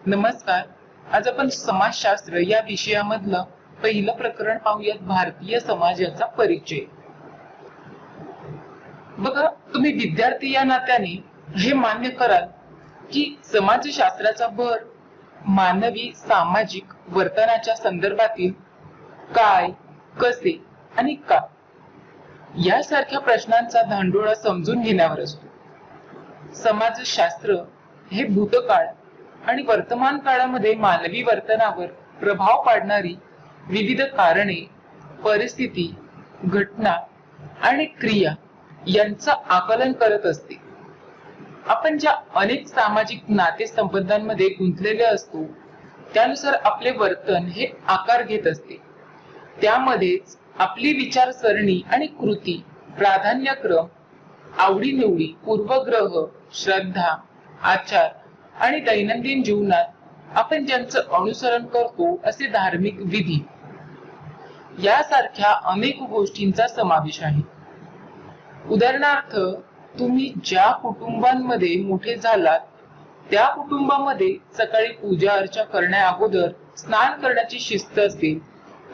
नमस्कार. आज आपण समाजशास्त्र या विषयामधलं पहिलं प्रकरण पाहूयात, भारतीय समाजाचा परिचय. बघा, तुम्ही विद्यार्थी या नात्याने हे मान्य कराल की समाजशास्त्राचा भर मानवी सामाजिक वर्तनाच्या संदर्भातील काय, कसे आणि का यासारख्या प्रश्नांचा धांडोळा समजून घेण्यावर असतो. समाजशास्त्र हे भूतकाळ आणि वर्तमान काळामध्ये मानवी वर्तनावर प्रभाव पाडणारी विविध कारणे, परिस्थिती, घटना आणि क्रिया यांचं आकलन करत असते. आपण ज्या अनेक सामाजिक नातेसंबंधांमध्ये गुंतलेले असतो त्यानुसार आपले वर्तन हे आकार घेत असते. त्यामध्येच आपली विचारसरणी आणि कृती, प्राधान्यक्रम, आवडीनिवडी, पूर्वग्रह, श्रद्धा, आचार आणि दैनंदिन जीवनात आपण ज्यांचं अनुसरण करतो असे धार्मिक विधी यासारख्या अनेक गोष्टींचा समावेश आहे. उदाहरणार्थ, तुम्ही ज्या कुटुंबांमध्ये मोठे झालात त्या कुटुंबामध्ये सकाळी पूजा अर्चा करण्या अगोदर स्नान करण्याची शिस्त असेल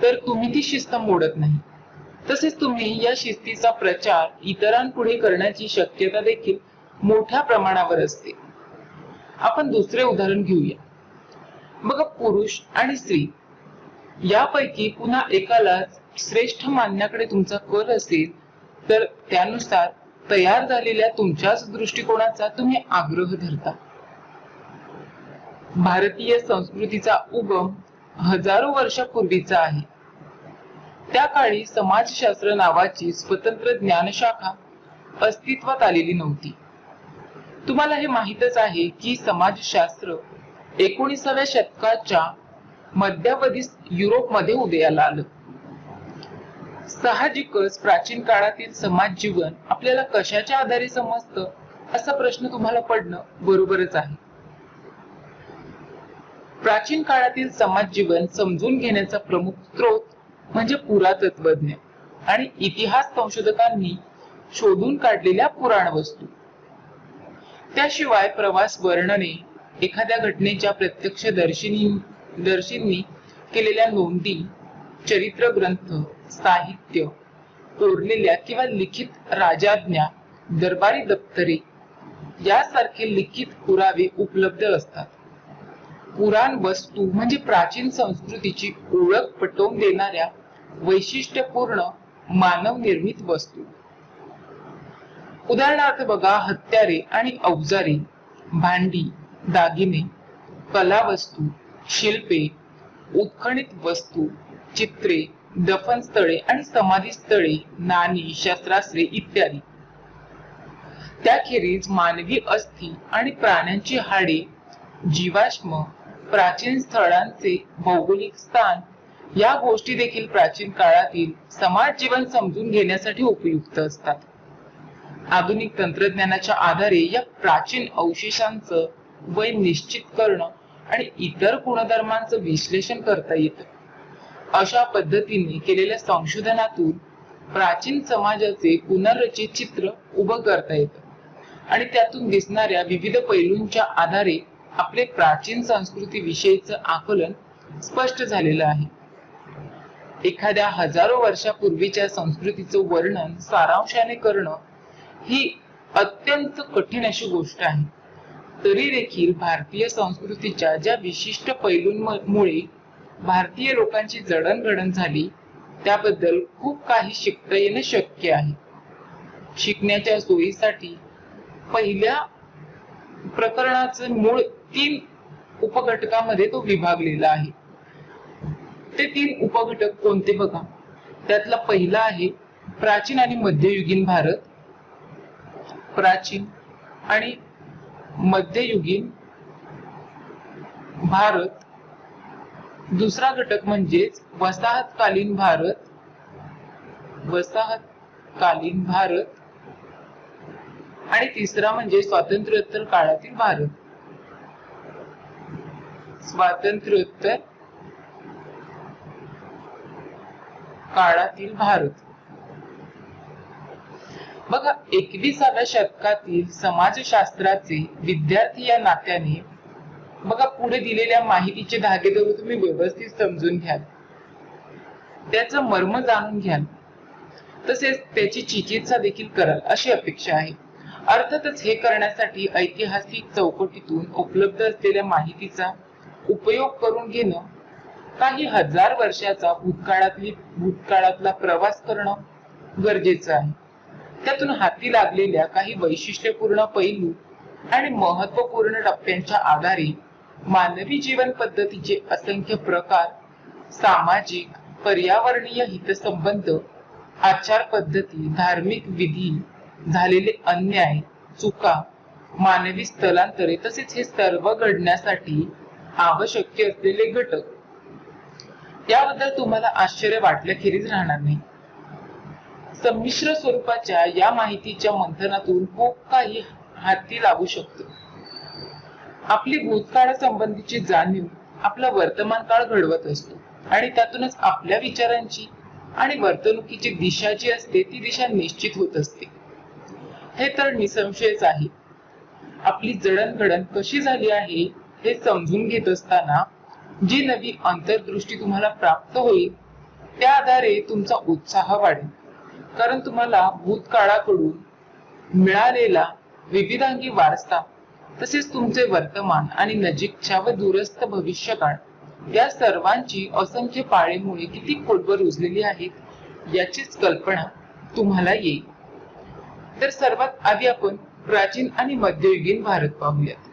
तर तुम्ही ती शिस्त मोडत नाही. तसेच तुम्ही या शिस्तीचा प्रचार इतरांपुढे करण्याची शक्यता देखील मोठ्या प्रमाणावर असते. आपण दुसरे उदाहरण घेऊया. बघा, पुरुष आणि स्त्री यापैकी पुन्हा एकाला श्रेष्ठ मानण्याकडे तुमचा कल असेल तर त्यानुसार तयार झालेल्या तुमच्याच दृष्टिकोनाचा तुम्ही आग्रह धरता. भारतीय संस्कृतीचा उगम हजारो वर्षापूर्वीचा आहे. त्या काळी समाजशास्त्र नावाची स्वतंत्र ज्ञानशाखा अस्तित्वात आलेली नव्हती. तुम्हाला हे माहीतच आहे की समाजशास्त्र 19व्या शतकाच्या मध्यावधीस युरोपमध्ये उदयाला आलं. साहजिकच प्राचीन काळातील समाज जीवन आपल्याला कशाच्या आधारे समजतं असा प्रश्न तुम्हाला पडणं बरोबरच आहे. प्राचीन काळातील समाज जीवन समजून घेण्याचा प्रमुख स्रोत म्हणजे पुरातत्वज्ञ आणि इतिहास संशोधकांनी शोधून काढलेल्या पुराण वस्तू. त्याशिवाय प्रवास वर्णने, एखाद्या घटनेच्या प्रत्यक्षदर्शींनी केलेल्या नोंदी, चरित्र ग्रंथ, साहित्य, कोरलेल्या किंवा लिखित राजाज्ञा, दरबारी दप्तरे यासारखे लिखित पुरावे उपलब्ध असतात. पुराण वस्तू म्हणजे प्राचीन संस्कृतीची ओळख पटवून देणाऱ्या वैशिष्ट्यपूर्ण मानव निर्मित वस्तू. उदाहरणार्थ बघा, हत्यारे आणि अवजारे, भांडी, दागिने, कलावस्तू, शिल्पे, उत्खनित वस्तू, चित्रे, दफनस्थळे आणि समाधीस्थळे, नाणी, शस्त्रास्त्रे इत्यादी. त्याखेरीज मानवी अस्थी आणि प्राण्यांची हाडे, जीवाश्म, प्राचीन स्थळांचे भौगोलिक स्थान या गोष्टी देखील प्राचीन काळातील समाज जीवन समजून घेण्यासाठी उपयुक्त असतात. आधुनिक तंत्रज्ञानाच्या आधारे या प्राचीन अवशेषांचं वय निश्चित करणं आणि इतर गुणधर्मांचं विश्लेषण करता येतं. अशा पद्धतीने केलेल्या संशोधनातून प्राचीन समाजाचे पुनर्रचित चित्र उभं करता येतं आणि त्यातून दिसणाऱ्या विविध पैलूंच्या आधारे आपले प्राचीन संस्कृती विषयीचं आकलन स्पष्ट झालेलं आहे. एखाद्या हजारो वर्षापूर्वीच्या संस्कृतीचं वर्णन सारांशाने करणं ही अत्यंत कठीण अशी गोष्ट आहे. तरी देखील भारतीय संस्कृतीच्या ज्या विशिष्ट पैलूंमुळे भारतीय लोकांची जडणघडण झाली त्याबद्दल खूप काही शिकता येणं शक्य आहे. शिकण्याच्या सोयीसाठी पहिल्या प्रकरणाचं मूळ 3 उपघटकामध्ये तो विभागलेला आहे. ते 3 उपघटक कोणते बघा. त्यातला पहिला आहे प्राचीन आणि मध्ययुगीन भारत. प्राचीन आणि मध्ययुगीन भारत. दुसरा घटक म्हणजेच वसाहतकालीन भारत. वसाहतकालीन भारत. आणि तिसरा म्हणजे स्वातंत्र्योत्तर काळातील भारत. स्वातंत्र्योत्तर काळातील भारत. बघा, 21व्या शतकातील समाजशास्त्राचे विद्यार्थी या नात्याने बघा पुढे दिलेल्या माहितीचे धागेदोरे तुम्ही व्यवस्थित समजून घ्याल, त्याचं मर्म जाणून घ्याल, तसेच त्याची चिकित्सा देखील कराल अशी अपेक्षा आहे. अर्थातच हे करण्यासाठी ऐतिहासिक चौकटीतून उपलब्ध असलेल्या माहितीचा उपयोग करून घेणं, काही हजार वर्षाचा भूतकाळातला प्रवास करणं गरजेचं आहे. त्यातून हाती लागलेल्या काही वैशिष्ट्यपूर्ण पैलू आणि महत्वपूर्ण टप्प्यांच्या आधारे मानवी जीवन पद्धतीचे असंख्य प्रकार, सामाजिक पर्यावरणीय हितसंबंध, आचार पद्धती, धार्मिक विधी, झालेले अन्याय, चुका, मानवी स्थलांतरे, तसेच हे सर्व घडण्यासाठी आवश्यक असलेले घटक, याबद्दल तुम्हाला आश्चर्य वाटल्याखेरीज राहणार नाही. संमिश्र स्वरूपाच्या या माहितीच्या मंथनातून खूप काही हाती लागू शकतो. आपली भूतकाळासंबंधीची जाणीव आपला वर्तमान काळ घडवत असतो आणि त्यातूनच आपल्या विचारांची आणि वर्तणुकीची दिशा जी असते ती दिशा निश्चित होत असते. हे तर निसंशयच आहे. आपली जडणघडण कशी झाली आहे हे समजून घेत असताना जी नवी अंतर्दृष्टी तुम्हाला प्राप्त होईल त्या आधारे तुमचा उत्साह वाढेल, कारण तुम्हाला भूतकाळाकडून मिळालेला विविधांगी वारसा, तसेच तुमचे वर्तमान आणि नजीकच्या व दूरस्थ भविष्यकाळ या सर्वांची असंख्य पाळेमुळे किती खोलवर रुजलेली आहेत याचीच कल्पना तुम्हाला येईल. तर सर्वात आधी आपण प्राचीन आणि मध्ययुगीन भारत पाहूयात.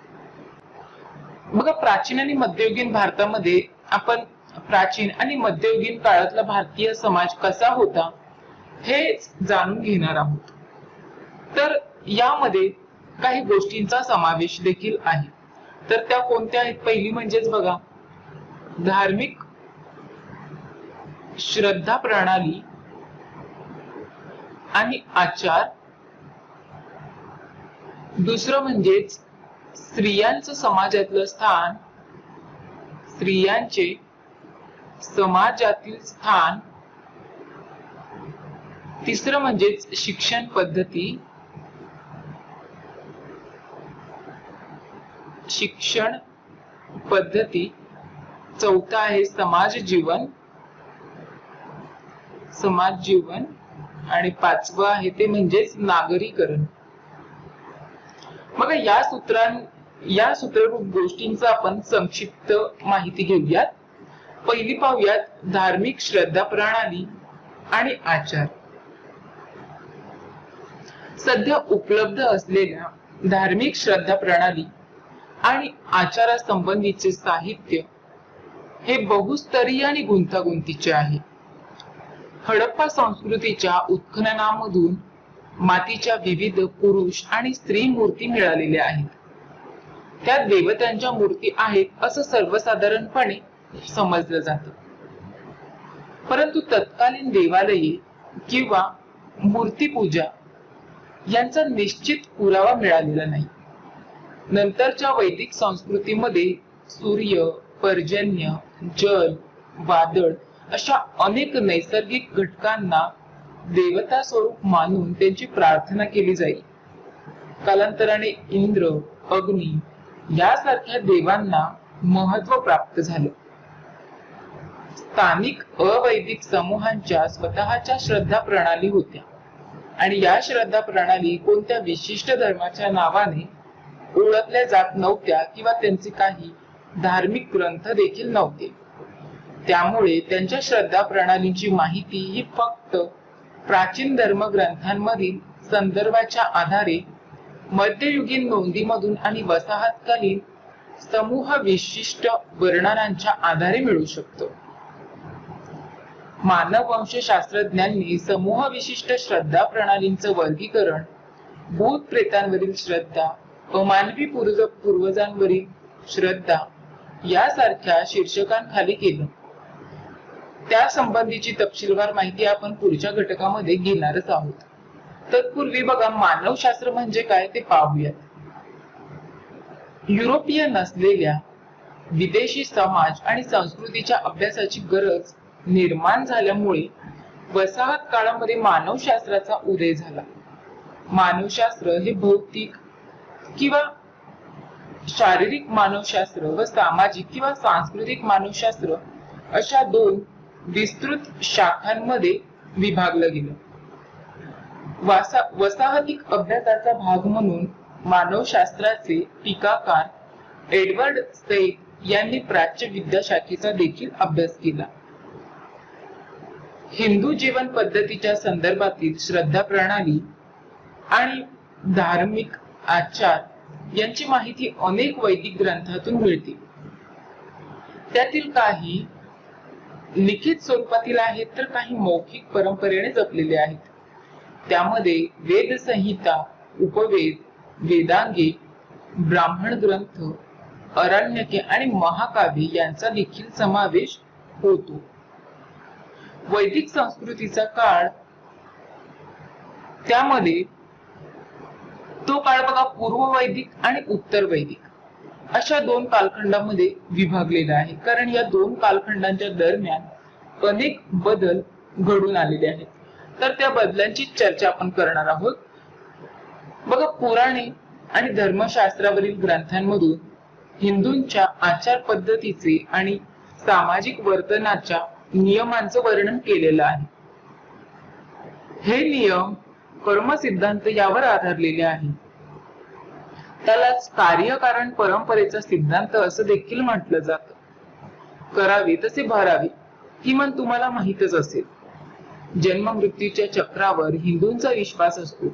बघा, प्राचीन आणि मध्ययुगीन भारतामध्ये आपण प्राचीन आणि मध्ययुगीन काळातला भारतीय समाज कसा होता हे जाणून घेणार आहोत. तर यामध्ये काही गोष्टींचा समावेश देखील आहे. तर त्या कोणत्या आहेत? पहिली म्हणजेच बघा, धार्मिक श्रद्धा प्रणाली आणि आचार. दुसरं म्हणजेच स्त्रियांचं समाजातलं स्थान, स्त्रियांचे समाजातील स्थान. तिसरं म्हणजेच शिक्षण पद्धती, शिक्षण पद्धती. चौथं आहे समाज जीवन, समाज जीवन. आणि पाचवं आहे ते म्हणजेच नागरीकरण. बघा, या सूत्ररूप गोष्टींचा आपण संक्षिप्त माहिती घेऊयात. पहिली पाहूयात धार्मिक श्रद्धा प्रणाली आणि आचार. सध्या उपलब्ध असलेल्या धार्मिक श्रद्धा प्रणाली आणि आचारासंबंधीचे साहित्य हे बहुस्तरीय आणि गुंतागुंतीचे आहे. हडप्पा संस्कृतीच्या उत्खननामधून मातीच्या विविध पुरुष आणि स्त्री मूर्ती मिळालेल्या आहेत. त्यात देवतांच्या मूर्ती आहेत असं सर्वसाधारणपणे समजलं जातं, परंतु तत्कालीन देवालये किंवा मूर्तीपूजा यांचा निश्चित पुरावा मिळालेला नाही. नंतरच्या वैदिक संस्कृतीमध्ये सूर्य, पर्जन्य, जल, वादळ अशा अनेक नैसर्गिक घटकांना देवता स्वरूप मानून त्यांची प्रार्थना केली जाईल. कालांतराने इंद्र, अग्नी यासारख्या देवांना महत्व प्राप्त झालं. स्थानिक अवैदिक समूहांच्या स्वतःच्या श्रद्धा प्रणाली होत्या आणि या श्रद्धा प्रणाली कोणत्या विशिष्ट धर्माच्या नावाने ओळखल्या जात नव्हत्या किंवा त्यांचे काही धार्मिक ग्रंथ देखील नव्हते. त्यामुळे त्यांच्या श्रद्धा प्रणालींची माहिती ही फक्त प्राचीन धर्मग्रंथांमधील संदर्भाच्या आधारे, मध्ययुगीन नोंदीमधून आणि वसाहतकालीन समूह विशिष्ट वर्णनांच्या आधारे मिळू शकतो. मानववंशशास्त्रज्ञांनी समूह विशिष्ट श्रद्धा प्रणालींचं वर्गीकरण भूत प्रेतांवरील श्रद्धा, अमानवी पूर्वजांवरील श्रद्धा यासारख्या शीर्षकांखाली केलं. त्या संबंधीची तपशीलवार माहिती आपण पुढच्या घटकामध्ये घेणारच आहोत. तत्पूर्वी बघा, मानवशास्त्र म्हणजे काय ते पाहूयात. युरोपीय नसलेल्या विदेशी समाज आणि संस्कृतीच्या अभ्यासाची गरज निर्माण झाल्यामुळे वसाहत काळामध्ये मानवशास्त्राचा उदय झाला. मानवशास्त्र हे भौतिक किंवा शारीरिक मानवशास्त्र व सामाजिक किंवा सांस्कृतिक मानवशास्त्र अशा दोन विस्तृत शाखांमध्ये विभागलं गेलं. वसाहतिक अभ्यासाचा भाग म्हणून मानवशास्त्राचे टीकाकार एडवर्ड सैड यांनी प्राच्य विद्या शाखेचा देखील अभ्यास केला. हिंदू जीवन पद्धतीच्या संदर्भातील श्रद्धा प्रणाली आणि धार्मिक आचार यांची माहिती अनेक वैदिक ग्रंथातून मिळते. त्यातील काही लिखित स्वरूपातील आहेत तर काही मौखिक परंपरेने जपलेले आहेत. त्यामध्ये वेद संहिता, उपवेद, वेदांगे, ब्राह्मण ग्रंथ, अरण्यके आणि महाकाव्ये यांचा देखील समावेश होतो. वैदिक संस्कृतीचा काळ, त्यामध्ये तो काळ बघा पूर्व वैदिक आणि उत्तर वैदिक अशा दोन कालखंडामध्ये विभागलेला आहे. कारण या दोन कालखंडांच्या दरम्यान अनेक बदल घडून आलेले आहेत. तर त्या बदलांची चर्चा आपण करणार आहोत. बघा, पुराणे आणि धर्मशास्त्रावरील ग्रंथांमधून हिंदूंच्या आचार पद्धतीचे आणि सामाजिक वर्तनाच्या नियमांचं वर्णन केलेलं आहे. हे नियम कर्म सिद्धांत यावर आधारलेले आहे. त्यालाच कार्यकारण परंपरेचा सिद्धांत असं देखील म्हटलं जातं. करावे तसे भरावे किमान तुम्हाला माहीतच असेल. जन्म मृत्यूच्या चक्रावर हिंदूंचा विश्वास असतो.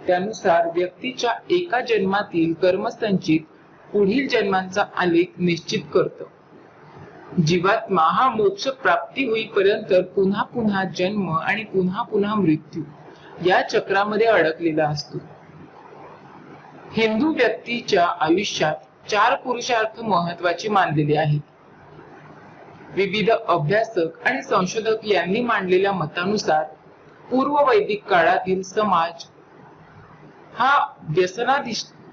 त्यानुसार व्यक्तीच्या एका जन्मातील कर्मसंचित पुढील जन्मांचा आलेख निश्चित करतो. जीवात्मा हा मोक्ष प्राप्ती होईपर्यंत पुन्हा पुन्हा जन्म आणि पुन्हा पुन्हा मृत्यू या चक्रामध्ये अडकलेला असतो. हिंदू व्यक्तीच्या आयुष्यात 4 पुरुषार्थ महत्वाचे मानलेले आहेत. विविध अभ्यासक आणि संशोधक यांनी मांडलेल्या मतानुसार पूर्व वैदिक काळातील समाज हा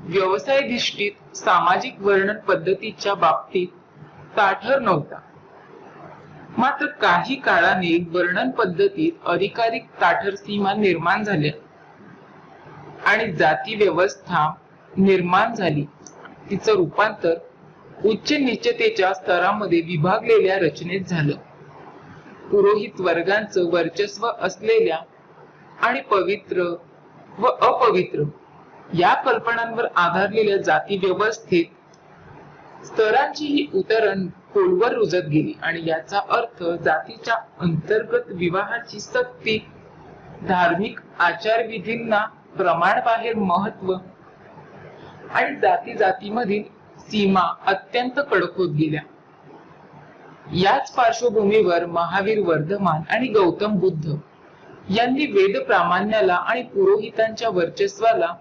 व्यवसायाधिष्ठित सामाजिक वर्णन पद्धतीच्या बाबतीत ताठर नव्हता. मात्र काही काळाने वर्णन पद्धतीत अधिकाधिक ताठर सीमा निर्माण झाल्या आणि जाती व्यवस्था निर्माण झाली. तिचं रूपांतर उच्च नीचतेच्या स्तरामध्ये विभागलेल्या रचनेत झालं. पुरोहित वर्गांचं वर्चस्व असलेल्या आणि पवित्र व अपवित्र या कल्पनांवर आधारलेल्या जाती व्यवस्थेत स्तरांची ही उतरण खोलवर रुजत गेली आणि याचा अर्थ जातीच्या अंतर्गत विवाहाची सक्ती, धार्मिक आचारविधींना प्रमाणबाहेर महत्व आणि जाती जातीमधील सीमा अत्यंत कडक होत गेल्या. याच पार्श्वभूमीवर महावीर वर्धमान आणि गौतम बुद्ध यांनी वेद प्रामाण्याला आणि पुरोहितांच्या वर्चस्वाला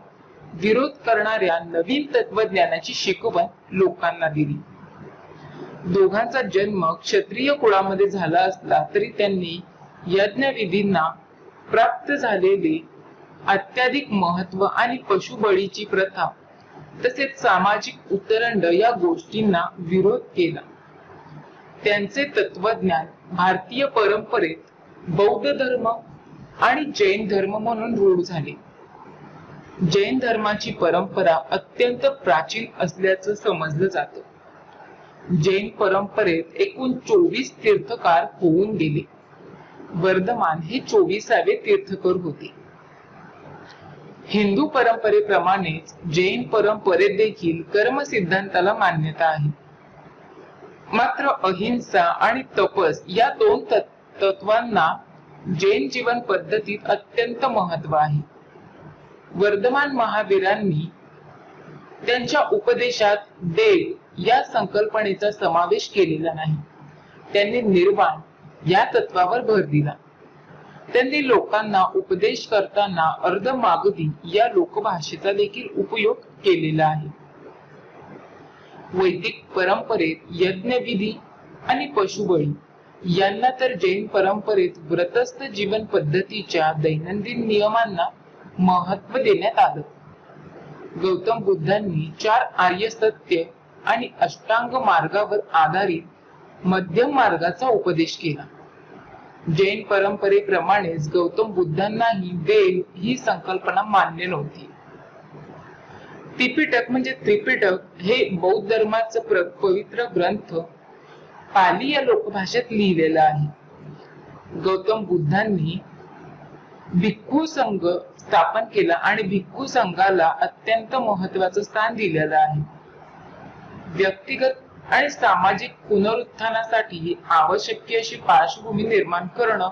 विरोध करणाऱ्या नवीन तत्वज्ञानाची शिकवण लोकांना दिली. दोघांचा जन्म क्षत्रिय कुळामध्ये झाला असला तरी त्यांनी यज्ञविधींना प्राप्त झालेले अत्याधिक महत्व आणि पशुबळीची प्रथा तसेच सामाजिक उतरंड या गोष्टींना विरोध केला. त्यांचे तत्वज्ञान भारतीय परंपरेत बौद्ध धर्म आणि जैन धर्म म्हणून रूढ झाले. जैन धर्माची परंपरा अत्यंत प्राचीन असल्याचं समजलं जातं. जैन परंपरेत एकूण 24 तीर्थकार होऊन गेले. वर्धमान हे 24वे तीर्थकर होते. हिंदू परंपरेप्रमाणेच जैन परंपरेत देखील कर्म सिद्धांताला मान्यता आहे. मात्र अहिंसा आणि तपस या दोन तत्वांना जैन जीवन पद्धतीत अत्यंत महत्व आहे. वर्धमान महावीरांनी त्यांच्या उपदेशात देव या संकल्पनेचा समावेश केलेला नाही. त्यांनी निर्वाण या तत्वावर भर दिला. त्यांनी लोकांना उपदेश करताना अर्धमागधी या लोकभाषेचा देखील उपयोग केलेला आहे. वैदिक परंपरेत यज्ञविधी आणि पशुबळी यांना तर जैन परंपरेत व्रतस्थ जीवन पद्धतीच्या दैनंदिन नियमांना महत्व देण्यात आलं. गौतम बुद्धांनी 4 आर्य सत्य आणि अष्टांग मार्गावर आधारित मध्यम मार्गाचा उपदेश केला. जैन परंपरेप्रमाणेच गौतम बुद्धांनाही देव ही संकल्पना मान्य नव्हती. त्रिपिटक म्हणजे त्रिपिटक हे बौद्ध धर्माचं पवित्र ग्रंथ पाली या लोकभाषेत लिहिलेला आहे। गौतम बुद्धांनी भिक्खू संघ स्थापन केला आणि भिक्खू संघाला अत्यंत महत्त्वाचं स्थान दिलेलं आहे। व्यक्तिगत आणि सामाजिक पुनरुत्थानासाठी आवश्यक अशी पार्श्वभूमी निर्माण करणं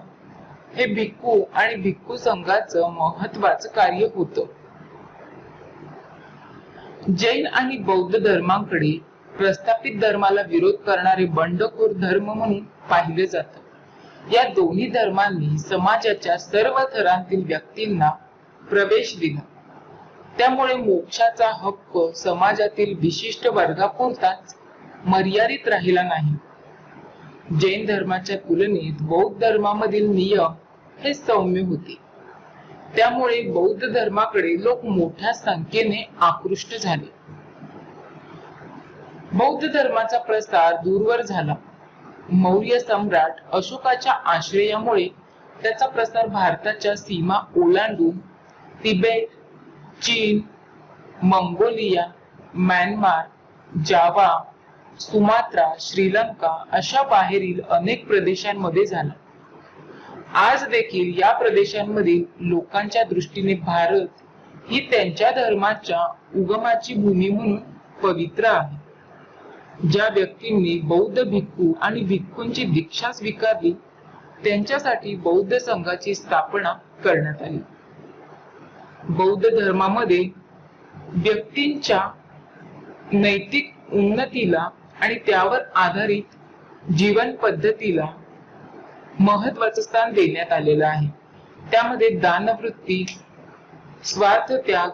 हे भिक्खू आणि भिक्खू संघाचं महत्त्वाचं कार्य होतं। जैन आणि बौद्ध धर्मांकडे प्रस्थापित धर्माला विरोध करणारे बंडखोर धर्म म्हणून पाहिले जातात। या दोन्ही धर्मांनी समाजाच्या सर्व थरांतील व्यक्तींना प्रवेश दिला, त्यामुळे मोक्षाचा हक्क समाजातील विशिष्ट वर्गापुरताच मर्यादित राहिला नाही। जैन धर्माच्या तुलनेत बौद्ध धर्मामधील नियम हे सौम्य होते, त्यामुळे बौद्ध धर्माकडे लोक मोठ्या संख्येने आकृष्ट झाले। बौद्ध धर्माचा प्रसार दूरवर झाला। मौर्य सम्राट अशोकाच्या आश्रयामुळे त्याचा प्रसार भारताच्या सीमा ओलांडून तिबेट, चीन, मंगोलिया, म्यानमार, जावा, सुमात्रा, श्रीलंका अशा बाहेरील अनेक प्रदेशांमध्ये झाला। आज देखील या प्रदेशांमधील लोकांच्या दृष्टीने भारत ही त्यांच्या धर्माच्या उगमाची भूमी म्हणून पवित्र आहे। ज्या व्यक्तींनी बौद्ध भिक्खू आणि भिक्खूंची दीक्षा स्वीकारली त्यांच्यासाठी बौद्ध संघाची स्थापना करण्यात आली। बौद्ध धर्मामध्ये व्यक्तींच्या नैतिक उन्नतीला आणि त्यावर आधारित जीवन पद्धतीला महत्त्वाचं स्थान देण्यात आलेलं आहे। त्यामध्ये दानवृत्ती, स्वार्थ त्याग,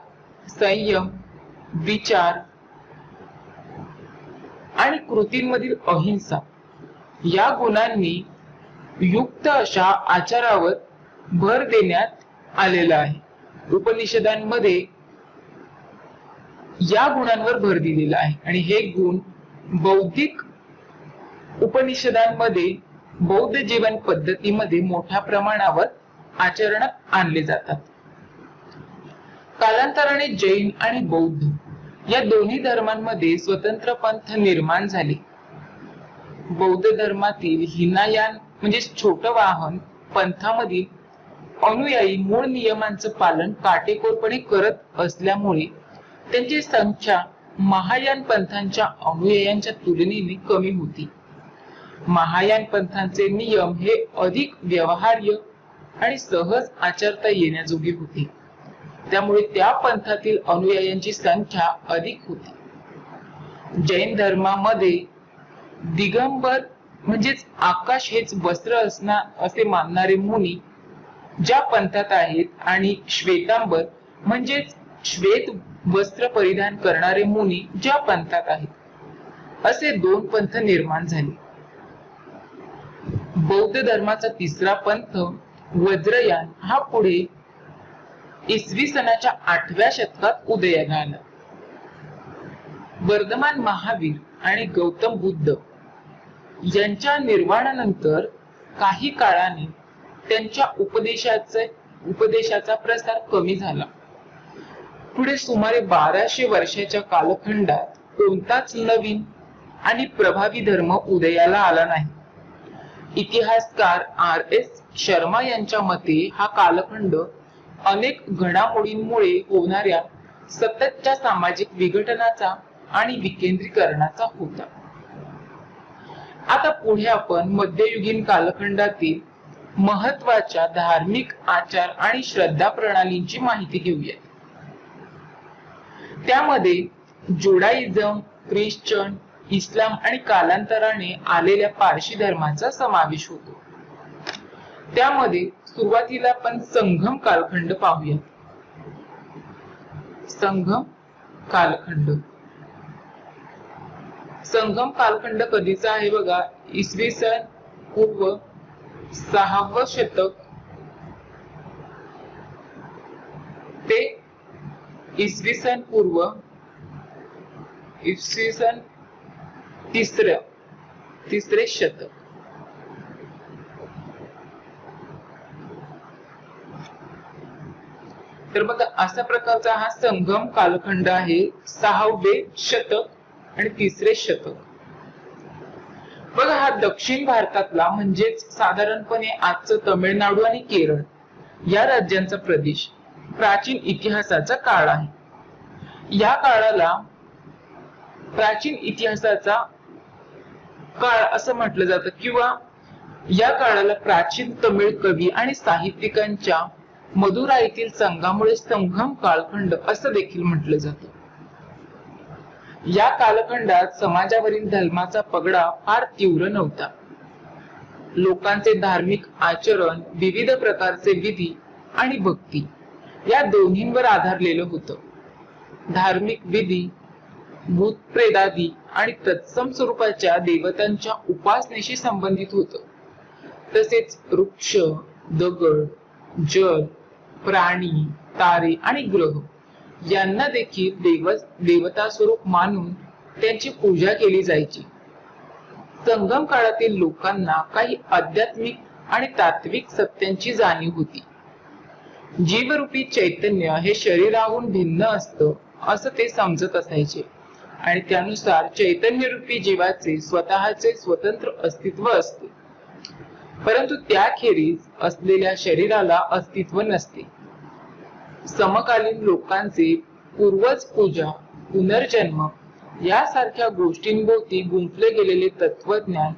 संयम, विचार आणि कृतींमधील अहिंसा या गुणांनी युक्त अशा आचारावर भर देण्यात आलेला आहे। उपनिषदांमध्ये या गुणांवर भर दिलेला आहे आणि हे गुण बौद्धिक उपनिषदांमध्ये बौद्ध जीवन पद्धतीमध्ये मोठ्या प्रमाणावर आचरणात आणले जातात। कालांतराने जैन आणि बौद्ध या दोन्ही धर्मांमध्ये स्वतंत्र पंथ निर्माण झाले। बौद्ध धर्मातील हिनायान म्हणजे छोट वाहन पंथामधील अनुयायी मूळ नियमांचं पालन काटेकोरपणे करत असल्यामुळे त्यांची संख्या महायान पंथांच्या अनुयायांच्या तुलनेने कमी होती। महायान पंथांचे नियम हे अधिक व्यवहार्य आणि सहज आचरता येण्याजोगे होते, त्यामुळे त्या पंथातील अनुयायांची संख्या अधिक होती। जैन धर्मामध्ये दिगंबर म्हणजेच आकाश हेच वस्त्र असणार असे मानणारे मुनी ज्या पंथात आहेत आणि श्वेतांबर म्हणजेच श्वेत वस्त्र परिधान करणारे मुनी ज्या पंथात आहेत, असे दोन पंथ निर्माण झाले। बौद्ध धर्माचा तिसरा पंथ वज्रयान हा पुढे इसवी सनाच्या 8व्या शतकात उदयाला आला। वर्धमान महावीर आणि गौतम बुद्ध यांच्या निर्वाणानंतर काही काळाने त्यांच्या उपदेशाचा प्रसार कमी झाला। पुढे सुमारे 1200 वर्षाच्या कालखंडात कोणताच नवीन आणि प्रभावी धर्म उदयाला आला नाही। इतिहासकार R.S. शर्मा यांच्या मते हा कालखंड अनेक घडामोडींमुळे होणाऱ्या सततच्या सामाजिक विघटनाचा आणि विकेंद्रीकरणाचा होता। आता पुढे आपण मध्ययुगीन कालखंडातील महत्त्वाच्या धार्मिक आचार आणि श्रद्धा प्रणालींची माहिती घेऊया। त्यामध्ये जुडाइझम, ख्रिश्चन, इस्लाम आणि कालांतराने आलेल्या पारशी धर्माचा समावेश होतो। त्यामध्ये सुरुवातीला आपण संगम कालखंड पाहूया। संगम कालखंड कधीचा आहे बघा, इसवी सन पूर्व 6वे शतक ते इसवी सन पूर्व 3रे शतक। तर बघा अशा प्रकारचा हा संगम कालखंड आहे. 6वे शतक आणि 3रे शतक. बघा हा दक्षिण भारतातला म्हणजेच साधारणपणे आजचं तमिळनाडू आणि केरळ या राज्यांचा प्रदेश प्राचीन इतिहासाचा काळ आहे. या काळाला प्राचीन इतिहासाचा काळ असं म्हटलं जातं किंवा या काळाला प्राचीन तमिळ कवी आणि साहित्यिकांच्या मदुराईतील संघामुळे संगम कालखंड असं देखील म्हटलं जातं. या कालखंडात समाजावरील धर्माचा पगडा फार तीव्र नव्हता. लोकांचे धार्मिक आचरण विविध प्रकारचे विधी आणि भक्ती या दोन्हींवर आधारलेलं होतं. धार्मिक विधी भूतप्रेतादी आणि तत्सम स्वरूपाच्या देवतांच्या उपासनेशी संबंधित होतं. तसेच वृक्ष, दगड, जल, प्राणी, तारे आणि ग्रह यांना देखील देवता स्वरूप मानून त्यांची पूजा केली जायची. संगम काळातील लोकांना काही आध्यात्मिक आणि तात्विक सत्यांची जाणीव होती. जीवरूपी चैतन्य हे शरीराहून भिन्न असतं असं ते समजत असायचे आणि त्यानुसार चैतन्यरूपी जीवाचे स्वतःचे स्वतंत्र अस्तित्व असते, परंतु त्याखेरीज असलेल्या शरीराला अस्तित्व नसते. समकालीन लोकांचे पूर्वज पूजा, पुनर्जन्म यासारख्या गोष्टींभोवती गुंफले गेलेले तत्वज्ञान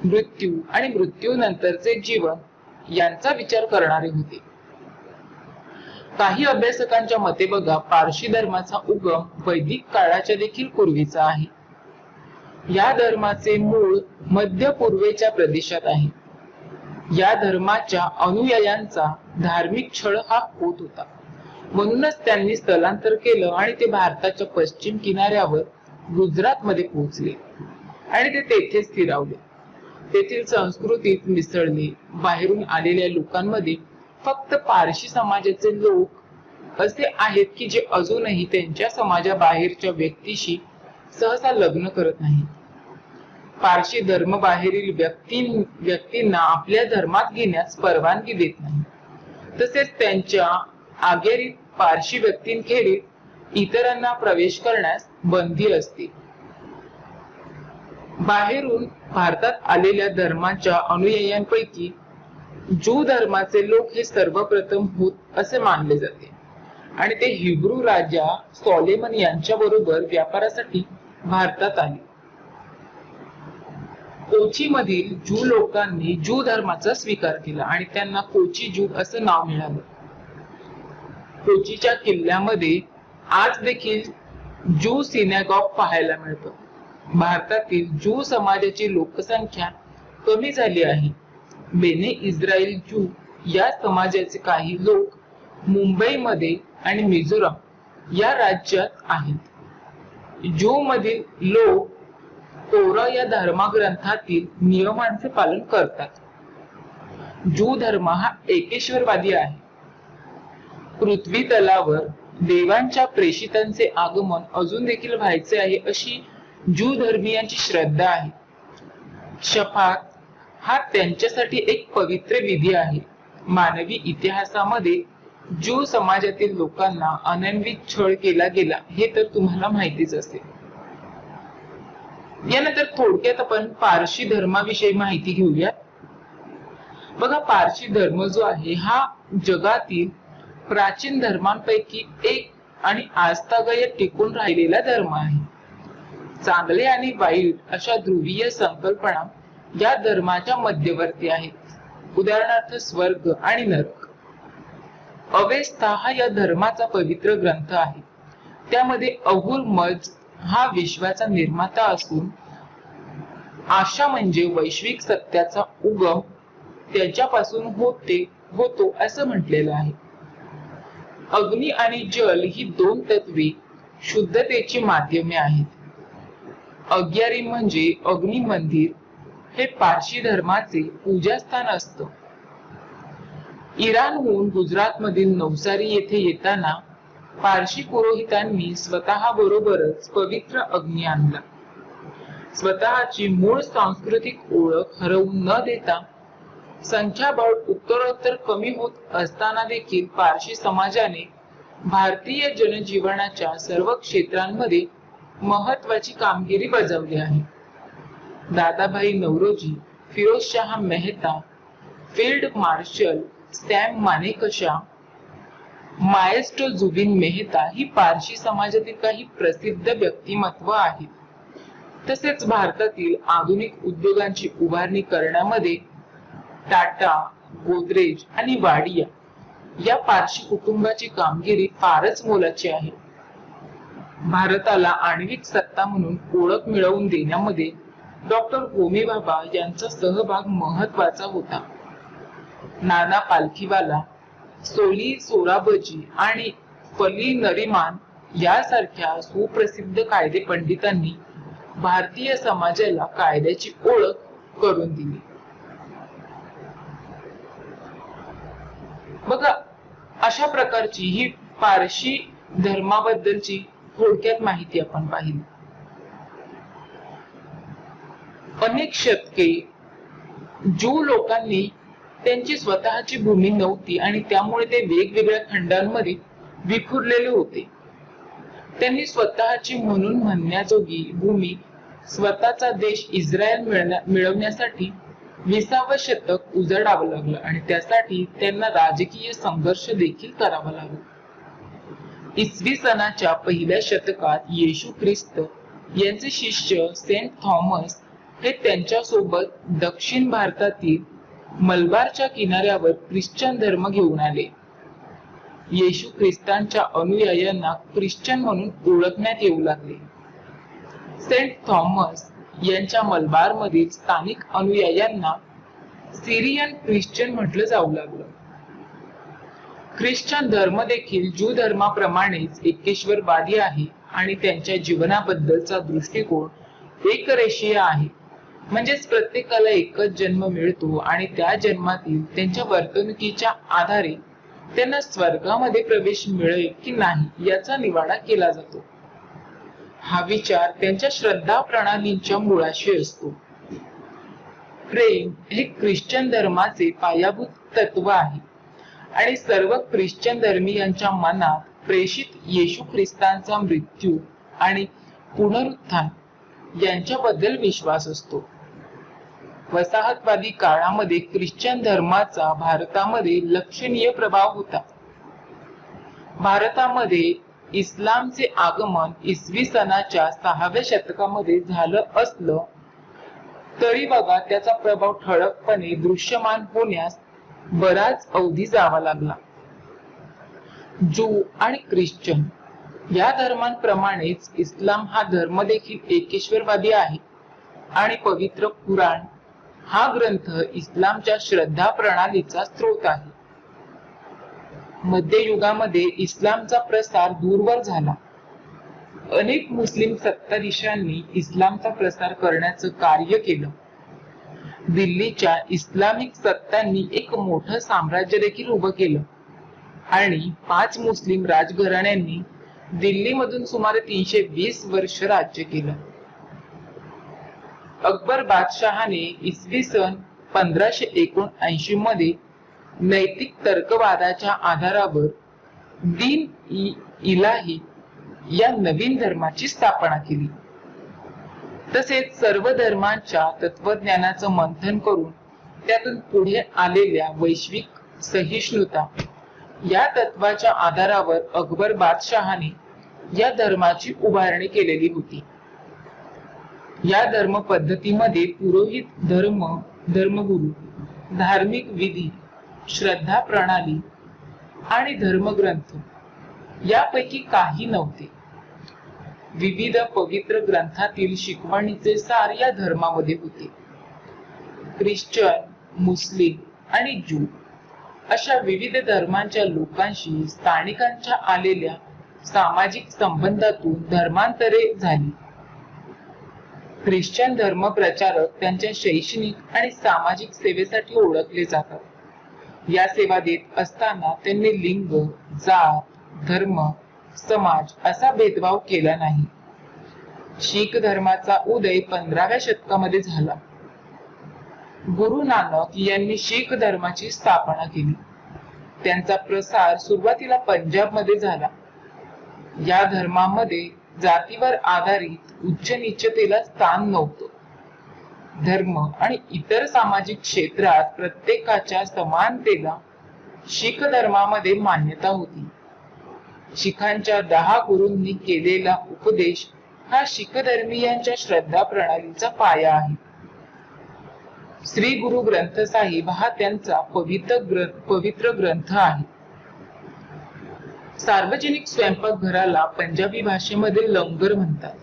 मृत्यू आणि मृत्यूनंतरचे जीवन यांचा विचार करणारे होते. काही अभ्यासकांच्या मते बघा पारशी धर्माचा उगम वैदिक काळाच्या देखील पूर्वीचा आहे. या धर्माचे मूळ मध्य पूर्वेच्या प्रदेशात आहे. या धर्माच्या अनुयायांचा धार्मिक छळ हा होत होता, म्हणूनच त्यांनी स्थलांतर केलं आणि ते भारताच्या पश्चिम किनाऱ्यावर गुजरात मध्ये पोहोचले आणि ते तेथे स्थिरावले. तेथील संस्कृतीत मिसळले. बाहेरून आलेल्या लोकांमध्ये फक्त पारशी समाजाचे लोक असे आहेत की जे अजूनही त्यांच्या समाजाबाहेरच्या व्यक्तीशी सहसा लग्न करत नाहीत. पारशी धर्म बाहेरील व्यक्तींना आपल्या धर्मात घेण्यास परवानगी देत नाही. तसेच त्यांच्या आगेरीत पारशी व्यक्तींखेरीज इतरांना प्रवेश करण्यास बंदी असते. बाहेरून भारतात आलेल्या धर्माच्या अनुयायांपैकी ज्यू धर्माचे लोक हे सर्वप्रथम होत असे मानले जाते आणि ते हिब्रू राजा सॉलेमन यांच्या बरोबर व्यापारासाठी भारतात आले. कोची मधील ज्यू लोकांनी ज्यू धर्माचा स्वीकार केला आणि त्यांना कोची ज्यू असं नाव मिळालं. कोचीच्या किल्ल्यामध्ये आज देखील ज्यू सिनेगॉग पाहायला मिळतं. भारतातील ज्यू समाजाची लोकसंख्या कमी झाली आहे. बेने इस्रायल ज्यू या समाजाचे काही लोक मुंबईमध्ये आणि मिझोराम या राज्यात आहेत. ज्यू मधील लोक तोरा या धर्मग्रंथातील नियमांचे पालन करतात. ज्यू धर्म हा एकेश्वरवादी आहे. पृथ्वी तलावर देवांच्या प्रेषितांचे आगमन अजून देखील व्हायचे आहे अशी ज्यू धर्मीयांची श्रद्धा आहे. शफात हा त्यांच्यासाठी एक पवित्र विधी आहे. मानवी इतिहासामध्ये ज्यू समाजातील लोकांना अनन्वित छळ केला गेला हे तर तुम्हाला माहितीच असेल. यानंतर थोडक्यात आपण पारशी धर्माविषयी माहिती घेऊया. बघा पारशी धर्म जो आहे हा जगातील प्राचीन धर्मांपैकी एक आणि आस्थागय टिकून राहिलेला धर्म आहे. चांगले आणि वाईट अशा ध्रुवीय संकल्पना या धर्माच्या मध्यवर्ती आहेत. उदाहरणार्थ स्वर्ग आणि नरक. अवेस्ता हा या धर्माचा पवित्र ग्रंथ आहे. त्यामध्ये अहुर मज हा विश्वाचा निर्माता असून आशा म्हणजे वैश्विक सत्याचा उगम त्याच्यापासून होतो असं म्हटलेलं आहे. अग्नी आणि जल ही दोन तत्वे शुद्धतेची माध्यमे आहेत. अग्यारी म्हणजे अग्नी मंदिर हे पारशी धर्माचे पूजास्थान असतं. इराणहून गुजरात मधील नवसारी येथे येताना पारशी पुरोहितांनी स्वतः बरोबरच पवित्र अग्नी आणला. स्वतःची मूळ सांस्कृतिक ओळख हरवून न देता संख्याबळ उत्तरोत्तर कमी होत असताना देखील पारशी समाजाने भारतीय जनजीवनाच्या सर्व क्षेत्रांमध्ये महत्वाची कामगिरी बजावली आहे. Dadabhai Naoroji, Pherozeshah Mehta, field marshal Sam Manekshaw, maestro Zubin Mehta ही पारशी समाजातील काही प्रसिद्ध व्यक्तिमत्व आहेत. तसेच भारतातील आधुनिक उद्योगांची उभारणी करण्यामध्ये टाटा, गोदरेज आणि वाडिया या पारशी कुटुंबाची कामगिरी फारच मोलाची आहे. भारताला आण्विक सत्ता म्हणून ओळख मिळवून देण्यामध्ये डॉक्टर होमी भाभा यांचा सहभाग महत्वाचा होता. नाना पालखीवाला, सोली सोराबजी आणि फली नरिमान यासारख्या सुप्रसिद्ध कायदे पंडितांनी भारतीय समाजाला कायद्याची ओळख करून दिली. बघा, अशा प्रकारची ही पारशी धर्माबद्दलची थोडक्यात माहिती आपण पाहिली. अनेक शतके ज्यू लोकांनी त्यांची स्वतःची भूमी नव्हती आणि त्यामुळे ते वेगवेगळ्या खंडांमध्ये विखुरलेले होते. त्यांनी स्वतःची म्हणून म्हणण्याजोगी भूमी, स्वतःचा देश इस्रायल मिळवण्यासाठी 20वे शतक उजडावं लागलं आणि त्यासाठी त्यांना राजकीय संघर्ष देखील करावा लागला. इसवी सनाच्या पहिल्या शतकात येशू ख्रिस्त यांचे शिष्य सेंट थॉमस हे त्यांच्या सोबत दक्षिण भारतातील मलबारच्या किनाऱ्यावर ख्रिश्चन धर्म घेऊन आले. येशू ख्रिस्तांच्या अनुयायांना ख्रिश्चन म्हणून ओळखण्यात येऊ लागले. सेंट थॉमस यांच्या मलबार मधील स्थानिक अनुयायांना सिरियन ख्रिश्चन म्हटलं जाऊ लागलं. ख्रिश्चन धर्म देखील ज्यू धर्माप्रमाणेच एकेश्वरवादी आहे आणि त्यांच्या जीवनाबद्दलचा दृष्टिकोन एकरेषीय आहे. म्हणजेच प्रत्येकाला एकच जन्म मिळतो आणि त्या जन्मातील त्यांच्या वर्तणुकीच्या आधारे त्यांना स्वर्गामध्ये प्रवेश मिळेल की नाही याचा निवाडा केला जातो. हा विचार त्यांच्या श्रद्धा प्रणालींच्या मुळाशी असतो. प्रेम हे ख्रिश्चन धर्माचे पायाभूत तत्व आहे आणि सर्व ख्रिश्चन धर्मीयांच्या मनात प्रेषित येशू ख्रिस्तांचा मृत्यू आणि पुनरुत्थान यांच्याबद्दल विश्वास असतो. वसाहतवादी काळामध्ये ख्रिश्चन धर्माचा भारतामध्ये लक्षणीय प्रभाव होता. भारतामध्ये इस्लामचे आगमन इसवी सनाच्या 6व्या शतकामध्ये झालं असलं तरी बघा त्याचा प्रभाव ठळकपणे दृश्यमान होण्यास बराच अवधी जावा लागला. ज्यू आणि ख्रिश्चन या धर्मांप्रमाणेच इस्लाम हा धर्म देखील एकेश्वरवादी आहे आणि पवित्र कुराण हा ग्रंथ इस्लामच्या श्रद्धा प्रणालीचा स्रोत आहे. मध्ययुगामध्ये इस्लामचा प्रसार दूरवर झाला. अनेक मुस्लिम सत्ताधीशांनी इस्लामचा प्रसार करण्याचं कार्य केलं. दिल्लीच्या इस्लामिक सत्तांनी एक मोठं साम्राज्य देखील उभं केलं आणि 5 मुस्लिम राजघराण्यांनी दिल्लीमधून सुमारे 320 वर्ष राज्य केलं. अकबर बादशहाने इसवी सन 1579 मध्ये नैतिक तर्कवादाच्या आधारावर दीन इलाही या नवीन धर्माची स्थापना केली. तसेच सर्व धर्मांच्या तत्वज्ञानाचं मंथन करून त्यातून पुढे आलेल्या वैश्विक सहिष्णुता या तत्वाच्या आधारावर अकबर बादशहाने या धर्माची उभारणी केलेली होती. या धर्म पद्धतीमध्ये पुरोहित धर्म, धर्मगुरू, धार्मिक विधी, श्रद्धा प्रणाली आणि धर्मग्रंथ यापैकी काही नव्हते. विविध पवित्र ग्रंथातील शिकवणीचे सार या धर्मामध्ये होते. ख्रिश्चन, मुस्लिम आणि ज्यू अशा विविध धर्मांच्या लोकांशी स्थानिकांच्या आलेल्या सामाजिक संबंधातून धर्मांतरे झाली. ख्रिश्चन धर्म प्रचारक त्यांच्या शैक्षणिक आणि सामाजिक सेवेसाठी ओळखले जातात. या सेवा देत असताना त्यांनी लिंग, जात, धर्म, समाज असा भेदभाव केला नाही. शीख धर्माचा उदय 15व्या शतकामध्ये झाला. गुरु नानक यांनी शीख धर्माची स्थापना केली. त्यांचा प्रसार सुरुवातीला पंजाब मध्ये झाला. या धर्मामध्ये जातीवर आधारित उच्च नीचतेला स्थान नव्हतं. धर्म आणि इतर सामाजिक क्षेत्रात प्रत्येकाच्या समानतेला शीख धर्मामध्ये मान्यता होती. शिखांच्या 10 गुरूंनी केलेला उपदेश हा शीख धर्मीयांच्या श्रद्धा प्रणालीचा पाया आहे. श्री गुरु ग्रंथ साहिब हा त्यांचा पवित्र ग्रंथ आहे. सार्वजनिक स्वयंपाकघराला पंजाबी भाषेमध्ये लंगर म्हणतात.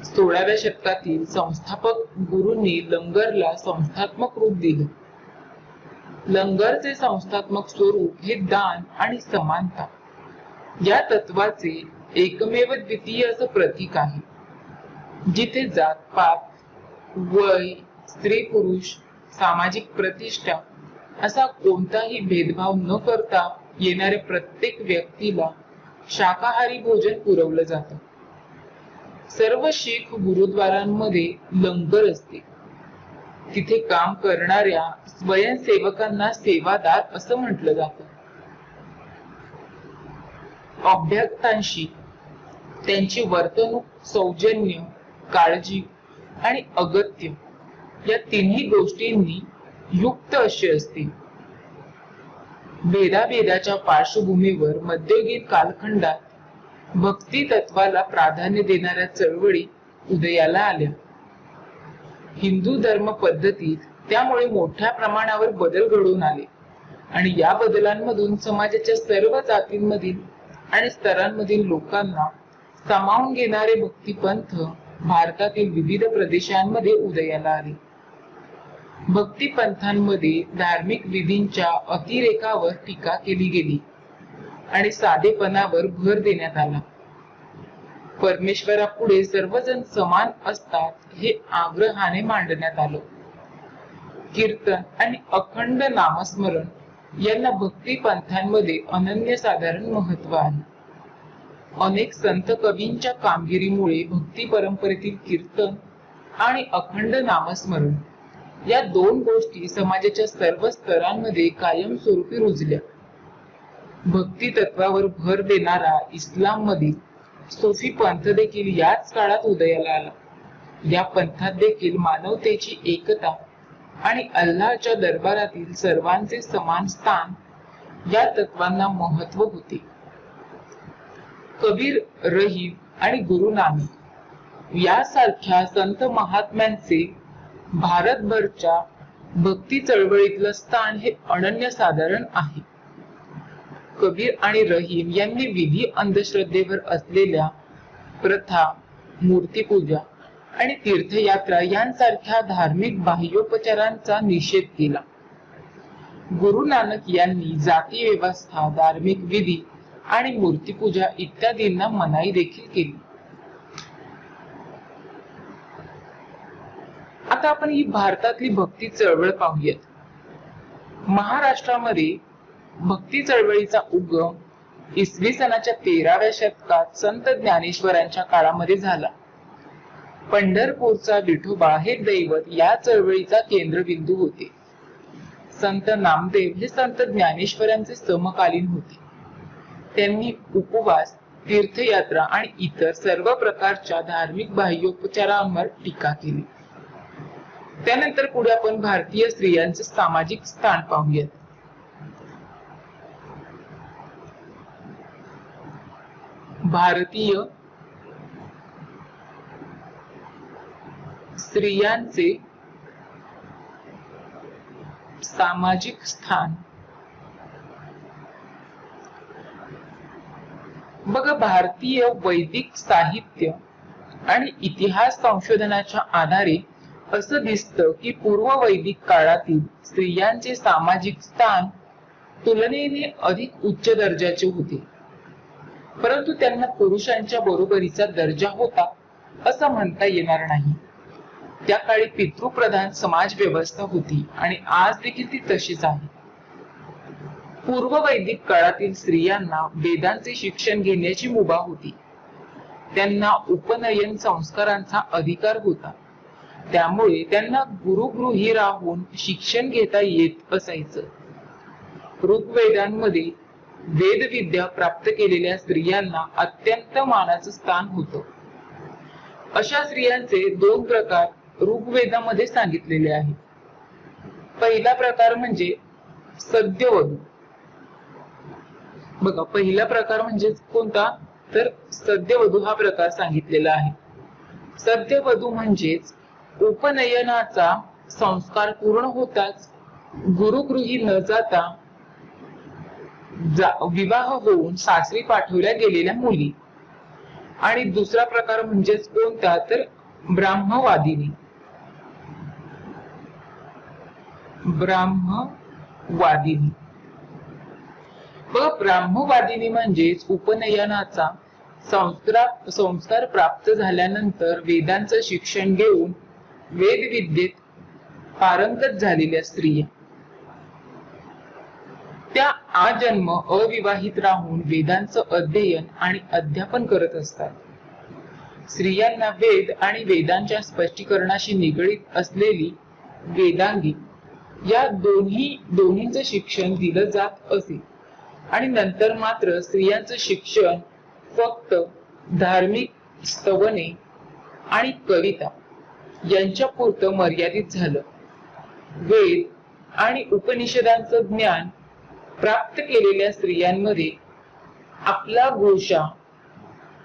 16व्या शतकातील संस्थापक गुरूंनी लंगरला संस्थात्मक रूप दिले. लंगरचे संस्थात्मक स्वरूप हे दान आणि समानता या तत्वाचे एकमेव द्वितीय असं प्रतीक आहे. जिथे जात पात, वय, स्त्री पुरुष, सामाजिक प्रतिष्ठा असा कोणताही भेदभाव न करता येणाऱ्या प्रत्येक व्यक्तीला शाकाहारी भोजन पुरवलं जातं. सर्व शीख गुरुद्वारांमध्ये लंगर असते. तिथे काम करणाऱ्या स्वयंसेवकांना सेवादार असं म्हटलं जातं. अभ्यक्तांशी त्यांची वर्तणूक सौजन्य, काळजी आणि अगत्य या तिन्ही गोष्टींनी युक्त अशी असते. भेदाभेदाच्या पार्श्वभूमीवर मध्ययुगीन कालखंडात भक्ती तत्वाला प्राधान्य देणाऱ्या चळवळी उदयाला आल्या. हिंदू धर्म पद्धतीत त्यामुळे मोठ्या प्रमाणावर बदल घडून आले आणि या बदलांमधून समाजाच्या सर्व जातींमधील आणि स्तरांमधील लोकांना सामावून घेणारे भक्तिपंथ भारतातील विविध प्रदेशांमध्ये उदयाला आले. भक्तिपंथांमध्ये धार्मिक विधींच्या अतिरेकावर टीका केली गेली आणि साधेपणावर भर देण्यात आला. परमेश्वरापुढे सर्वजण समान असतात हे आग्रहाने मांडण्यात आलं. कीर्तन आणि अखंड नामस्मरण यांना भक्ती पंथांमध्ये अनन्यसाधारण महत्व आहे. अनेक संत कवींच्या कामगिरीमुळे भक्ती परंपरेतील कीर्तन आणि अखंड नामस्मरण या 2 गोष्टी समाजाच्या सर्व स्तरांमध्ये कायमस्वरूपी रुजल्या. भक्ती तत्वावर भर देणारा इस्लाम मधील सूफी पंथ देखील याच काळात उदयाला आला. या पंथात देखील मानवतेची एकता आणि अल्लाहच्या दरबारातील सर्वांचे समान स्थान या तत्वांना महत्व होते. कबीर, रहीम आणि गुरु नानक यासारख्या संत महात्म्यांचे भारतभरच्या भक्ती चळवळीतलं स्थान हे अनन्यसाधारण आहे. कबीर आणि रहीम यांनी विधी अंधश्रद्धेवर असलेल्या प्रथा, मूर्तीपूजा आणि तीर्थयात्रा यांसारख्या धार्मिक बाह्योपचारांचा निषेध केला. गुरु नानक यांनी जाती व्यवस्था, धार्मिक विधी आणि मूर्तीपूजा इत्यादींना मनाई देखील केली. आता आपण ही भारतातली भक्ती चळवळ पाहूयात. महाराष्ट्रामध्ये भक्ती चळवळीचा उगम इसवी सनाच्या 13व्या शतकात संत ज्ञानेश्वरांच्या काळामध्ये झाला. पंढरपूरचा विठोबा हे दैवत या चळवळीचा केंद्रबिंदू होते. संत नामदेव हे संत ज्ञानेश्वरांचे समकालीन होते. त्यांनी उपवास, तीर्थयात्रा आणि इतर सर्व प्रकारच्या धार्मिक बाह्योपचारांवर टीका केली. त्यानंतर पुढे आपण भारतीय स्त्रियांचे सामाजिक स्थान पाहूयात. भारतीय स्त्रियांचे सामाजिक स्थान. बघा, भारतीय वैदिक साहित्य आणि इतिहास संशोधनाच्या आधारे असं दिसतं की पूर्व वैदिक काळातील स्त्रियांचे सामाजिक स्थान तुलनेने अधिक उच्च दर्जाचे होते, परंतु त्यांना पुरुषांच्या बरोबरीचा दर्जा होता असं म्हणता येणार नाही. त्या काळी पितृप्रधान समाज व्यवस्था होती आणि आज देखील ती तशीच आहे. पूर्व वैदिक काळातील स्त्रियांना वेदांचे शिक्षण घेण्याची मुभा होती. त्यांना उपनयन संस्कारांचा अधिकार होता. त्यामुळे त्यांना गुरुगृही राहून शिक्षण घेता येत असायचं. ऋग्वेदांमध्ये वेदविद्या प्राप्त केलेल्या स्त्रियांना अत्यंत मानाचं स्थान होतं. अशा स्त्रियांचे 2 प्रकार ऋग्वेदामध्ये सांगितलेले आहेत. पहिला प्रकार म्हणजे सद्यवधू. बघा, पहिला प्रकार म्हणजे कोणता, तर सद्यवधू हा प्रकार सांगितलेला आहे. सद्यवधू म्हणजेच उपनयनाचा संस्कार पूर्ण होताच गुरुगृही न जाता विवाह होऊन सासरी पाठवल्या गेलेल्या मुली. आणि दुसरा प्रकार म्हणजेच कोणता, तर ब्राह्मवादिनी. ब्राह्मवादिनी बघा, ब्राह्मवादिनी म्हणजेच उपनयनाचा संस्कार प्राप्त झाल्यानंतर वेदांचं शिक्षण घेऊन वेदविद्येत पारंगत झालेल्या स्त्रिया. त्या आजन्म अविवाहित राहून वेदांचं अध्ययन आणि अध्यापन करत असतात. स्त्रियांना वेद आणि वेदांच्या स्पष्टीकरणाशी निगडीत असलेली वेदांगी या दोन्हीचं शिक्षण दिलं जात असे. आणि नंतर मात्र स्त्रियांचं शिक्षण फक्त धार्मिक स्तवने आणि कविता यांच्या पुरतं मर्यादित झालं. वेद आणि उपनिषदांचं ज्ञान प्राप्त केलेल्या स्त्रियांमध्ये आपला घोषा,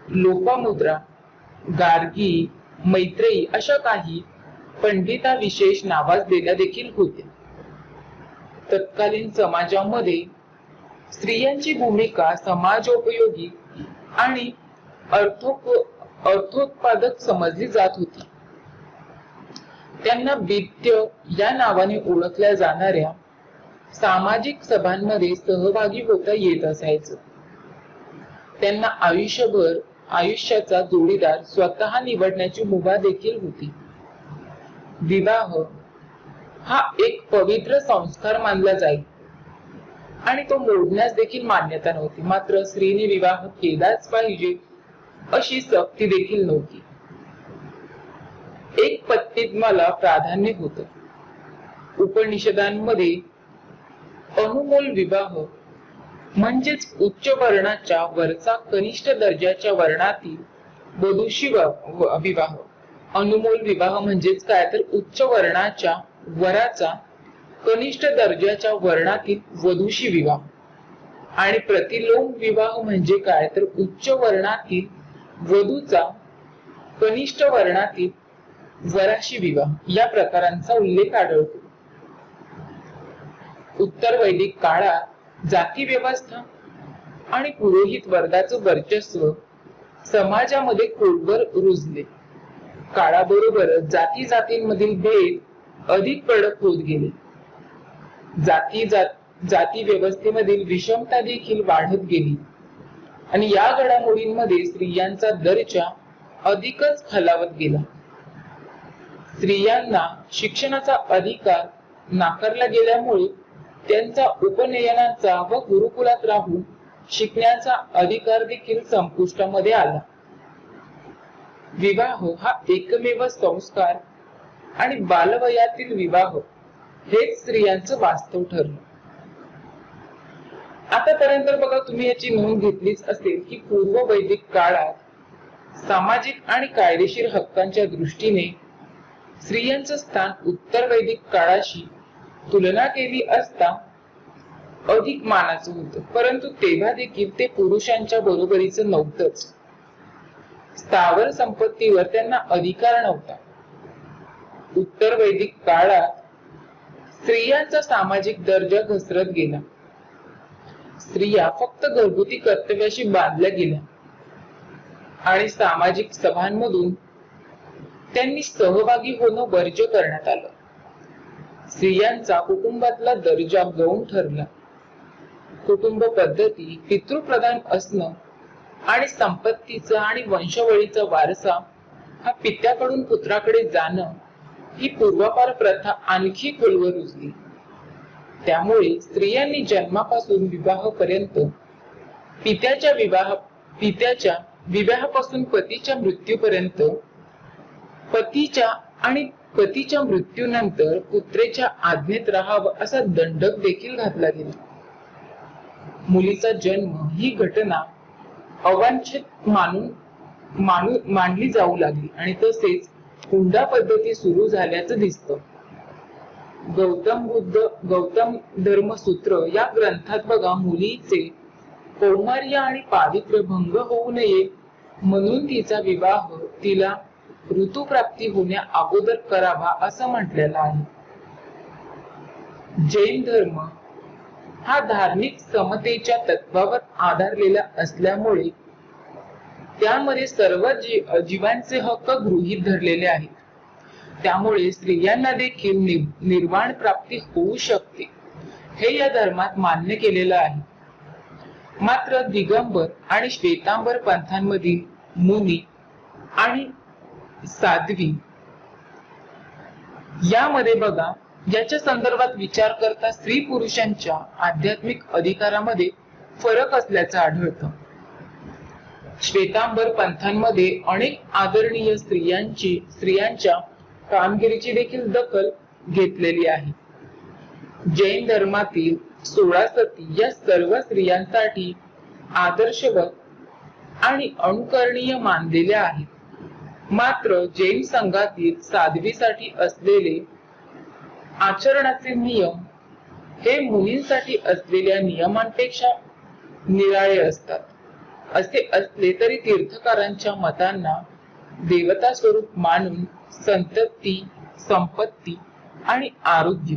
लोपामुद्रा, गार्गी, मैत्रेयी अशा काही पंडिता विशेष नावाजलेल्या देखील होत्या. तत्कालीन समाजामध्ये स्त्रियांची भूमिका समाजोपयोगी आणि अर्थोत्पादक समजली जात होती. त्यांना विद्य या नावाने ओळखल्या जाणाऱ्या सामाजिक सभांमध्ये सहभागी होता येत असायचं. त्यांना आयुष्यभर आयुष्याचा जोडीदार स्वतः निवडण्याची मुभा देखील होती. विवाह हा एक पवित्र संस्कार मानला जाईल आणि तो मोडण्यास देखील मान्यता नव्हती. मात्र स्त्रीने विवाह केलाच पाहिजे अशी सक्ती देखील नव्हती. एक पत्नीत्वाला प्राधान्य होतं. उपनिषदांमध्ये अनुमोल विवाह म्हणजेच उच्च वर्णाच्या वरचा कनिष्ठ दर्जाच्या वर्णातील वधूशी विवाह. अनुमोल विवाह म्हणजेच काय, तर उच्च वर्णाच्या वराचा कनिष्ठ दर्जाच्या वर्णातील वधूशी विवाह. आणि प्रतिलोम विवाह म्हणजे काय, तर उच्च वर्णातील वधूचा कनिष्ठ वर्णातील वराशी विवाह. या प्रकारांचा उल्लेख आढळतो. उत्तर वैदिक काळात जाती व्यवस्था आणि पुरोहित वर्गाचं वर्चस्व समाजामध्ये खोलवर रुजले. काळाबरोबरच जाती जातींमधील भेद अधिक कडक होत गेले. जाती व्यवस्थेमधील विषमता देखील वाढत गेली आणि या घडामोडींमध्ये स्त्रियांचा दर्जा अधिकच खालावत गेला. स्त्रियांना शिक्षणाचा अधिकार नाकारला गेल्यामुळे त्यांचा उपनयनाचा व गुरुकुलात राहून शिकण्याचा अधिकार देखील संपुष्टामध्ये आला. विवाह हा एकमेव संस्कार आणि बालवयातील विवाह हेच स्त्रियांचं वास्तव ठरलं. आतापर्यंत बघा, तुम्ही याची नोंद घेतलीच असेल की पूर्व वैदिक काळात सामाजिक आणि कायदेशीर हक्कांच्या दृष्टीने स्त्रियांचं स्थान उत्तर वैदिक काळाशी तुलना केली असता अधिक मानाचं होतं. परंतु तेव्हा देखील ते पुरुषांच्या बरोबरीचं नव्हतंच. स्थावर संपत्तीवर त्यांना अधिकार नव्हता. उत्तर वैदिक काळात स्त्रियांचा सामाजिक दर्जा घसरत गेला. स्त्रिया फक्त घरगुती कर्तव्याशी बांधल्या गेल्या आणि सामाजिक सभांमधून त्यांनी सहभागी होणं वर्ज्य करण्यात आलं. स्त्रियांचा कुटुंबातला दर्जा गौण ठरला. कुटुंब पद्धती पितृप्रधान असणं आणि संपत्तीचा आणि वंशावळीचा वारसा हा पित्याकडून पुत्राकडे जाणं ही पूर्वापार प्रथा आणखी खोलवर रुजली. त्यामुळे स्त्रियांनी जन्मापासून विवाहापर्यंत पित्याच्या विवाहापासून पतीच्या मृत्यूपर्यंत, पतीच्या मृत्यूनंतर पुत्रेच्या आज्ञेत राहावं असा दंडक देखील घातला गेला. मुलीचा जन्म ही घटना अवांछित मानली जाऊ लागली आणि तसेच हुंडा पद्धती सुरू झाल्याचं दिसतं. गौतम धर्मसूत्र या ग्रंथात बघा, मुलीचे कौमार्य आणि पावित्र्य भंग होऊ नये म्हणून तिचा विवाह तिला ऋतुप्राप्ती होण्या अगोदर करावा असं म्हटलेलं आहे. जैन धर्म हा धार्मिक समतेच्या तत्वावर आधारलेला असल्यामुळे त्यामध्ये सर्व जीवांचे हक्क गृहीत धरलेले आहेत. त्यामुळे स्त्रियांना देखील निर्वाण प्राप्ती होऊ शकते हे या धर्मात मान्य केलेलं आहे. मात्र दिगंबर आणि श्वेतांबर पंथांमधील मुनी आणि साध्वी यामध्ये बघा, याच्या संदर्भात विचार करता स्त्री पुरुषांच्या आध्यात्मिक अधिकारामध्ये फरक असल्याचं आढळतं. श्वेतांबर पंथांमध्ये अनेक आदरणीय स्त्रियांच्या कामगिरीची देखील दखल घेतलेली आहे. जैन धर्मातील 16 सती या सर्व स्त्रियांसाठी आदर्शवत आणि अनुकरणीय मानलेल्या आहेत. मात्र जैन संघातील साध्वीसाठी असलेले आचरणाचे नियम हे मुलींसाठी असलेल्या नियमांपेक्षा निराळे असतात. असे असले तरी तीर्थकारांच्या मतांना देवता स्वरूप मानून संतती, संपत्ती आणि आरोग्य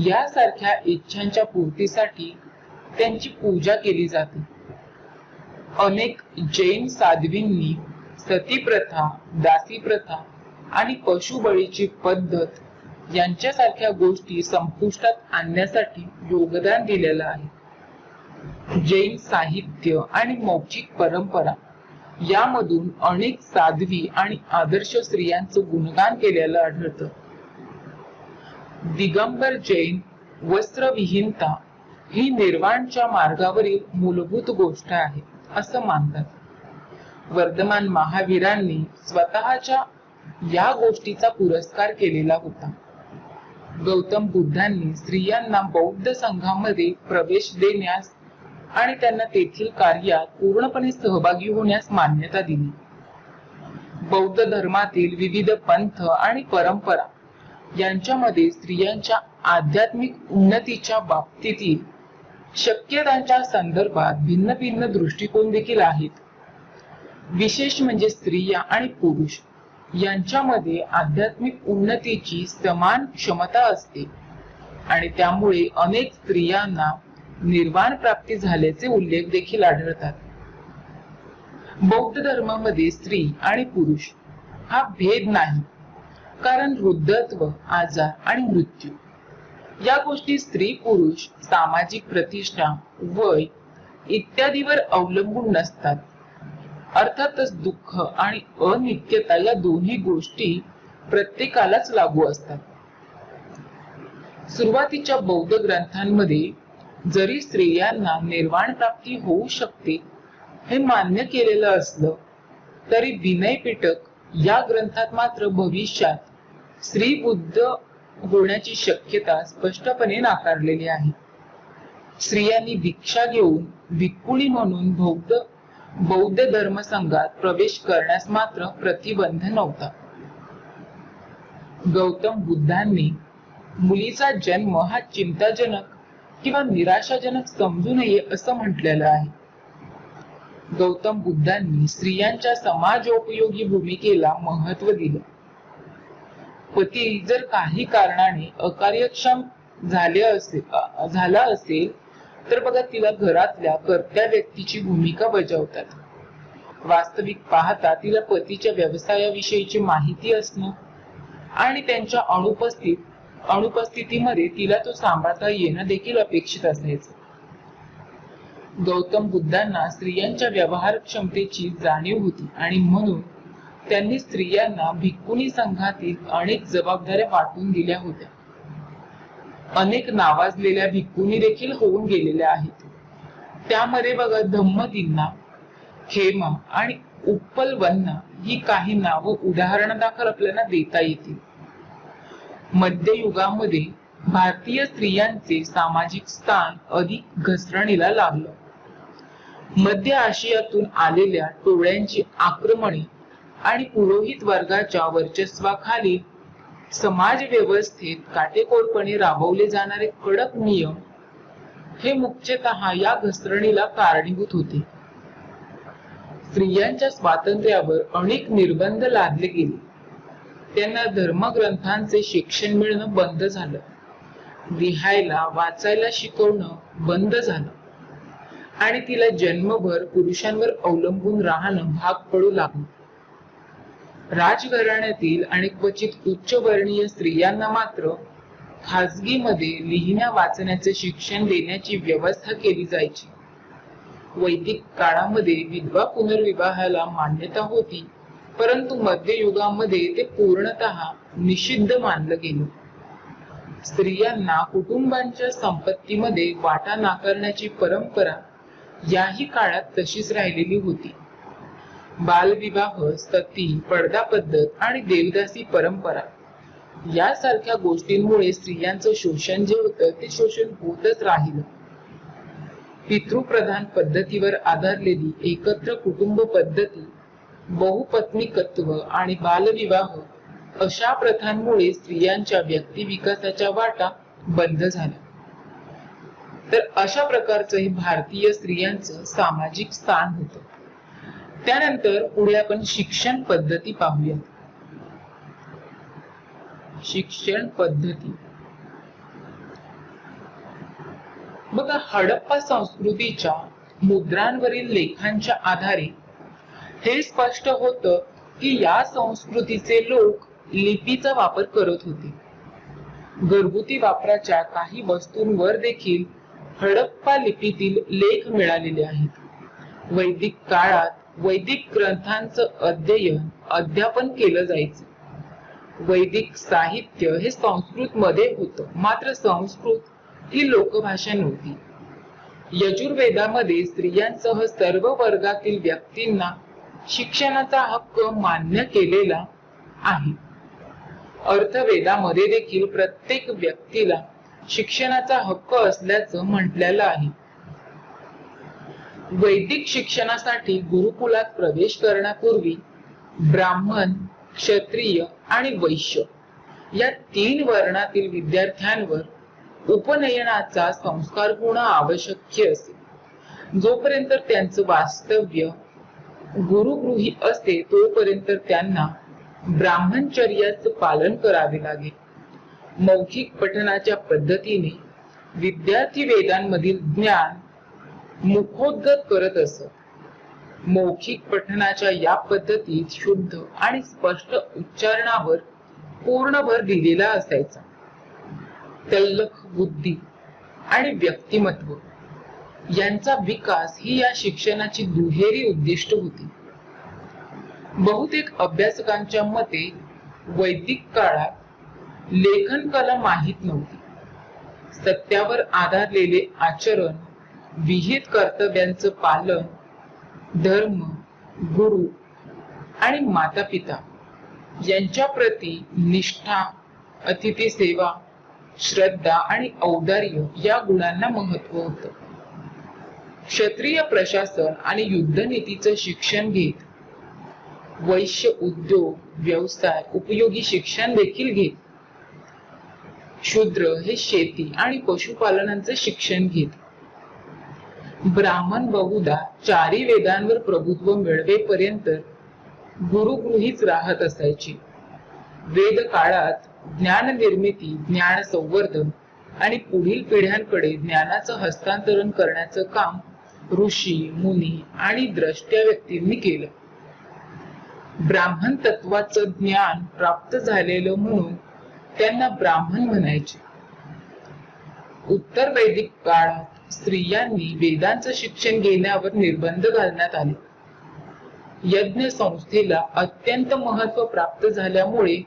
यासारख्या इच्छांच्या पूर्तीसाठी त्यांची पूजा केली जाते. अनेक जैन साध्वींनी सती प्रथा, दासी प्रथा आणि पशुबळीची पद्धत यांच्यासारख्या गोष्टी संपुष्टात आणण्यासाठी योगदान दिलेलं आहे. जैन साहित्य आणि मौखिक परंपरा यामधून अनेक साध्वी आणि आदर्श स्त्रियांचं गुणगान केलेलं आढळतं. दिगंबर जैन वस्त्रविहीनता ही निर्वाणच्या मार्गावरील मूलभूत गोष्ट आहे असं मानतात. वर्धमान महावीरांनी स्वतःच्या या गोष्टीचा पुरस्कार केलेला होता. गौतम बुद्धांनी स्त्रियांना बौद्ध संघामध्ये प्रवेश देण्यास आणि त्यांना तेथील कार्यात पूर्णपणे सहभागी होण्यास मान्यता दिली. बौद्ध धर्मातील विविध पंथ आणि परंपरा यांच्यामध्ये स्त्रियांच्या आध्यात्मिक उन्नतीच्या बाबतीतील शक्यतांच्या संदर्भात भिन्न भिन्न दृष्टिकोन देखील आहेत. विशेष म्हणजे स्त्रिया आणि पुरुष यांच्यामध्ये आध्यात्मिक उन्नतीची समान क्षमता असते आणि त्यामुळे अनेक स्त्रियांना निर्वाण प्राप्ती झाल्याचे उल्लेख देखील आढळतात. बौद्ध धर्मामध्ये स्त्री आणि पुरुष हा भेद नाही, कारण वृद्धत्व, आजार आणि मृत्यू या गोष्टी स्त्री पुरुष, सामाजिक प्रतिष्ठा, वय इत्यादीवर अवलंबून नसतात. अर्थातच दुःख आणि अनित्यता या दोन्ही गोष्टी प्रत्येकालाच लागू असतात. सुरुवातीच्या बौद्ध ग्रंथांमध्ये जरी स्त्रियांना निर्वाण प्राप्ती होऊ शकते हे मान्य केलेलं असलं तरी विनय पिटक या ग्रंथात मात्र भविष्यात स्त्री बुद्ध होण्याची शक्यता स्पष्टपणे नाकारलेली आहे. स्त्रियांनी दीक्षा घेऊन भिक्खुणी म्हणून बौद्ध धर्मसंघात प्रवेश करण्यास मात्र प्रतिबंध नव्हता. गौतम बुद्धांनी मुलीचा जन्म हा चिंताजनक किंवा निराशाजनक समजू नये असं म्हटलेलं आहे. गौतम बुद्धांनी स्त्रियांच्या समाजोपयोगी भूमिकेला महत्व दिलं. पती जर काही कारणाने अकार्यक्षम झाला असेल तर बघा, तिला घरातल्या कर्त्या व्यक्तीची भूमिका बजावतात. वास्तविक पाहता तिला पतीच्या व्यवसायाविषयीची माहिती असणं आणि त्यांच्या अनुपस्थितीमध्ये तिला तो सांभाळता येणं देखील अपेक्षित असायचं. गौतम बुद्धांना स्त्रियांच्या व्यवहार क्षमतेची जाणीव होती आणि म्हणून त्यांनी स्त्रियांना भिक्खुनी संघातील अनेक जबाबदाऱ्या वाटून दिल्या होत्या. अनेक नावाजलेल्या भिक्खुनी देखील होऊन गेलेल्या आहेत. त्यामध्ये बघा, धम्मदिन्ना, खेमा आणि उपलवन्ना ही काही नावं उदाहरणादाखल आपल्याला देता येतील. मध्ययुगामध्ये भारतीय स्त्रियांचे सामाजिक स्थान अधिक घसरणीला लागलं. मध्य आशियातून आलेल्या टोळ्यांची आक्रमणे आणि पुरोहित वर्गाच्या वर्चस्वाखाली समाज व्यवस्थेत काटेकोरपणे राबवले जाणारे कडक नियम हे मुख्यतः या घसरणीला कारणीभूत होते. स्त्रियांच्या स्वातंत्र्यावर अनेक निर्बंध लादले गेले. त्यांना धर्मग्रंथांचे शिक्षण मिळणं बंद झालं. लिहायला वाचायला शिकवणं बंद झालं आणि तिला जन्मभर पुरुषांवर अवलंबून राहणं भाग पडू लागलं. राजघराण्यातील आणि क्वचित उच्चवर्णीय स्त्रियांना मात्र खाजगीमध्ये लिहिण्या वाचण्याचे शिक्षण देण्याची व्यवस्था केली जायची. वैदिक काळामध्ये विधवा पुनर्विवाहाला मान्यता होती, परंतु मध्ययुगामध्ये ते पूर्णतः निषिद्ध मानलं गेलं. स्त्रियांना कुटुंबांच्या संपत्तीमध्ये वाटा नाकारण्याची परंपरा याही काळात तशीच राहिलेली होती. बालविवाह, सती, पडदा पद्धत आणि देवदासी परंपरा यासारख्या गोष्टींमुळे स्त्रियांचं शोषण जे होतं ते शोषण होतच राहिलं. पितृप्रधान पद्धतीवर आधारलेली एकत्र कुटुंब पद्धती, बहुपत्नीकत्व आणि बालविवाह अशा प्रथांमुळे स्त्रियांच्या व्यक्ती विकासाच्या वाटा बंद झाल्या. तर अशा प्रकारचं हे भारतीय स्त्रियांचं सामाजिक स्थान होतं. त्यानंतर पुढे आपण शिक्षण पद्धती पाहूया. शिक्षण पद्धती बघा, हडप्पा संस्कृतीच्या मुद्रांवरील लेखांच्या आधारे हे स्पष्ट होतं की या संस्कृतीचे लोक लिपीचा वापर करत होते. घरगुती वापराच्या काही वस्तूंवर देखील हडप्पा लिपीतील लेख मिळालेले आहेत. वैदिक काळात वैदिक ग्रंथांचं अध्यापन केलं जायचं. वैदिक साहित्य हे संस्कृत मध्ये होतं, मात्र संस्कृत ही लोकभाषा नव्हती. यजुर्वेदामध्ये स्त्रियांसह सर्व वर्गातील व्यक्तींना शिक्षणाचा हक्क मान्य केलेला आहे. अर्थवेदामध्ये देखील प्रत्येक व्यक्तीला शिक्षणाचा हक्क असल्याचं म्हटलेलं आहे. वैदिक शिक्षणासाठी गुरुकुलात प्रवेश करण्यापूर्वी ब्राह्मण, क्षत्रिय आणि वैश्य या 3 वर्णातील विद्यार्थ्यांवर उपनयनाचा संस्कार होणं आवश्यक असे. जोपर्यंत त्यांचं वास्तव्य गुरुगृही असते तोपर्यंत त्यांना ब्राह्मणचर्याचं पालन करावे लागेल. मौखिक पठनाच्या पद्धतीने विद्यार्थी वेदांमधील ज्ञान मुखोद्गत करत असत. मौखिक पठनाच्या या पद्धतीत शुद्ध आणि स्पष्ट उच्चारणावर पूर्ण भर दिलेला असायचा. तल्लख बुद्धी आणि व्यक्तिमत्व यांचा विकास ही या शिक्षणाची दुहेरी उद्दिष्ट होती. बहुतेक अभ्यासकांच्या मते वैदिक काळात लेखन कला माहीत नव्हती. सत्यावर आधारलेले आचरण, विहित कर्तव्यांचं पालन, धर्म, गुरु आणि माता पिता यांच्या प्रती निष्ठा, अतिथी सेवा, श्रद्धा आणि औदार्य या गुणांना महत्व होतं. क्षत्रिय प्रशासन आणि युद्धनीतीचं शिक्षण घेत वैश्य उद्योग, व्यवसाय, उपयोगी शिक्षण देखील घेत. शूद्र हे शेती आणि पशुपालनाचं शिक्षण घेत. ब्राह्मण बहुधा 4 वेदांवर प्रभुत्व मिळवेपर्यंत गुरुगृहीच राहत असायचे. वेद काळात ज्ञान निर्मिती, ज्ञान संवर्धन आणि पुढील पिढ्यांकडे ज्ञानाचं हस्तांतरण करण्याचं काम ऋषी, मुनी आणि द्रष्ट्या व्यक्तींनी केलं. ब्राह्मण तत्वाचं ज्ञान प्राप्त झालेलं म्हणून त्यांना ब्राह्मण म्हणायचे. उत्तर वैदिक काळात स्त्रियांनी वेदांचं शिक्षण घेण्यावर निर्बंध घालण्यात आले. यज्ञ संस्थेला अत्यंत महत्व प्राप्त झाल्यामुळे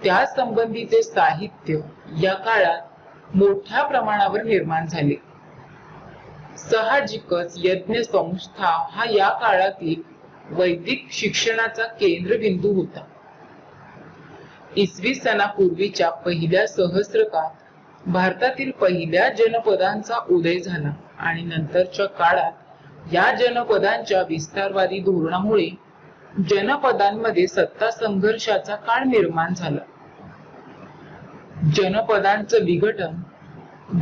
त्या संबंधीचे साहित्य या काळात मोठ्या प्रमाणावर निर्माण झाले. साहजिकच यज्ञ संस्था हा या काळातील वैदिक शिक्षणाचा केंद्रबिंदू होता. इसवी सनापूर्वीच्या पहिल्या सहस्त्रकात भारतातील पहिल्या जनपदांचा उदय झाला आणि नंतरच्या काळात या जनपदांच्या विस्तारवादी धोरणामुळे जनपदांमध्ये सत्ता संघर्षाचा काळ निर्माण झाला. जनपदांचं विघटन,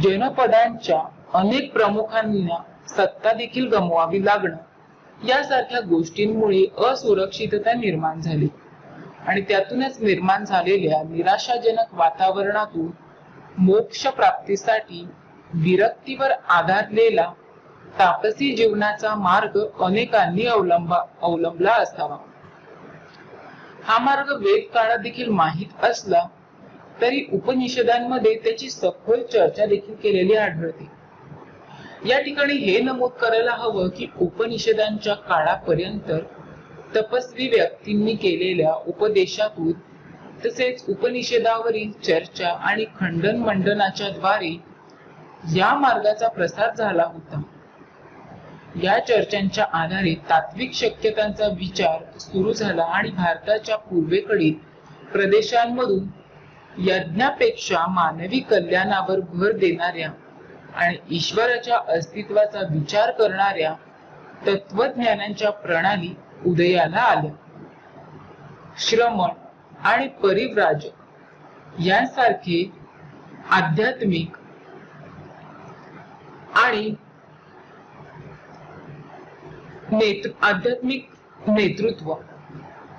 जनपदांच्या अनेक प्रमुखांना सत्ता देखील गमवावी लागणं यासारख्या गोष्टींमुळे असुरक्षितता निर्माण झाली आणि त्यातूनच निर्माण झालेल्या निराशाजनक वातावरणातून मोक्ष प्राप्तीसाठी विरक्तीवर आधारलेला तापसी जीवनाचा मार्ग अनेकांनी अवलंबला असावा. हा मार्ग वेद काळात देखील माहीत असला तरी उपनिषदांमध्ये त्याची सखोल चर्चा देखील केलेली आढळते. या ठिकाणी हे नमूद करायला हवं की उपनिषदांच्या काळापर्यंत तपस्वी व्यक्तींनी केलेल्या उपदेशातून तसेच उपनिषदावरील चर्चा आणि खंडन मंडनाच्या द्वारे या मार्गाचा प्रसार झाला होता. या चर्चांच्या आधारे तात्विक शक्यतांचा विचार सुरू झाला आणि भारताच्या पूर्वेकडील प्रदेशांमधून यज्ञापेक्षा मानवी कल्याणावर भर देणाऱ्या आणि ईश्वराच्या अस्तित्वाचा विचार करणाऱ्या तत्वज्ञानांच्या प्रणाली उदयाला आल्या. श्रमण आणि परिव्राजक यांसारखे आध्यात्मिक आणि आध्यात्मिक नेतृत्व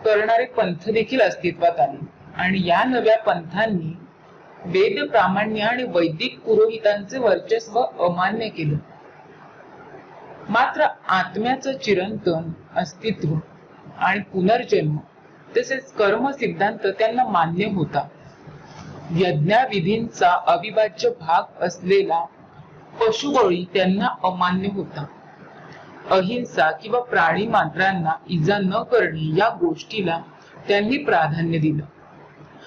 करणारे पंथ देखील अस्तित्वात आले आणि या नव्या पंथांनी वेद प्रामाण्य आणि वैदिक पुरोहितांचे वर्चस्व अमान्य केले. मात्र आत्म्याचं चिरंतन, अस्तित्व आणि पुनर्जन्म तसेच कर्म सिद्धांत त्यांना मान्य होता. यज्ञाविधींचा अविभाज्य भाग असलेला पशुबळी त्यांना अमान्य होता. अहिंसा किंवा प्राणी मात्रांना इजा न करणे या गोष्टीला त्यांनी प्राधान्य दिलं.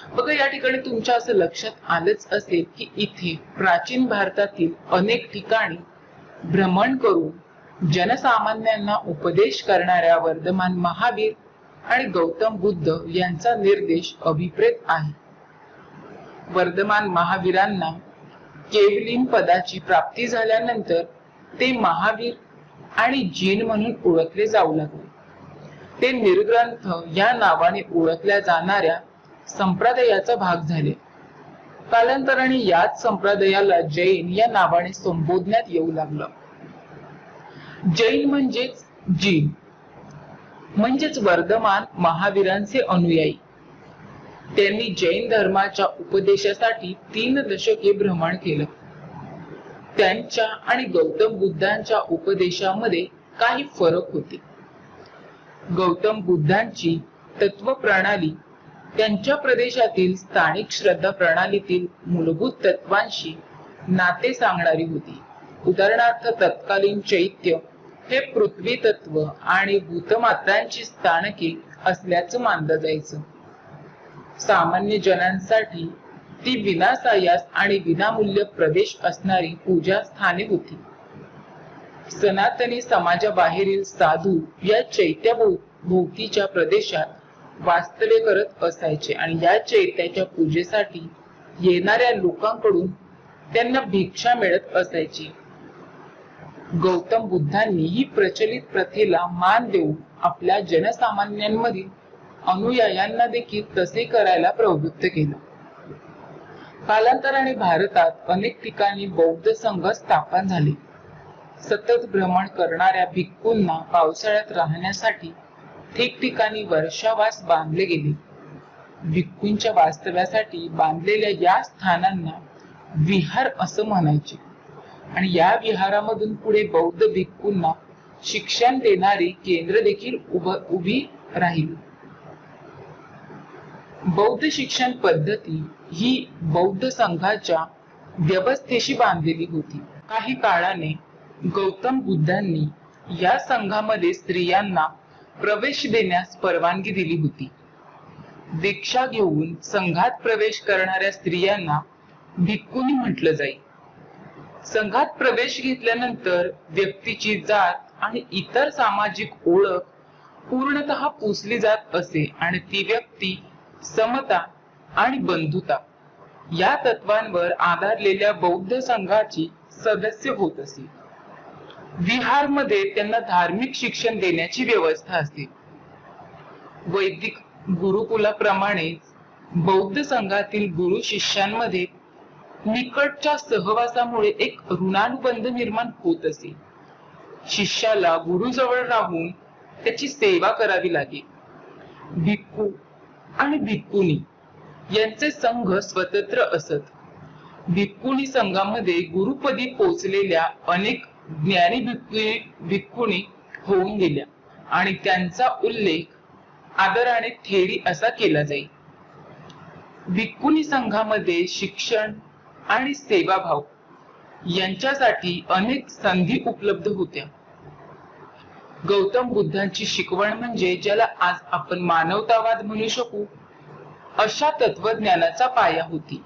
बघा, या ठिकाणी तुमच्या असं लक्षात आलंच असेल की इथे प्राचीन भारतातील अनेक ठिकाणी भ्रमण करून जनसामान्यांना उपदेश करणाऱ्या वर्धमान महावीर आणि गौतम बुद्ध यांचा निर्देश अभिप्रेत आहे. वर्धमान महावीरांना केवलीन पदाची प्राप्ती झाल्यानंतर ते महावीर आणि जीन म्हणून ओळखले जाऊ लागले. ते निर्ग्रंथ या नावाने ओळखल्या जाणाऱ्या संप्रदायाचा भाग झाले. कालांतराने याच संप्रदायाला जैन या नावाने संबोधण्यात येऊ लागलं. जैन म्हणजेच जीन म्हणजेच वर्धमान महावीरांचे अनुयायी. त्यांनी जैन धर्माच्या उपदेशासाठी 3 दशके भ्रमण केलं. त्यांच्या आणि गौतम बुद्धांच्या उपदेशामध्ये काही फरक होते. गौतम बुद्धांची तत्व प्रणाली त्यांच्या प्रदेशातील स्थानिक श्रद्धा प्रणालीतील मूलभूत तत्वांशी नाते सांगणारी होती. उदाहरणार्थ तत्कालीन चैत्य हे पृथ्वी तत्व आणि भूतमात्रांची स्थानके असल्याचं मानलं जायचं. सामान्य जनांसाठी ती विनासायास आणि विनामूल्य प्रदेश असणारी पूजा स्थाने होती. सनातनी समाजाबाहेरील साधू या चैत्याभोवतीच्या प्रदेशात वास्तव्य करत असायचे आणि या चैत्याच्या पूजेसाठी येणाऱ्या लोकांकडून त्यांना भिक्षा मिळत असायची. गौतम बुद्धांनी ही प्रचलित प्रथेला मान देऊन आपल्या जनसामान्यांमधील अनुयायांना देखील तसे करायला प्रवृत्त केलं. कालांतराने भारतात अनेक ठिकाणी बौद्ध संघ स्थापन झाले. सतत भ्रमण करणाऱ्या भिक्खूंना पावसाळ्यात राहण्यासाठी ठिकठिकाणी वर्षावास बांधले गेले. भिक्खूंच्या वास्तव्यासाठी बांधलेल्या या स्थानांना विहार असं म्हणायचे आणि या विहारामधून पुढे बौद्ध भिक्खूंना शिक्षण देणारी केंद्र देखील उभी राहिली. बौद्ध शिक्षण पद्धती ही बौद्ध संघाच्या व्यवस्थेशी बांधलेली होती. काही काळाने गौतम बुद्धांनी या संघामध्ये स्त्रियांना प्रवेश देण्यास परवानगी दिली होती. दीक्षा घेऊन संघात प्रवेश करणाऱ्या स्त्रियांना भिक्खुनी म्हटलं जाई. संघात प्रवेश घेतल्यानंतर व्यक्तीची जात आणि इतर सामाजिक ओळख पूर्णतः पुसली जात असे आणि ती व्यक्ती समता आणि बंधुता या तत्वांवर आधारलेल्या बौद्ध संघाची सदस्य होत असे. विहारमध्ये त्यांना धार्मिक शिक्षण देण्याची व्यवस्था असते. वैदिक गुरुकुलाप्रमाणेच बौद्ध संघातील गुरु शिष्यांमध्ये निकटच्या सहवासामुळे एक ऋणानुबंध निर्माण होत असे. शिष्याला गुरुजवळ राहून त्याची सेवा करावी लागे. भिक्खू आणि भिक्खुनी यांचे संघ स्वतंत्र असत. भिक्खुनी संघामध्ये गुरुपदी पोचलेल्या अनेक ज्ञानी भिक्खुनी होऊन गेल्या आणि त्यांचा उल्लेख आदराने थेरी असा केला जाईल. भिक्खुनी संघामध्ये शिक्षण आणि सेवाभाव यांच्यासाठी अनेक संधी उपलब्ध होत्या. गौतम बुद्धांची शिकवण म्हणजे ज्याला आज आपण मानवतावाद म्हणू शकू अशा तत्वज्ञानाचा पाया होती.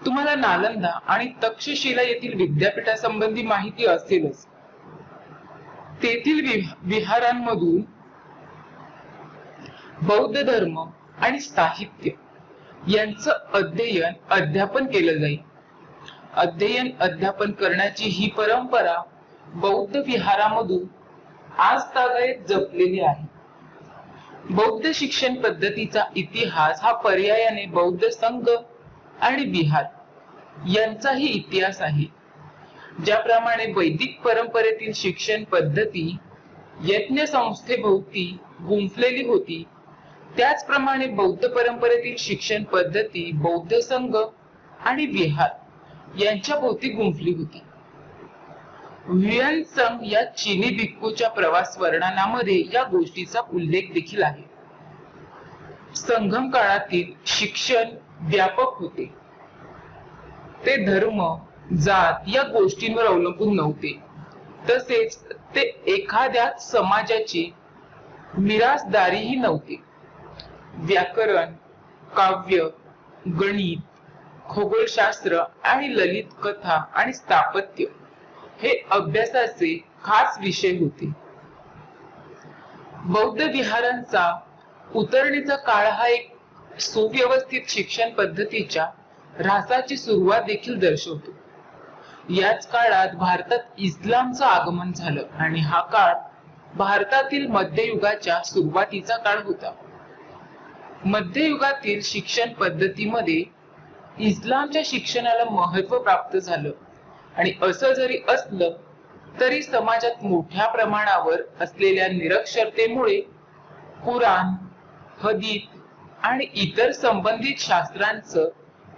तुम्हाला नालंदा आणि तक्षशिला येथील विद्यापीठासंबंधी माहिती असेलच. तेथील विहारांमधून बौद्ध धर्म आणि साहित्य यांचं अध्ययन अध्यापन केलं जाईल. अध्ययन अध्यापन करण्याची ही परंपरा बौद्ध विहारामधून आज तागायत जपलेली आहे. बौद्ध शिक्षण पद्धतीचा इतिहास हा पर्यायाने बौद्ध संघ आणि विहार यांचाही इतिहास आहे. ज्याप्रमाणे वैदिक परंपरेतील शिक्षण पद्धती यज्ञ संस्थेभोवती गुंफलेली होती, त्याचप्रमाणे बौद्ध परंपरेतील शिक्षण पद्धती बौद्ध संघ आणि विहार यांच्या भोवती गुंफली होती. ह्युएन या चीनी भिक्खूच्या प्रवास वर्णनामध्ये या गोष्टीचा उल्लेख देखील आहे. संगम काळातील शिक्षण व्यापक होते. ते धर्म, जात या गोष्टींवर अवलंबून नव्हते. तसेच ते एखाद्या समाजाची मिरासदारीही नव्हते. व्याकरण, काव्य, गणित, खगोलशास्त्र आणि ललित कथा आणि स्थापत्य हे अभ्यासाचे खास विषय होते. बौद्ध विहारांचा उतरणीचा काळ हा एक सुव्यवस्थित शिक्षण पद्धतीच्या ऱ्हासाची सुरुवात देखील दर्शवतो. याच काळात भारतात इस्लामचं आगमन झालं आणि हा काळ भारतातील मध्ययुगाच्या सुरुवातीचा काळ होता. मध्ययुगातील शिक्षण पद्धतीमध्ये इस्लामच्या शिक्षणाला महत्व प्राप्त झालं आणि असं जरी असलं तरी समाजात मोठ्या प्रमाणावर असलेल्या निरक्षरतेमुळे कुराण, हदीथ आणि इतर संबंधित शास्त्रांचं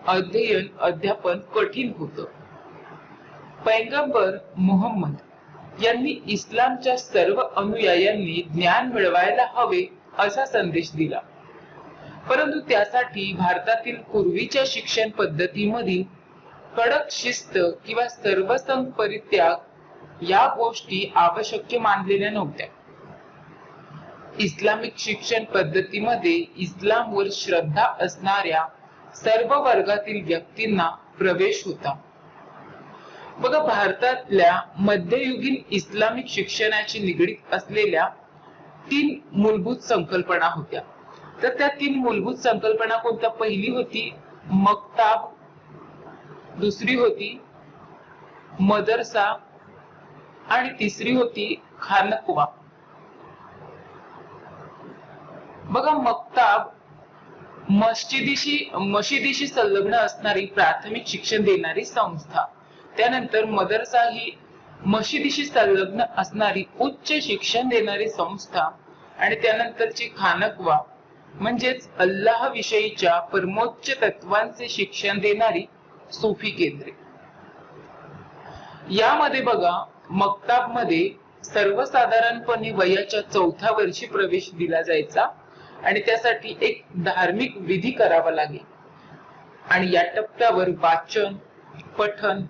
अध्ययन अध्यापन कठीण होतं. पैगंबर मुहम्मद यांनी इस्लामच्या सर्व अनुयायांनी ज्ञान मिळवायला हवे असा संदेश दिला. परंतु त्यासाठी भारतातील पूर्वीच्या शिक्षण पद्धतीमधील कडक शिस्त किंवा सर्वसंग परित्याग या गोष्टी आवश्यक मानलेल्या नव्हत्या. इस्लामिक शिक्षण पद्धतीमध्ये इस्लामवर श्रद्धा असणाऱ्या सर्व वर्गातील व्यक्तींना प्रवेश होता. बघा, भारतातल्या मध्ययुगीन इस्लामिक शिक्षणाशी निगडीत असलेल्या 3 मूलभूत संकल्पना होत्या. तर त्या 3 मूलभूत संकल्पना कोणत्या? पहिली होती मक्ताब, दुसरी होती मदरसा आणि तिसरी होती खानकवा. बघा, मक्ताब मशिदीशी संलग्न असणारी प्राथमिक शिक्षण देणारी संस्था. त्यानंतर मदरसा ही मशिदीशी संलग्न असणारी उच्च शिक्षण देणारी संस्था आणि त्यानंतरची खानकवा म्हणजेच अल्लाह विषयीच्या परमोच्च तत्वांचे शिक्षण देणारी सुफी केंद्रे. यामध्ये बघा, मक्ताब मध्ये सर्वसाधारणपणे वयाच्या 4थ्या वर्षी प्रवेश दिला जायचा आणि त्यासाठी एक धार्मिक विधी करावा लागे आणि या टप्प्यावर वाचन, पठन,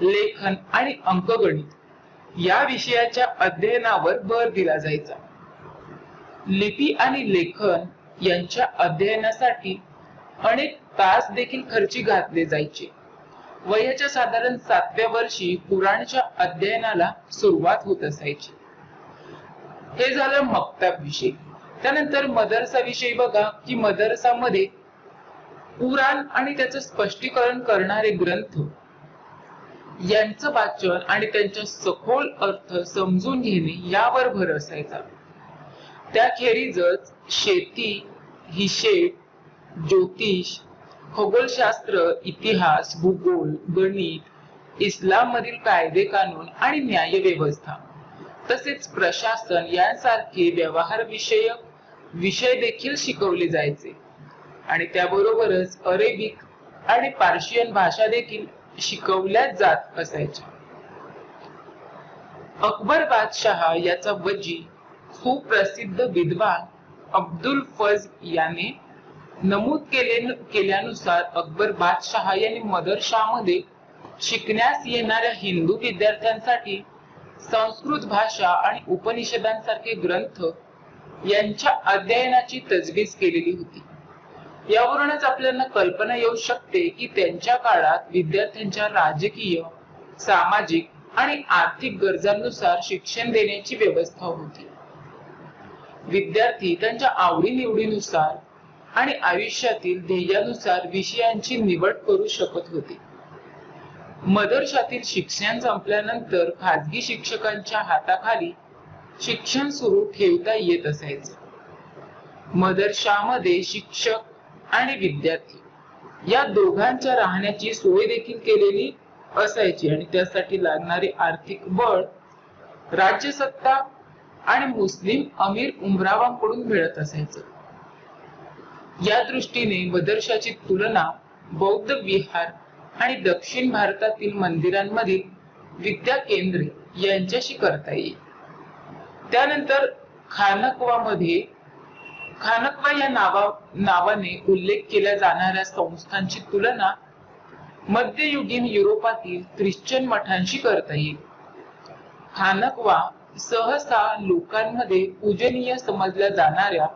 लेखन आणि अंकगणित या विषयाच्या अध्ययनावर भर दिला जायचा. लिपी आणि लेखन यांच्या अध्ययनासाठी अनेक तास देखील खर्ची घातले जायचे. वयाच्या साधारण 7व्या वर्षी कुराणच्या अध्ययनाला सुरुवात होत असायची. हे झालं मक्तब विषयी. त्यानंतर मदरसा विषयी बघा की मदरसामध्ये पुराण आणि त्याचं स्पष्टीकरण करणारे ग्रंथ यांचं वाचन आणि त्यांचा सखोल अर्थ समजून घेणे यावर भर असायचा. त्याखेरीजच शेती, हिशेब, ज्योतिष, खगोलशास्त्र, इतिहास, भूगोल, गणित, इस्लाम मधील कायदे कानून आणि न्याय व्यवस्था तसेच प्रशासन यांसारखे व्यवहार विषय देखील शिकवले जायचे आणि त्याबरोबरच अरेबिक आणि पार्शियन भाषा देखील शिकवल्या जात असायच्या. अकबर बादशाह याचा वजी सुप्रसिद्ध विद्वान अब्दुल फज याने नमूद केल्यानुसार अकबर बादशाह यांनी मदरशामध्ये शिकण्यास येणाऱ्या हिंदू विद्यार्थ्यांसाठी संस्कृत भाषा आणि उपनिषदांसारखे ग्रंथ यांच्या अध्ययनाची तजवीज केलेली होती. यावरूनच आपल्याला कल्पना येऊ शकते की त्यांच्या काळात विद्यार्थ्यांच्या राजकीय, सामाजिक आणि आर्थिक गरजांनुसार शिक्षण देण्याची व्यवस्था होती. विद्यार्थी त्यांच्या आवडीनिवडीनुसार आणि आयुष्यातील ध्येयानुसार विषयांची निवड करू शकत होते. मदरशातील शिक्षण संपल्यानंतर खाजगी शिक्षकांच्या हाताखाली शिक्षण सुरू ठेवता येत असायचे. मदरशामध्ये शिक्षक आणि विद्यार्थी या दोघांच्या राहण्याची सोय देखील केलेली असायची आणि त्यासाठी लागणारे आर्थिक बळ राज्यसत्ता आणि मुस्लिम अमीर उमरावांकडून मिळत असायचं. या दृष्टीने मदरशाची तुलना बौद्ध विहार आणि दक्षिण भारतातील मंदिरांमधील विद्या केंद्रे यांच्याशी करता येईल. त्यानंतर खानकवा या नावाने उल्लेख केल्या जाणाऱ्या संस्थांची तुलना मध्ययुगीन युरोपातील ख्रिश्चन मठांशी करता येईल. खानकवा सहसा लोकांमध्ये पूजनीय समजल्या जाणाऱ्या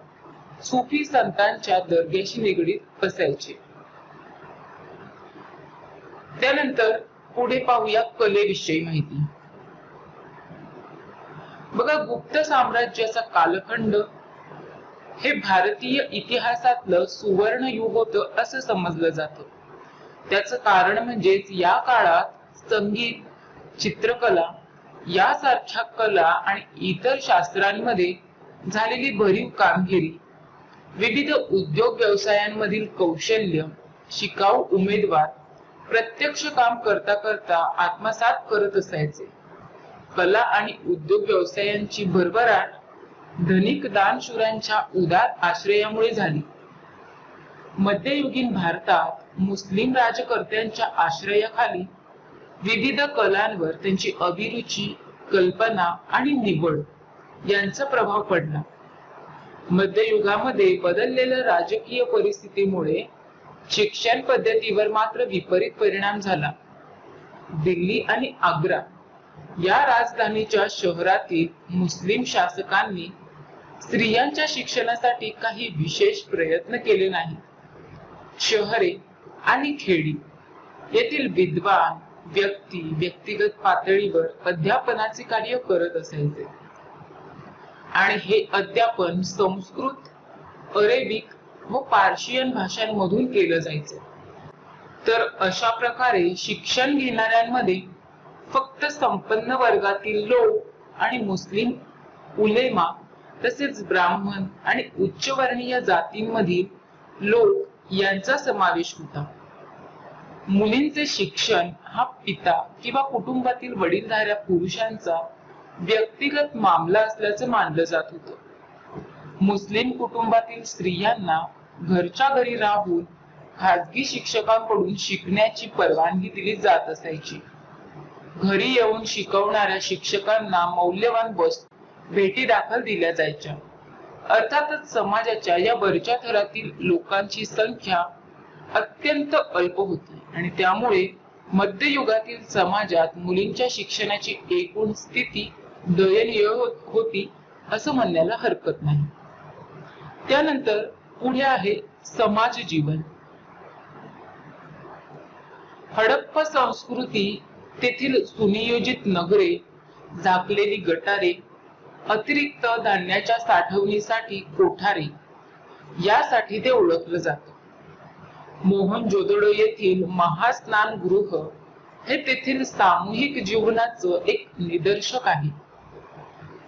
सुफी संतांच्या दर्ग्याशी निगडीत असायचे. त्यानंतर पुढे पाहूया कलेविषयी माहिती. बघा, गुप्त साम्राज्याचा कालखंड हे भारतीय इतिहासातलं सुवर्ण युग होतं असं समजलं जातं. त्याचं कारण म्हणजेच या काळात संगीत, चित्रकला यासारख्या कला आणि इतर शास्त्रांमध्ये झालेली भरीव कामगिरी, विविध उद्योग व्यवसायांमधील कौशल्य शिकाऊ उमेदवार प्रत्यक्ष काम करता करता आत्मसात करत असायचे. कला आणि उद्योग व्यवसायांची भरभराट धनिक दानशूरांच्या उदार आश्रयामुळे झाली. मध्ययुगीन भारतात मुस्लिम राजकर्त्यांच्या आश्रयाखाली विविध कलांवर त्यांची अभिरुची, कल्पना आणि निवड यांचा प्रभाव पडला. मध्ययुगामध्ये बदललेल्या राजकीय परिस्थितीमुळे शिक्षण पद्धतीवर मात्र विपरीत परिणाम झाला. दिल्ली आणि आग्रा या राजधानीच्या शहरातील मुस्लिम शासकांनी स्त्रियांच्या शिक्षणासाठी काही विशेष प्रयत्न केले नाहीत. शहरे आणि खेडी येथील विद्वान व्यक्ती व्यक्तिगत पातळीवर अध्यापनाचे कार्य करत असायचे आणि हे अध्यापन संस्कृत, अरेबिक व पार्शियन भाषांमधून केलं जायचं. तर अशा प्रकारे शिक्षण घेणाऱ्यांमध्ये फक्त संपन्न वर्गातील लोक आणि मुस्लिम उलेमा तसेच ब्राह्मण आणि उच्चवर्णीय जातींमधील लोक यांचा समावेश होता. मुलींचे शिक्षण हा पिता किंवा कुटुंबातील वडीलधाऱ्या पुरुषांचा व्यक्तिगत मामला असल्याचं मानलं जात होतं. मुस्लिम कुटुंबातील स्त्रियांना घरच्या घरी राहून खाजगी शिक्षकांकडून शिकण्याची परवानगी दिली जात असायची. घरी येऊन शिकवणाऱ्या शिक्षकांना मौल्यवान वस्तू भेटी दाखल दिल्या जायच्या. अर्थातच समाजाच्या या वरच्या थरातील लोकांची संख्या अत्यंत अल्प होती आणि त्यामुळे मध्ययुगातील समाजात मुलींच्या शिक्षणाची एकूण स्थिती दयनीय होती असं म्हणण्याला हरकत नाही. त्यानंतर पुढे आहे समाज जीवन. हडप्पा संस्कृती तेथील सुनियोजित नगरे, झाकलेली गटारे, अतिरिक्त धान्याच्या साठवणीसाठी कोठारे यासाठी ते ओळखलं जातं. मोहनजोदडो येथील महास्नानगृह हे तेथील सामूहिक जीवनाचं एक निदर्शक आहे.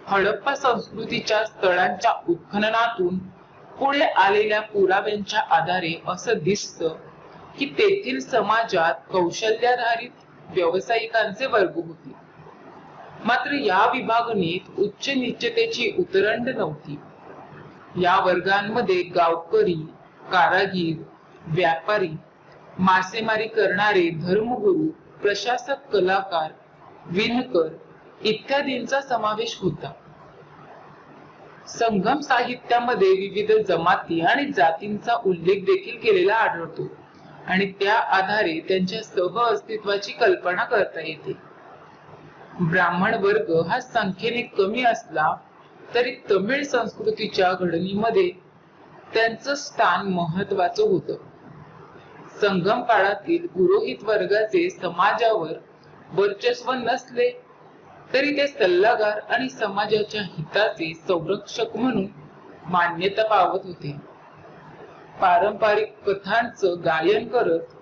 हडप्पा संस्कृतीच्या स्थळांच्या उत्खननातून पुढे आलेल्या पुराव्यांच्या आधारे असं दिसतं की तेथील समाजात कौशल्याधारित व्यावसायिकांचे वर्ग होते. मात्र या विभागणीत उच्च नीचतेची उतरंड नव्हती. या वर्गांमध्ये गावकरी, कारागीर, व्यापारी, मासेमारी करणारे धर्मगुरू, प्रशासक, कलाकार, विणकर इत्यादींचा समावेश होता. संगम साहित्यामध्ये विविध जमाती आणि जातींचा उल्लेख देखील केलेला आढळतो आणि त्या आधारे त्यांच्या सह अस्तित्वाची कल्पना करता येते. ब्राह्मण वर्ग हा संख्येने कमी असला तरी तमिळ संस्कृतीच्या घडणीमध्ये त्यांचं स्थान महत्वाचं होतं. संगम काळातील पुरोहित वर्गाचे समाजावर वर्चस्व नसले तरी ते सल्लागार आणि समाजाच्या हिताचे संरक्षक म्हणून मान्यता पावत होते. पारंपरिक कथांचं गायन करत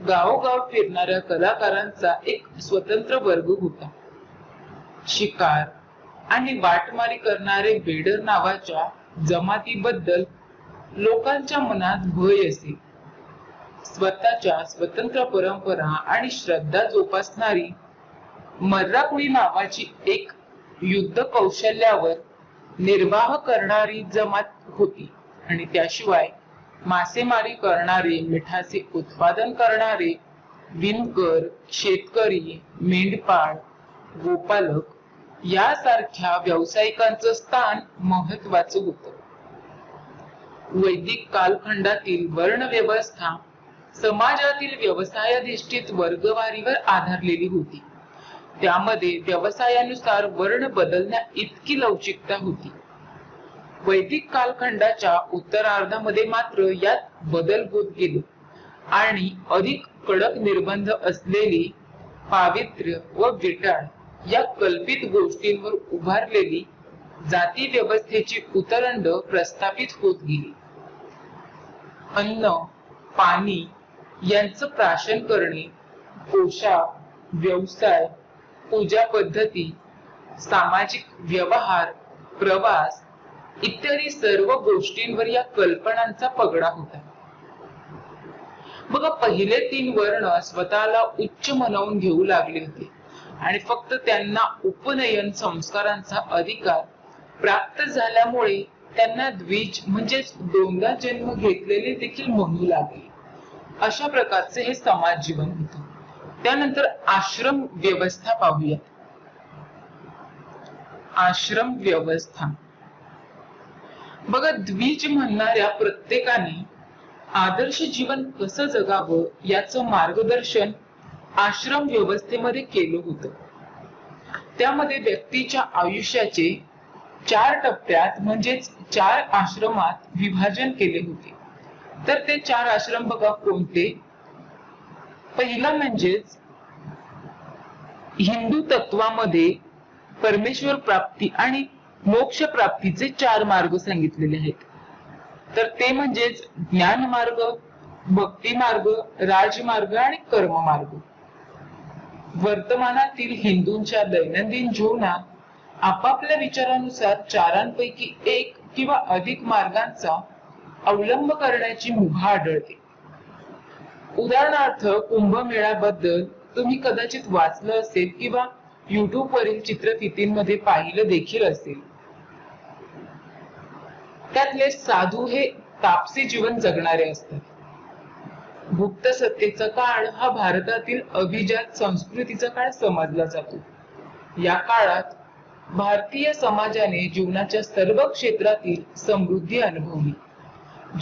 गावोगाव फिरणाऱ्या कलाकारांचा एक स्वतंत्र वर्ग होता. शिकार आणि वाटमारी करणारे बेडर नावाच्या जमातीबद्दल लोकांच्या मनात भय असे. स्वतःच्या स्वतंत्र परंपरा आणि श्रद्धा जोपासणारी मर्राकुडी नावाची एक युद्ध कौशल्यावर निर्वाह करणारी जमात होती आणि त्याशिवाय मासेमारी करणारे, मिठाचे उत्पादन करणारे, विणकर, शेतकरी, मेंढपाळ, गोपालक यासारख्या व्यावसायिकांचं स्थान महत्वाचं होतं. वैदिक कालखंडातील वर्ण व्यवस्था समाजातील व्यवसायाधिष्ठित वर्गवारीवर आधारलेली होती. त्यामध्ये व्यवसायानुसार वर्ण बदलण्या इतकी लवचिकता होती. वैदिक कालखंडाच्या उत्तरार्धामध्ये मात्र यात बदल होत गेले आणि अधिक कडक निर्बंध असलेली पावित्र्य व विटाळ या कल्पित गोष्टींवर उभारलेली जाती व्यवस्थेची उतरंड प्रस्थापित होत गेली. अन्न, पाणी यांचं प्राशन करणे, पोशाख, व्यवसाय, पूजा पद्धती, सामाजिक व्यवहार, प्रवास इत्यादी सर्व गोष्टींवर या कल्पनांचा पगडा होता. बघा, पहिले 3 वर्ण स्वतःला उच्च म्हणवून घेऊ लागले होते आणि फक्त त्यांना उपनयन संस्कारांचा अधिकार प्राप्त झाल्यामुळे त्यांना द्विज म्हणजेच दोनदा जन्म घेतलेले देखील म्हणू लागले. अशा प्रकारचे हे समाज जीवन होते. त्यानंतर आश्रम व्यवस्था पाहूया. आश्रम व्यवस्था बघा, द्विज म्हणणाऱ्या प्रत्येकाने आदर्श जीवन कसं जगावं याचं मार्गदर्शन आश्रम व्यवस्थेमध्ये केलं होतं. त्यामध्ये व्यक्तीच्या आयुष्याचे 4 टप्प्यात म्हणजेच 4 आश्रमात विभाजन केले होते. तर ते 4 आश्रम बघा कोणते. पहिला म्हणजेच हिंदू तत्वामध्ये परमेश्वर प्राप्ती आणि मोक्ष प्राप्तीचे 4 मार्ग सांगितलेले आहेत. तर ते म्हणजेच ज्ञान मार्ग, भक्ती मार्ग, राजमार्ग आणि कर्म मार्ग. वर्तमानातील हिंदूंच्या दैनंदिन जीवनात आपापल्या विचारानुसार 4पैकी 1 किंवा अधिक मार्गांचा अवलंब करण्याची मुभा आढळते. उदाहरणार्थ, कुंभमेळ्याबद्दल तुम्ही कदाचित वाचलं असेल किंवा YouTube वरील चित्रफितींमध्ये पाहिलं देखील असेल. त्यातले साधू हे तापसी जीवन जगणारे असतात. गुप्त सत्तेचा काळ हा भारतातील अभिजात संस्कृतीचा काळ समजला जातो. या काळात भारतीय समाजाने जीवनाच्या सर्व क्षेत्रातील समृद्धी अनुभवली.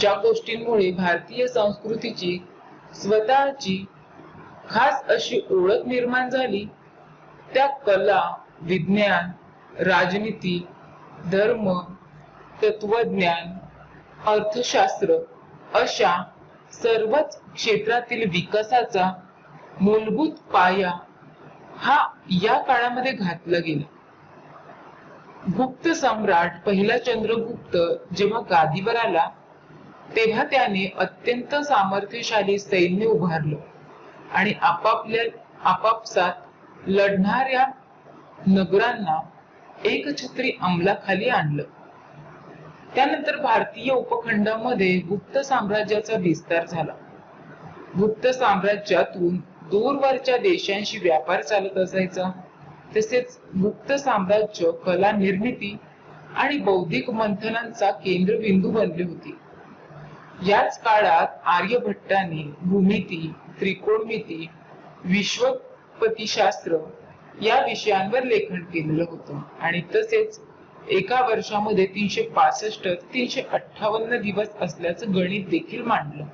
ज्या गोष्टींमुळे भारतीय संस्कृतीची स्वतःची खास अशी ओळख निर्माण झाली त्या कला, विज्ञान, राजनीती, धर्म, तत्वज्ञान, अर्थशास्त्र अशा सर्वच क्षेत्रातील विकासाचा मूलभूत पाया हा या काळामध्ये घातला गेला. गुप्त सम्राट पहिला चंद्रगुप्त जेव्हा गादीवर आला तेव्हा त्याने अत्यंत सामर्थ्यशाली सैन्य उभारलं आणि आपापसात लढणाऱ्या नगरांना एकछत्री अंमलाखाली आणलं. त्यानंतर भारतीय उपखंडामध्ये गुप्त साम्राज्याचा विस्तार झाला. गुप्त साम्राज्यातून दूरवरच्या देशांशी व्यापार चालत असायचा. तसेच गुप्त साम्राज्य कला निर्मिती आणि बौद्धिक मंथनांचा केंद्रबिंदू बनले होते. याच काळात आर्यभट्टाने भूमिती, त्रिकोणमिती, विश्वपतिशास्त्र या विषयांवर लेखन केलेलं होतं आणि तसेच एका वर्षामध्ये 365 ते 358 दिवस असल्याचं गणित देखील मांडलं.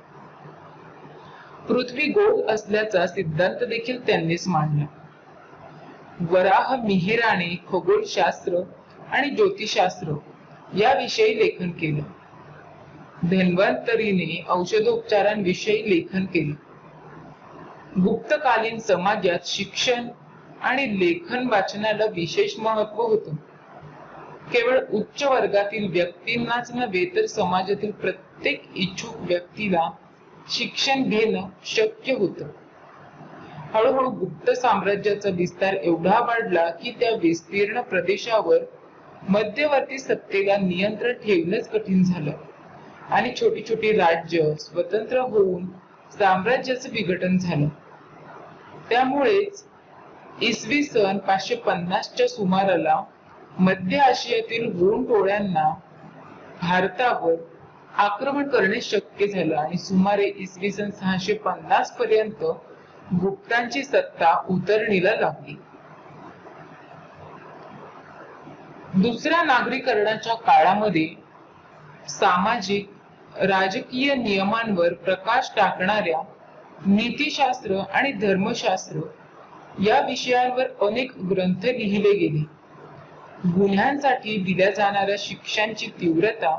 पृथ्वी गोल असल्याचा सिद्धांत देखील त्यांनीच मांडला. वराह मिहिराने खगोलशास्त्र आणि ज्योतिषशास्त्र याविषयी लेखन केलं. धन्वंतरीने औषधोपचारांविषयी लेखन केले. गुप्तकालीन समाजात शिक्षण आणि लेखन वाचनाला विशेष महत्व होतं. केवळ उच्च वर्गातील व्यक्तींनाच नव्हे तर समाजातील प्रत्येक इच्छुक व्यक्तीला शिक्षण घेणं शक्य होतं. हळूहळू गुप्त साम्राज्याचा विस्तार एवढा वाढला की त्या विस्तीर्ण प्रदेशावर मध्यवर्ती सत्तेला नियंत्रण ठेवणंच कठीण झालं आणि छोटी छोटी राज्य स्वतंत्र होऊन साम्राज्याचं विघटन झालं. त्यामुळेच इसवी सन 550च्या सुमाराला मध्य आशियातील हुन टोळ्यांना भारतावर आक्रमण करणे शक्य झालं आणि सुमारे इसवी सन 650 पर्यंत गुप्तांची सत्ता उतरणीला लागली. दुसऱ्या नागरीकरणाच्या काळामध्ये सामाजिक राजकीय नियमांवर प्रकाश टाकणाऱ्या नीतिशास्त्र आणि धर्मशास्त्र या विषयांवर अनेक ग्रंथ लिहिले गेले. गुन्ह्यांसाठी दिल्या जाणाऱ्या शिक्षांची तीव्रता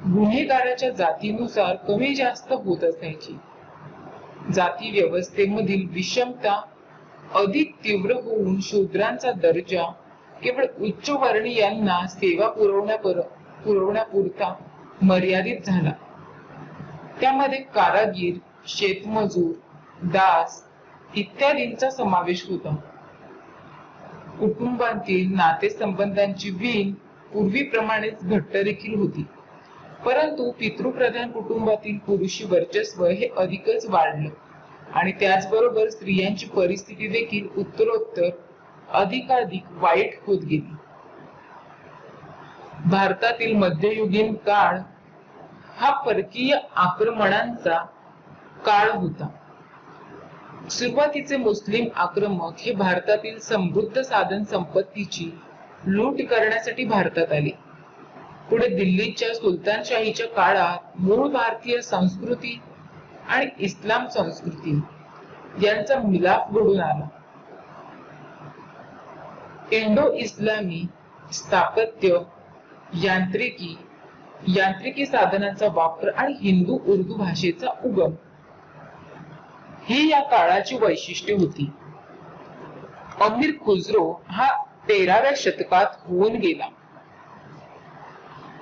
गुन्हेगाराच्या जातीनुसार कमी जास्त होत असायची. जाती व्यवस्थेमधील विषमता अधिक तीव्र होऊन शूद्रांचा दर्जा केवळ उच्चवर्णीयांना सेवा पुरवण्यापुरता मर्यादित झाला. त्यामध्ये कारागीर, शेतमजूर, दास इत्यादींचा समावेश होता. कुटुंबातील नातेसंबंधांची वीण पूर्वीप्रमाणेच घट्ट देखील होती, परंतु पितृप्रधान कुटुंबातील पुरुषी वर्चस्व हे अधिकच वाढलं आणि त्याचबरोबर स्त्रियांची परिस्थिती देखील उत्तरोत्तर अधिकाधिक वाईट होत गेली. भारतातील मध्ययुगीन काळ हा परकीय आक्रमणांचा काळ होता. सुरुवातीचे मुस्लिम आक्रमक हे भारतातील समृद्ध साधन संपत्तीची लूट करण्यासाठी भारतात आले. पुढे दिल्लीच्या सुलतानशाहीच्या काळात मूळ भारतीय संस्कृती आणि इस्लाम संस्कृती यांचा मिलाप घडून आला. इंडो इस्लामी स्थापत्य, यांत्रिकी साधनांचा वापर आणि हिंदू उर्दू भाषेचा उगम ही या काळाची वैशिष्ट्ये होती. अमीर खुसरो हा 13व्या शतकात होऊन गेला.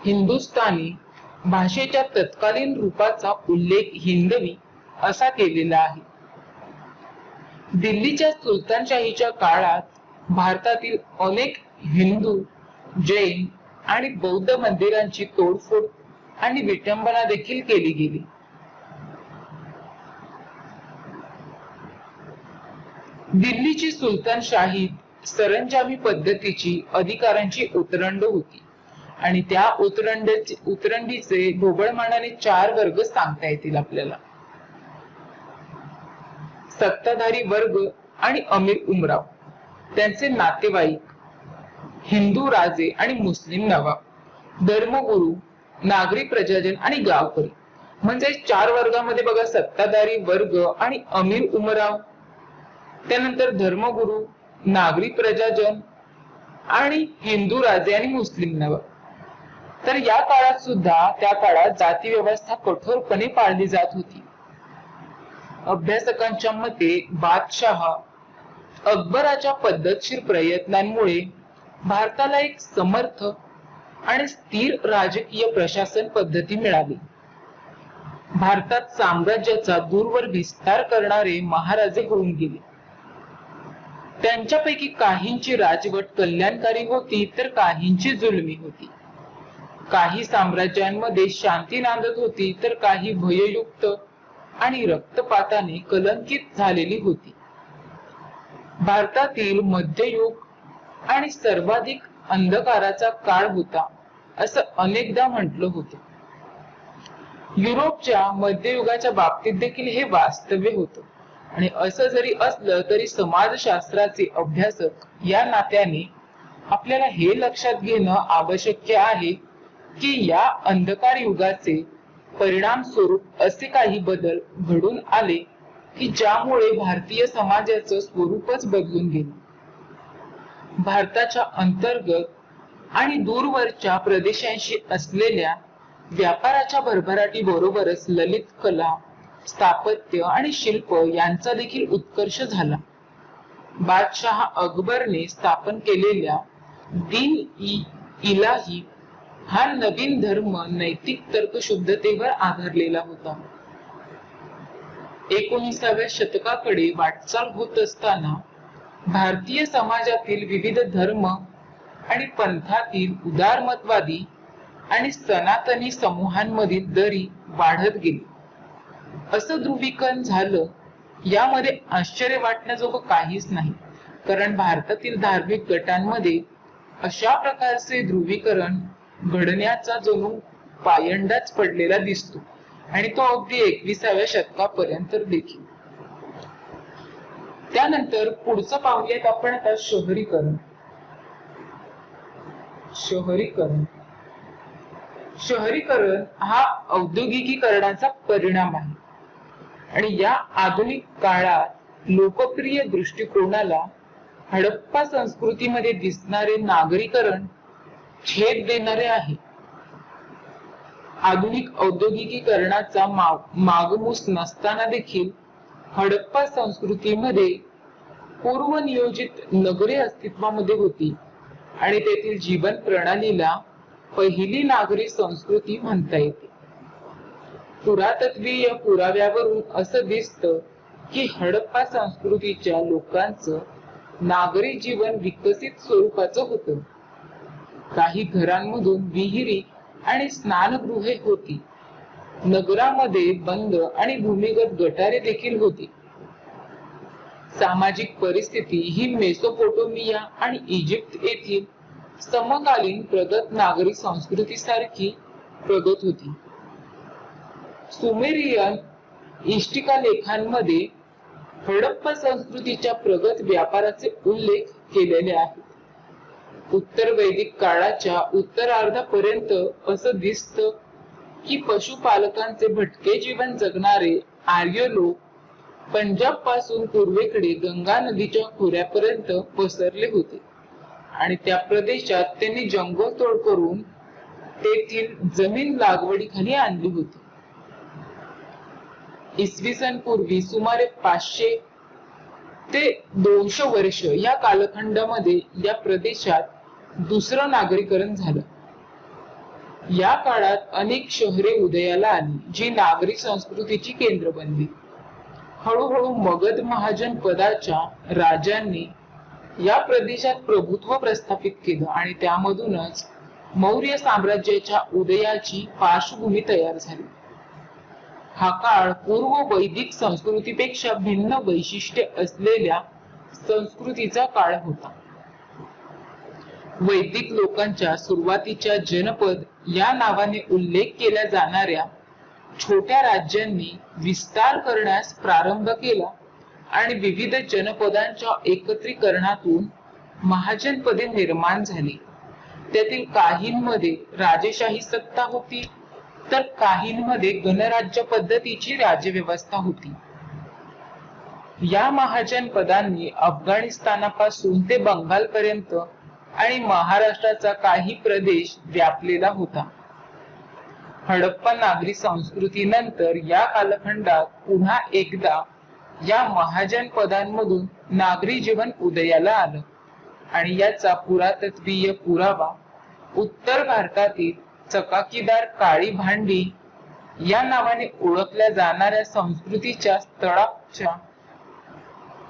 हिंदुस्थानी भाषेच्या तत्कालीन रूपाचा उल्लेख हिंदवी असा केलेला आहे. दिल्लीच्या सुलतानशाहीच्या काळात भारतातील अनेक हिंदू, जैन आणि बौद्ध मंदिरांची तोडफोड आणि विटंबना देखील केली गेली. दिल्लीची सुलतानशाही सरंजामी पद्धतीची अधिकारांची उतरंड होती आणि त्या उतरंडीचे ढोबळमानाने 4 वर्ग सांगता येतील आपल्याला. सत्ताधारी वर्ग आणि अमीर उमराव, त्यांचे नातेवाईक, हिंदू राजे आणि मुस्लिम नवाब, धर्मगुरू, नागरी प्रजाजन आणि गावकरी. म्हणजे 4 वर्गामध्ये बघा, सत्ताधारी वर्ग आणि अमीर उमराव, त्यानंतर धर्मगुरू, नागरी प्रजाजन आणि हिंदू राजे आणि मुस्लिम नवाब. तर या काळात सुद्धा त्या काळात जाती व्यवस्था कठोरपणे पाळली जात होती. अभ्यासकांच्या मते बादशाह अकबराच्या पद्धतशीर प्रयत्नांमुळे भारताला एक समर्थ आणि स्थिर राजकीय प्रशासन पद्धती मिळाली. भारतात साम्राज्याचा दूरवर विस्तार करणारे महाराजे होऊन गेले. त्यांच्यापैकी काहींची राजवट कल्याणकारी होती तर काहींची जुलमी होती. काही साम्राज्यांमध्ये शांती नांदत होती तर काही भययुक्त आणि रक्तपाताने कलंकित झालेली होती. भारतातील मध्ययुग आणि सर्वाधिक अंधकाराचा काळ होता असं अनेकदा म्हटलं होतं. युरोपच्या मध्ययुगाच्या बाबतीत देखील हे वास्तव्य होतं. आणि असं जरी असलं तरी समाजशास्त्राचे अभ्यासक या नात्याने आपल्याला हे लक्षात घेणं आवश्यक आहे की या अंधकार युगाचे परिणाम स्वरूप असे काही बदल घडून आले की ज्यामुळे भारतीय समाजाचं स्वरूपच बदलून गेलं. भारताच्या अंतर्गत आणि दूरवरच्या प्रदेशांशी असलेल्या व्यापाराच्या भरभराटी बरोबरच ललित कला, स्थापत्य आणि शिल्प यांचा देखील उत्कर्ष झाला. बादशाह अकबरने स्थापन केलेल्या दीन-ई-इलाही हा नवीन धर्म नैतिक तर्कशुद्धतेवर आधारलेला होता. 19व्या शतकाकडे वाटचाल होत असताना भारतीय समाजातील विविध धर्म आणि पंथातील उदारमतवादी आणि सनातनी समूहांमधील दरी वाढत गेली. असं ध्रुवीकरण झालं यामध्ये आश्चर्य वाटण्याजोगं काहीच नाही, कारण भारतातील धार्मिक गटांमध्ये अशा प्रकारचे ध्रुवीकरण घडण्याचा जणू पायंडाच पडलेला दिसतो आणि तो अगदी 21व्या शतकापर्यंत देखील. त्यानंतर पुढचं पाहूयात आपण आता शहरीकरण. शहरीकरण हा औद्योगिकीकरणाचा परिणाम आहे आणि या आधुनिक काळात लोकप्रिय दृष्टिकोनाला हडप्पा संस्कृतीमध्ये दिसणारे नागरीकरण छेद देणारे आहे. आधुनिक औद्योगिकीकरणाचा मागमूस नसताना देखील हडप्पा संस्कृतीमध्ये पूर्वनियोजित नगरे अस्तित्वामध्ये होती आणि तेथील जीवन प्रणालीला पहिली नागरी संस्कृती म्हणता येते. पुरातत्वीय पुराव्यावरून असं दिसतं की हडप्पा संस्कृतीच्या लोकांचं नागरी जीवन विकसित स्वरूपाचं होतं. काही घरांमधून विहिरी आणि स्नानगृहे होती. नगरामध्ये बंद आणि भूमिगत गटारे देखील होती. सामाजिक परिस्थिती ही मेसोपोटेमिया आणि इजिप्त येथील समकालीन प्रगत नागरी संस्कृतीसारखी प्रगत होती. सुमेरियन इष्टिका लेखांमध्ये हडप्पा संस्कृतीच्या प्रगत व्यापाराचे उल्लेख केलेले आहेत. उत्तर वैदिक काळाच्या उत्तरार्धापर्यंत असं दिसतं की पशुपालकांचे भटके जीवन जगणारे आर्य लोक पंजाब पासून पूर्वेकडे गंगा नदीच्या खोऱ्यापर्यंत पसरले होते आणि त्या प्रदेशात त्यांनी जंगलतोड करून तेथील जमीन लागवडीखाली आणली होती. इसवी सन पूर्वी सुमारे 500 ते 200 वर्ष या कालखंडामध्ये या प्रदेशात दुसरं नागरीकरण झालं. या काळात अनेक शहरे उदयाला आली जी नागरी संस्कृतीची केंद्र बनली. हळूहळू मगध महाजन पदाच्या राजांनी या प्रदेशात प्रभुत्व प्रस्थापित केलं आणि त्यामधूनच मौर्य साम्राज्याच्या उदयाची पार्श्वभूमी तयार झाली. हा काळ पूर्व वैदिक संस्कृतीपेक्षा भिन्न वैशिष्ट्ये असलेल्या संस्कृतीचा काळ होता. वैदिक लोकांच्या सुरुवातीच्या जनपद या नावाने उल्लेख केल्या जाणाऱ्या छोट्या राज्यांनी विस्तार करण्यास प्रारंभ केला आणि विविध जनपदांच्या एकत्रीकरणातून महाजनपदे निर्माण झाली. त्यातील काहींमध्ये राजेशाही सत्ता होती तर काहींमध्ये गणराज्य पद्धतीची राज्यव्यवस्था होती. या महाजनपदांनी अफगाणिस्तानापासून ते बंगालपर्यंत आणि महाराष्ट्राचा काही प्रदेश व्यापलेला होता. हडप्पा नागरी संस्कृतीनंतर या कालखंडात पुन्हा एकदा या महाजनपदांमधून नागरी जीवन उदयाला आलं आणि याचा पुरातत्वीय पुरावा उत्तर भारतातील चकाकीदार काळी भांडी या नावाने ओळखल्या जाणाऱ्या संस्कृतीच्या स्थळाच्या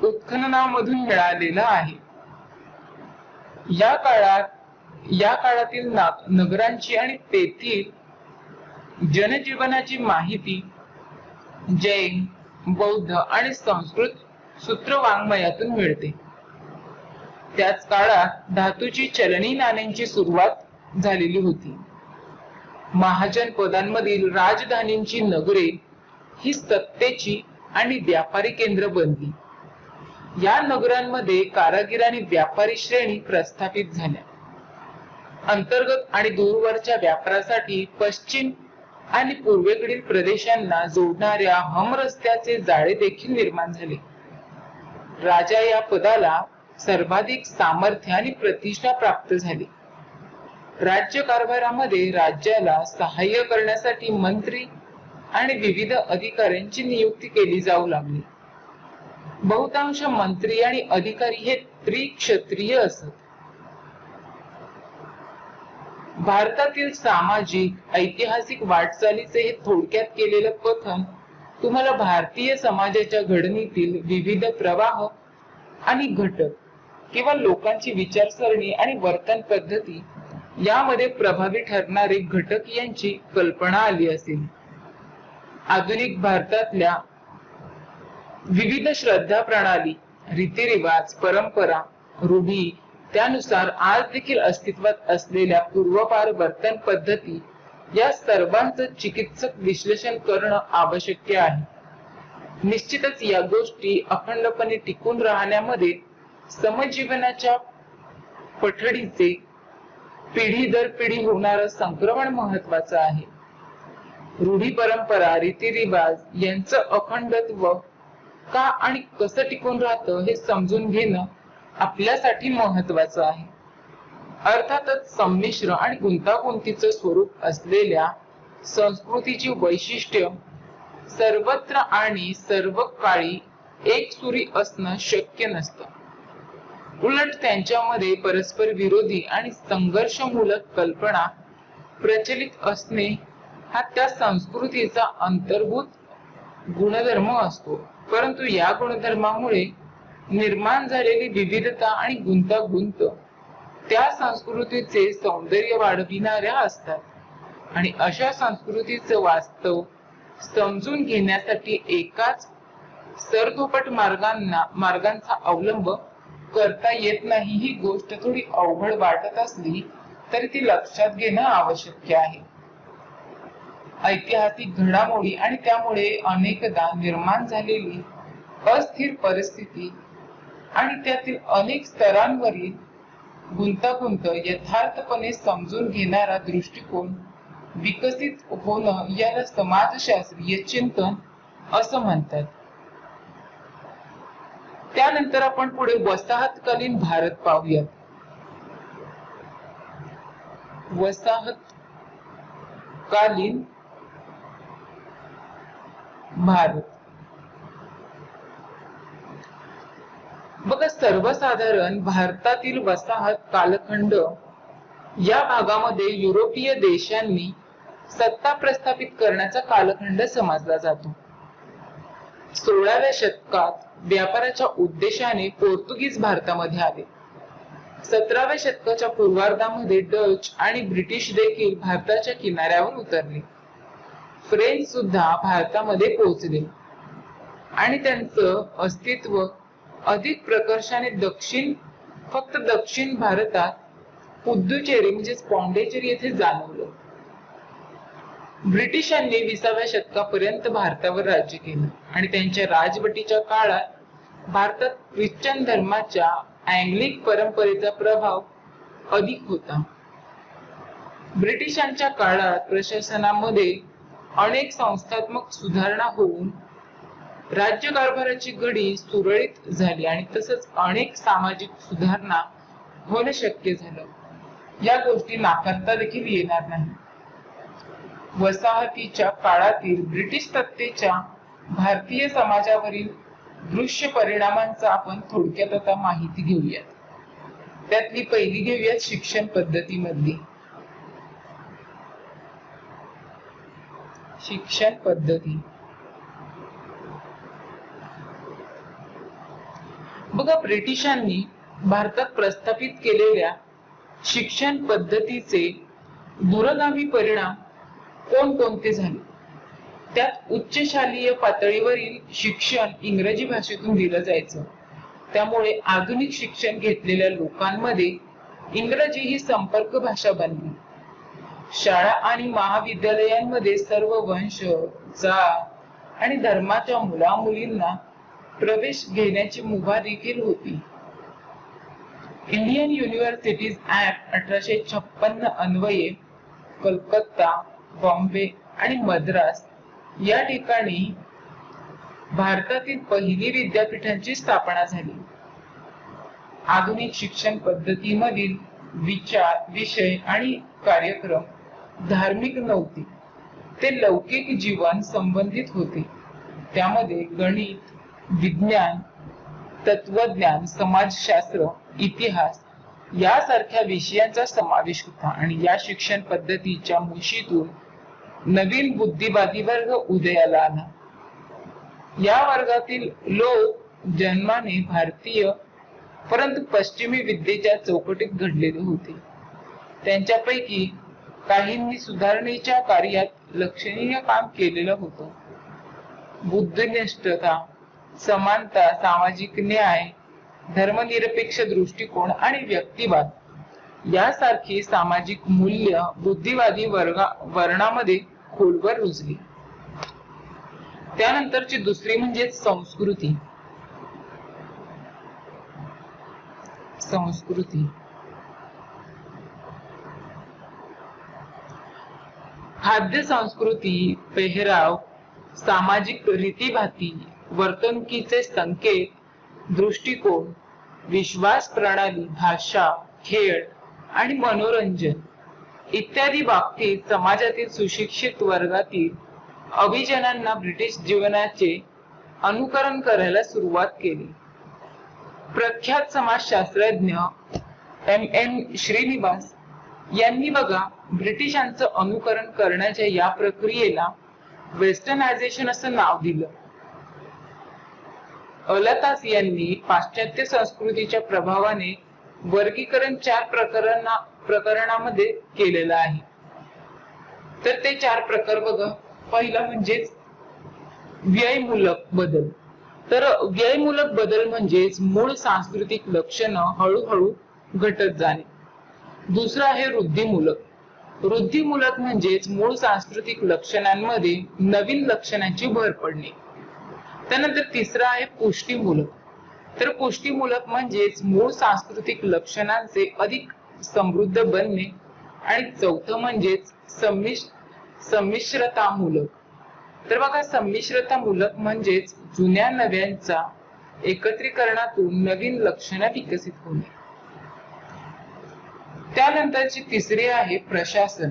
उत्खननामधून मिळालेला आहे. या काळातील नगरांची आणि तेथील जनजीवनाची माहिती जैन, बौद्ध आणि संस्कृत सूत्रवाङ्मयातून मिळते. त्याच काळात धातूची चलनी नाण्यांची सुरुवात झालेली होती. महाजन पदांमधील राजधानींची नगरे ही सत्तेची आणि व्यापारी केंद्र बनली. या नगरांमध्ये कारागीर आणि व्यापारी श्रेणी प्रस्थापित झाल्या. अंतर्गत आणि दूरवरच्या व्यापारासाठी पश्चिम आणि पूर्वेकडील प्रदेशांना जोडणाऱ्या हमरस्त्याचे जाळे देखील निर्माण झाले. राजा या पदाला सर्वाधिक सामर्थ्य आणि प्रतिष्ठा प्राप्त झाली. राज्य कारभारामध्ये राज्याला सहाय्य करण्यासाठी मंत्री आणि विविध अधिकाऱ्यांची नियुक्ती केली जाऊ लागली. बहुतांश मंत्री आणि अधिकारी हे त्रिक्षत्रिय असत. भारतातील सामाजिक ऐतिहासिक वाटचालीचे हे थोडक्यात केलेलं कथन तुम्हाला भारतीय समाजाच्या घडणीतील विविध प्रवाह आणि घटक किंवा लोकांची विचारसरणी आणि वर्तन पद्धती यामध्ये प्रभावी ठरणारे घटक यांची कल्पना आली असेल. आधुनिक भारतातल्या विविध श्रद्धा प्रणाली, रीतिरिवाज, परंपरा, रूढी, त्यानुसार आज देखील अस्तित्वात असलेल्या पूर्वपार वर्तन पद्धती या सर्वांचं चिकित्सक विश्लेषण करणं आवश्यक आहे. निश्चितच या गोष्टी अखंडपणे टिकून राहण्यामध्ये समजीवनाच्या पठडीचे पिढी दर पिढी होणारं संक्रमण महत्वाचं आहे. रूढी, परंपरा, रीतिरिवाज यांचं अखंडत्व का आणि कसं टिकून राहतं हे समजून घेणं आपल्यासाठी महत्वाचं आहे. अर्थातच संमिश्र आणि गुंतागुंतीचं स्वरूप असलेल्या संस्कृतीची वैशिष्ट्य सर्वत्र आणि सर्व काळी एकसुरी असणं शक्य नसतं. उलट त्यांच्यामध्ये परस्पर विरोधी आणि संघर्षमूलक कल्पना प्रचलित असणे हा त्या संस्कृतीचा अंतर्भूत गुणधर्म असतो. परंतु या गुणधर्मामुळे निर्माण झालेली विविधता आणि गुंतागुंत त्या संस्कृतीचे सौंदर्य वाढविणाऱ्या असतात आणि अशा संस्कृतीचं वास्तव समजून घेण्यासाठी एकाच सरधोपट मार्गांचा अवलंब करता येत नाही. ही गोष्ट थोडी अवघड वाटत असली तरी ती लक्षात घेणं आवश्यक आहे. ऐतिहासिक घडामोडी आणि त्यामुळे अनेकदा निर्माण झालेली अस्थिर परिस्थिती आणि त्यातील अनेक स्तरांवरील गुंतागुंत यथार्थपणे समजून घेणारा दृष्टिकोन विकसित होणं याला समाजशास्त्रीय चिंतन असं म्हणतात. त्यानंतर आपण पुढे वसाहतकालीन भारत पाहूयात. वसाहतकालीन भारत बघा, सर्वसाधारण भारतातील वसाहत कालखंड या भागामध्ये युरोपीय देशांनी सत्ता प्रस्थापित करण्याचा कालखंड समजला जातो. 16व्या शतकात व्यापाराच्या उद्देशाने पोर्तुगीज भारतामध्ये आले. 17व्या शतकाच्या पूर्वार्धामध्ये डच आणि ब्रिटिश देखील भारताच्या किनाऱ्यावर उतरले. फ्रेंच सुद्धा भारतामध्ये पोहोचले आणि त्यांचं अस्तित्व अधिक प्रकर्षाने फक्त दक्षिण भारतात पुद्दुचेरी म्हणजेच पॉंडिचेरी येथे जाणवलं. ब्रिटिशांनी 20व्या शतकापर्यंत भारतावर राज्य केलं आणि त्यांच्या राजवटीच्या काळात भारतात ख्रिश्चन धर्माच्या अँग्लिक परंपरेचा प्रभाव अधिक होता. ब्रिटिशांच्या काळात प्रशासनामध्ये अनेक संस्थात्मक सुधारणा होऊन राज्यकारभाराची घडी सुरळीत झाली आणि तसंच अनेक सामाजिक सुधारणा होणे शक्य झालं. या गोष्टी नाकारता देखील येणार नाही. वसाहतीच्या काळातील ब्रिटिश सत्तेच्या भारतीय समाजावरील दृश्य परिणामांचा आपण थोडक्यात आता माहिती घेऊयात. त्यातली पहिली घेऊयात शिक्षण पद्धतीमधली. शिक्षण पद्धती. बघा, ब्रिटिशांनी भारतात प्रस्थापित केलेल्या शिक्षण पद्धतीचे दूरगामी परिणाम कोणकोणते झाले. त्यात उच्च शालेय पातळीवरील शिक्षण इंग्रजी भाषेतून दिलं जायचं. त्यामुळे आधुनिक शिक्षण घेतलेल्या लोकांमध्ये इंग्रजी ही संपर्क भाषा बनली. शाळा आणि महाविद्यालयांमध्ये सर्व वंश, जात आणि धर्माच्या मुला-मुलींना प्रवेश घेण्याची मुभा देखील होती. इंडियन युनिव्हर्सिटीज ऍक्ट 1856 अन्वये कलकत्ता, बॉम्बे आणि मद्रास या ठिकाणी भारतातील पहिली विद्यापीठांची स्थापना झाली. आधुनिक शिक्षण पद्धतीमधील विचार, विषय आणि कार्यक्रम धार्मिक नव्हते, ते लौकिक जीवन संबंधित होते. त्यामध्ये गणित, विज्ञान, तत्वज्ञान, समाजशास्त्र, इतिहास यासारख्या विषयांचा समावेश होता. आणि या शिक्षण पद्धतीच्या मुशीतून नवीन बुद्धिवादी वर्ग उदयाला आला. या वर्गातील लोक जन्माने भारतीय परंतु पश्चिमी विद्येच्या चौकटीत घडलेले होते. त्यांच्यापैकी काहींनी सुधारणेच्या कार्यात लक्षणीय काम केलेलं होतं. बुद्धिनिष्ठता, समानता, सामाजिक न्याय, धर्मनिरपेक्ष दृष्टिकोन आणि व्यक्तिवाद यासारखी सामाजिक मूल्य बुद्धिवादी वर्णामध्ये खोलवर रुजली. त्यानंतरची दुसरी म्हणजे संस्कृती. खाद्य संस्कृती, पेहराव, सामाजिक रीतीभाती, वर्तणुकीचे संकेत, दृष्टिकोन, विश्वास प्रणाली, भाषा, खेळ आणि मनोरंजन इत्यादी बाबतीत समाजातील सुशिक्षित वर्गातील अभिजनांना ब्रिटिश जीवनाचे अनुकरण करायला सुरुवात केली. प्रख्यात समाजशास्त्रज्ञ M.N. श्रीनिवास यांनी बघा ब्रिटिशांचं अनुकरण करण्याच्या या प्रक्रियेला वेस्टर्नायझेशन असं नाव दिलं. अलतास यांनी पाश्चात्य संस्कृतीच्या प्रभावाने वर्गीकरण 4 प्रकरणामध्ये केलेलं आहे. तर ते 4 प्रकार बघा. पहिला म्हणजे व्ययमूलक बदल. तर व्ययमूलक बदल म्हणजेच मूळ सांस्कृतिक लक्षणं हळूहळू घटत जाणे. दुसरं आहे वृद्धिमूलक. वृद्धिमूलक म्हणजेच मूळ सांस्कृतिक लक्षणांमध्ये नवीन लक्षणांची भर पडणे. त्यानंतर तिसरं आहे पुष्टीमूलक. तर पुष्टीमूलक म्हणजेच मूळ सांस्कृतिक लक्षणांचे अधिक समृद्ध बनणे. आणि चौथं म्हणजेच संमिश्रतामूलक. तर बघा, संमिश्रतामूलक म्हणजेच जुन्या नव्यांचा एकत्रीकरणातून नवीन लक्षणं विकसित होणे. त्यानंतरची तिसरी आहे प्रशासन.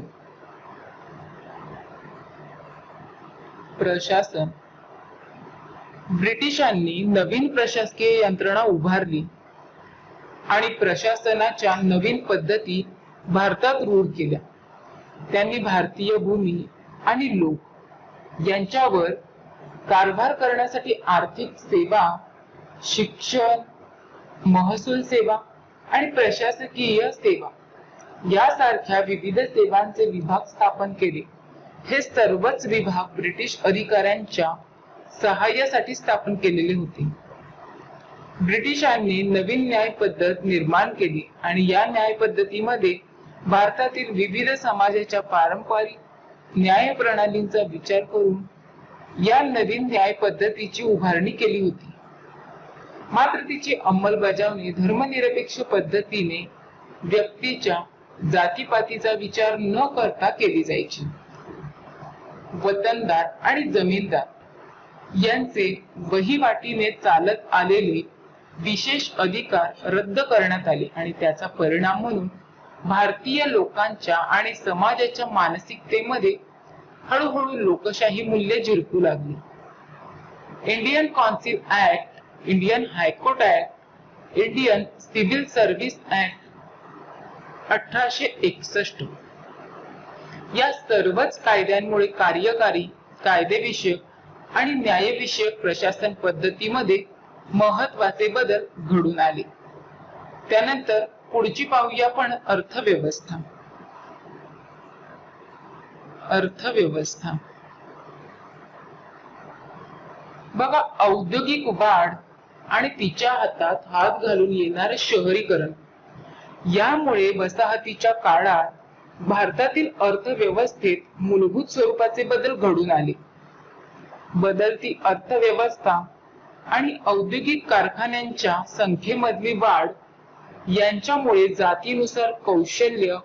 ब्रिटिशांनी नवीन प्रशासकीय यंत्रणा उभारली आणि प्रशासनाच्या नवीन पद्धती भारतात रूढ केल्या. त्यांनी भारतीय भूमी आणि लोक यांच्यावर कारभार करण्यासाठी आर्थिक सेवा, शिक्षण, महसूल सेवा आणि प्रशासकीय सेवा यासारख्या विविध सेवांचे विभाग स्थापन केले. हे सर्वच विभाग ब्रिटिश अधिकाऱ्यांच्या सहाय्यासाठी स्थापन केलेले होते. ब्रिटिशांनी नवीन न्याय पद्धत निर्माण केली आणि या न्याय पद्धतीमध्ये भारतातील विविध समाजाच्या पारंपरिक न्याय प्रणालींचा विचार करून या नवीन न्याय पद्धतीची उभारणी केली होती. मात्र तिची अंमलबजावणी धर्मनिरपेक्ष पद्धतीने व्यक्तीच्या जातीपातीचा विचार न करता केली जायची. वतनदार आणि जमीनदार यांचे वहिवाटीने चालत आलेले विशेष अधिकार रद्द करण्यात आले आणि त्याचा परिणाम म्हणून भारतीय लोकांच्या आणि समाजाच्या मानसिकतेमध्ये हळूहळू लोकशाही मूल्ये झिरपू लागली. Indian council act, Indian high court act, Indian civil service act 1861 या सर्वच कायद्यांमुळे कार्यकारी, कायदेविषयक आणि न्यायविषयक प्रशासन पद्धतीमध्ये महत्वाचे बदल घडून आले. त्यानंतर पुढची पाहूया आपण अर्थव्यवस्था. अर्थव्यवस्था बघा, औद्योगिक वाढ आणि तिच्या हातात हात घालून येणारे शहरीकरण यामुळे वसाहतीच्या काळात भारतातील अर्थव्यवस्थेत मूलभूत स्वरूपाचे बदल घडून आले. बदलती अर्थव्यवस्था आणि औद्योगिक कारखान्यांच्या संख्येमधली वाढ यांच्यामुळे जातीनुसार कौशल्य,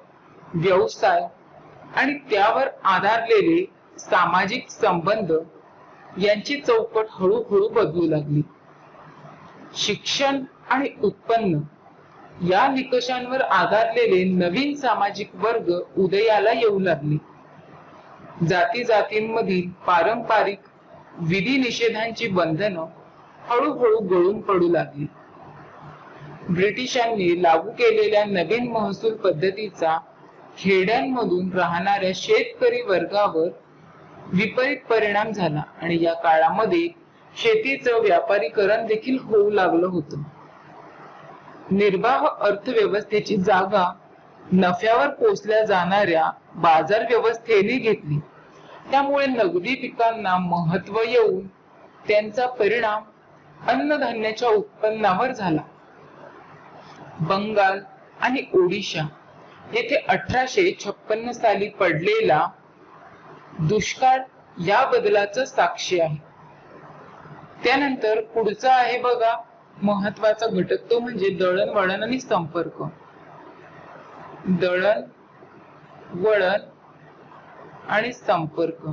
व्यवसाय आणि त्यावर आधारलेले सामाजिक संबंध यांची चौकट हळूहळू बदलू लागली. शिक्षण आणि उत्पन्न या निकषांवर आधारलेले नवीन सामाजिक वर्ग उदयाला येऊ लागले. जाती जातींमधील पारंपरिक विधी निषेधांची बंधनं हळूहळू गळून पडू लागली. ब्रिटिशांनी लागू केलेल्या नवीन महसूल पद्धतीचा खेड्यांमधून राहणाऱ्या शेतकरी वर्गावर विपरीत परिणाम झाला आणि या काळामध्ये शेतीचं व्यापारीकरण देखील होऊ लागलं होतं. निर्वाह अर्थव्यवस्थेची जागा नफ्यावर पोचल्या जाणाऱ्या बाजार व्यवस्थेने घेतली. त्यामुळे नगदी पिकांना महत्व येऊन त्यांचा परिणाम अन्नधान्याच्या उत्पन्नावर झाला. बंगाल आणि ओडिशा येथे 1856 साली पडलेला दुष्काळ या बदलाचं साक्षी आहे. त्यानंतर पुढचा आहे बघा महत्वाचा घटक, तो म्हणजे दळणवळण आणि संपर्क. दळणवळण आणि संपर्क.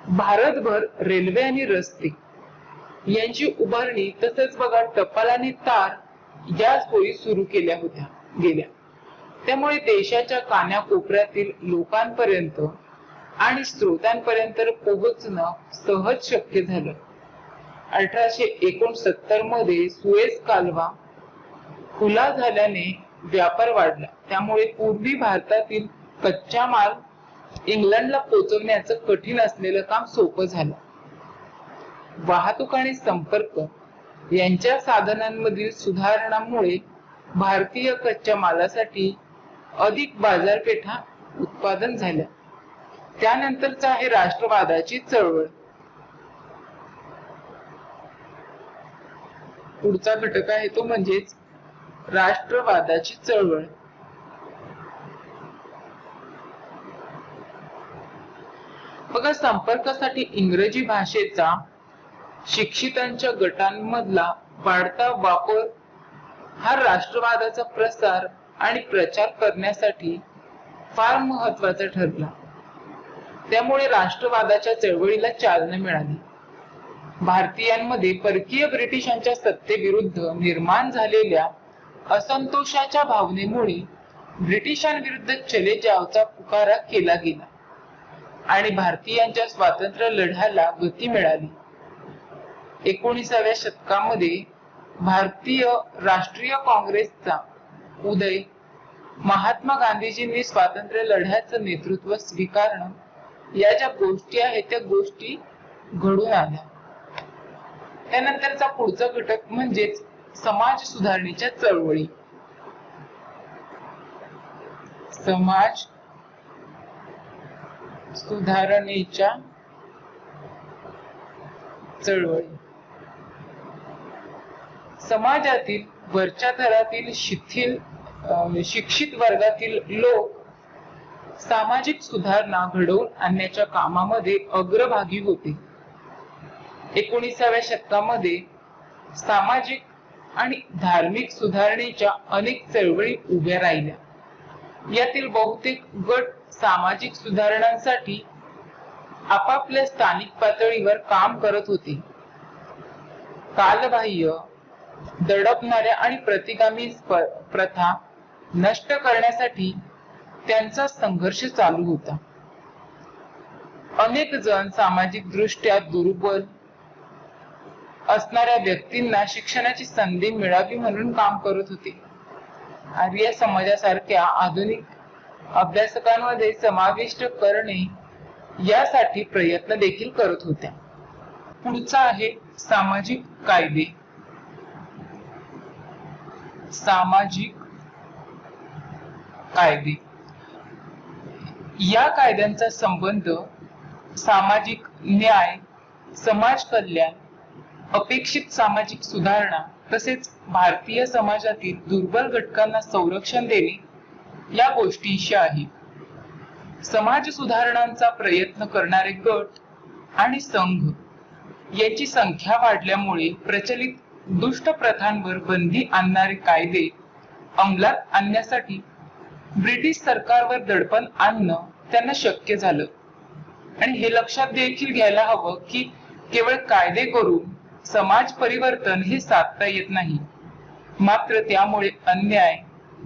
भारतभर रेल्वे आणि रस्ते यांची उभारणी तसेच बघा टपाल आणि तार या सोयी सुरू केल्या गेल्या. त्यामुळे देशाच्या कानाकोपऱ्यातील लोकांपर्यंत आणि स्रोतांपर्यंत पोहोचणं सहज शक्य झालं. 1869 मध्ये सुएझ कालवा खुला झाल्याने व्यापार वाढला. त्यामुळे पूर्वी भारतातील कच्चा माल इंग्लंडला पोहोचवण्याचं कठीण असलेलं काम सोपं झालं. वाहतूक आणि संपर्क यांच्या साधनांमधील सुधारणांमुळे भारतीय कच्च्या मालासाठी अधिक बाजारपेठा उत्पादन झाल्या. त्यानंतरचा आहे राष्ट्रवादाची चळवळ. पुढचा घटक आहे तो म्हणजेच राष्ट्रवादाची चळवळ. बघा, संपर्कासाठी इंग्रजी भाषेचा शिक्षितांच्या गटांमधला वाढता वापर हा राष्ट्रवादाचा प्रसार आणि प्रचार करण्यासाठी फार महत्वाचा ठरला. त्यामुळे राष्ट्रवादाच्या चळवळीला चालना मिळाली. भारतीयांमध्ये परकीय ब्रिटिशांच्या सत्तेविरुद्ध निर्माण झालेल्या असंतोषाच्या भावनेमुळे ब्रिटिशांविरुद्ध चले जावचा पुकारा केला गेला आणि भारतीयांच्या स्वातंत्र्य लढ्याला गती मिळाली. 19व्या शतकामध्ये भारतीय राष्ट्रीय काँग्रेसचा उदय, महात्मा गांधीजींनी स्वातंत्र्य लढ्याचं नेतृत्व स्वीकारणं या ज्या गोष्टी आहेत त्या गोष्टी घडून आल्या. त्यानंतरचा पुढचा घटक म्हणजेच समाज सुधारणेच्या चळवळी. समाज सुधारणेच्या चळवळी. समाजातील वरच्या थरातील शिक्षित वर्गातील लोक सामाजिक सुधारणा घडवून आणण्याच्या कामामध्ये अग्रभागी होते. 19व्या शतकामध्ये सामाजिक आणि धार्मिक सुधारणेच्या अनेक चळवळी उभ्या राहिल्या. यातील बहुतेक गट सामाजिक सुधारणांसाठी आपापल्या स्थानिक पातळीवर काम करत होते. कालबाह्य, दडपणाऱ्या आणि प्रतिगामी प्रथा नष्ट करण्यासाठी त्यांचा संघर्ष चालू होता. अनेक जण सामाजिक दृष्ट्या दुर्बल असणाऱ्या व्यक्तींना शिक्षणाची संधी मिळावी म्हणून काम करत होते. आर्य समाजासारख्या आधुनिक अभ्यासकांमध्ये समाविष्ट करणे यासाठी प्रयत्न देखील करत होत्या. पुढचा आहे सामाजिक कायदे. सामाजिक कायदे या कायद्यांचा संबंध सामाजिक न्याय, समाज कल्याण, अपेक्षित सामाजिक सुधारणा तसेच भारतीय समाजातील दुर्बल घटकांना संरक्षण देणे या गोष्टींशी आहे. समाज सुधारणांचा प्रयत्न करणारे गट आणि संघ यांची संख्या वाढल्यामुळे प्रचलित दुष्ट प्रथांवर बंदी आणणारे कायदे अंमलात आणण्यासाठी ब्रिटिश सरकारवर दडपण आणणं त्यांना शक्य झालं. आणि हे लक्षात देखील घ्यायला हवं की केवळ कायदे करून समाज परिवर्तन हे साधता येत नाही, मात्र त्यामुळे अन्याय,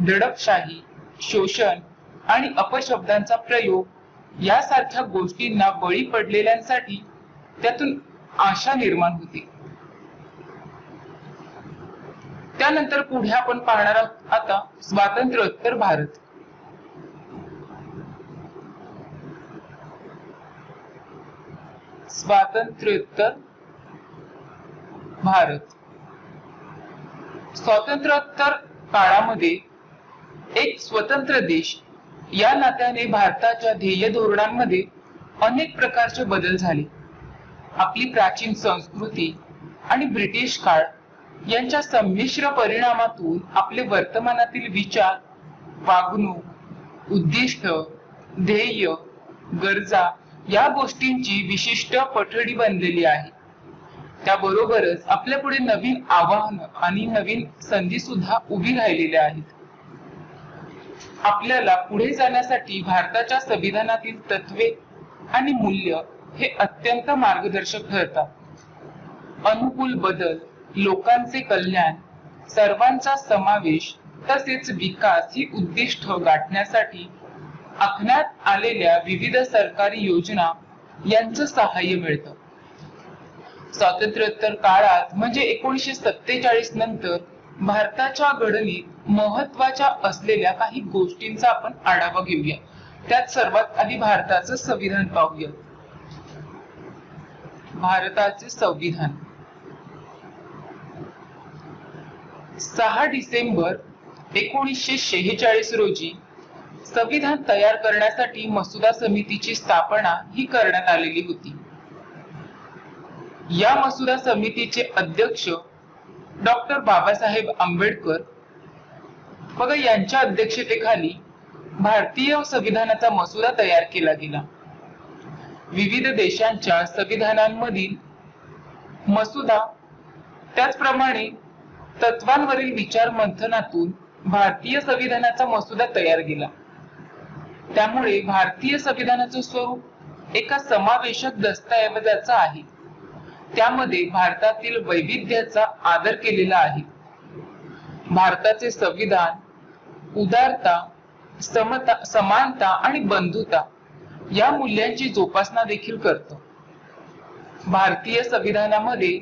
दडपशाही, शोषण आणि अपशब्दांचा प्रयोग यासारख्या गोष्टींना बळी पडलेल्यांसाठी त्यातून आशा निर्माण होते. त्यानंतर पुढे आपण पाहणार आहोत आता स्वातंत्र्योत्तर भारत. स्वातंत्र्योत्तर भारत. स्वातंत्र्योत्तर काळामध्ये एक स्वतंत्र देश या नात्याने भारताच्या ध्येय धोरणांमध्ये अनेक प्रकारचे बदल झाले. आपली प्राचीन संस्कृती आणि ब्रिटिश काळ यांच्या संमिश्र परिणामातून आपले वर्तमानातील विचार, वागणूक, उद्दिष्ट, ध्येय, गरजा या गोष्टींची विशिष्ट पठडी बनलेली आहे. त्याबरोबरच आपल्या पुढे नवीन आव्हानं आणि नवीन संधी सुद्धा उभी राहिलेल्या आहेत. आपल्याला पुढे जाण्यासाठी भारताच्या संविधानातील तत्वे आणि मूल्य हे अत्यंत मार्गदर्शक ठरतात. अनुकूल बदल, लोकांचे कल्याण, सर्वांचा समावेश तसेच विकास ही उद्दिष्ट गाठण्यासाठी आखण्यात आलेल्या विविध सरकारी योजना यांचं सहाय्य मिळतं. स्वातंत्र्योत्तर काळात म्हणजे 1947 नंतर भारताच्या घडणीत महत्वाच्या असलेल्या काही गोष्टींचा आपण आढावा घेऊया. त्यात सर्वात आधी भारताचं संविधान पाहूया. भारताचे संविधान 6 डिसेंबर 1946 रोजी संविधान तयार करण्यासाठी मसुदा समितीची स्थापना ही करण्यात आलेली होती. या मसुदा समितीचे अध्यक्ष डॉक्टर बाबासाहेब आंबेडकर बघा यांच्या अध्यक्षतेखाली भारतीय संविधानाचा मसुदा तयार केला गेला. विविध देशांच्या संविधानांमधील मसुदा त्याचप्रमाणे तत्वांवरील विचार मंथनातून भारतीय संविधानाचा मसुदा तयार केला. त्यामुळे भारतीय संविधानाचं स्वरूप एका समावेशक दस्तऐवजाचा आहे. त्यामध्ये भारतातील वैविध्याचा आदर केलेला आहे. भारताचे संविधान उदारता, समता, समानता आणि बंधुता या मूल्यांची जोपासना देखील करतो. भारतीय संविधानामध्ये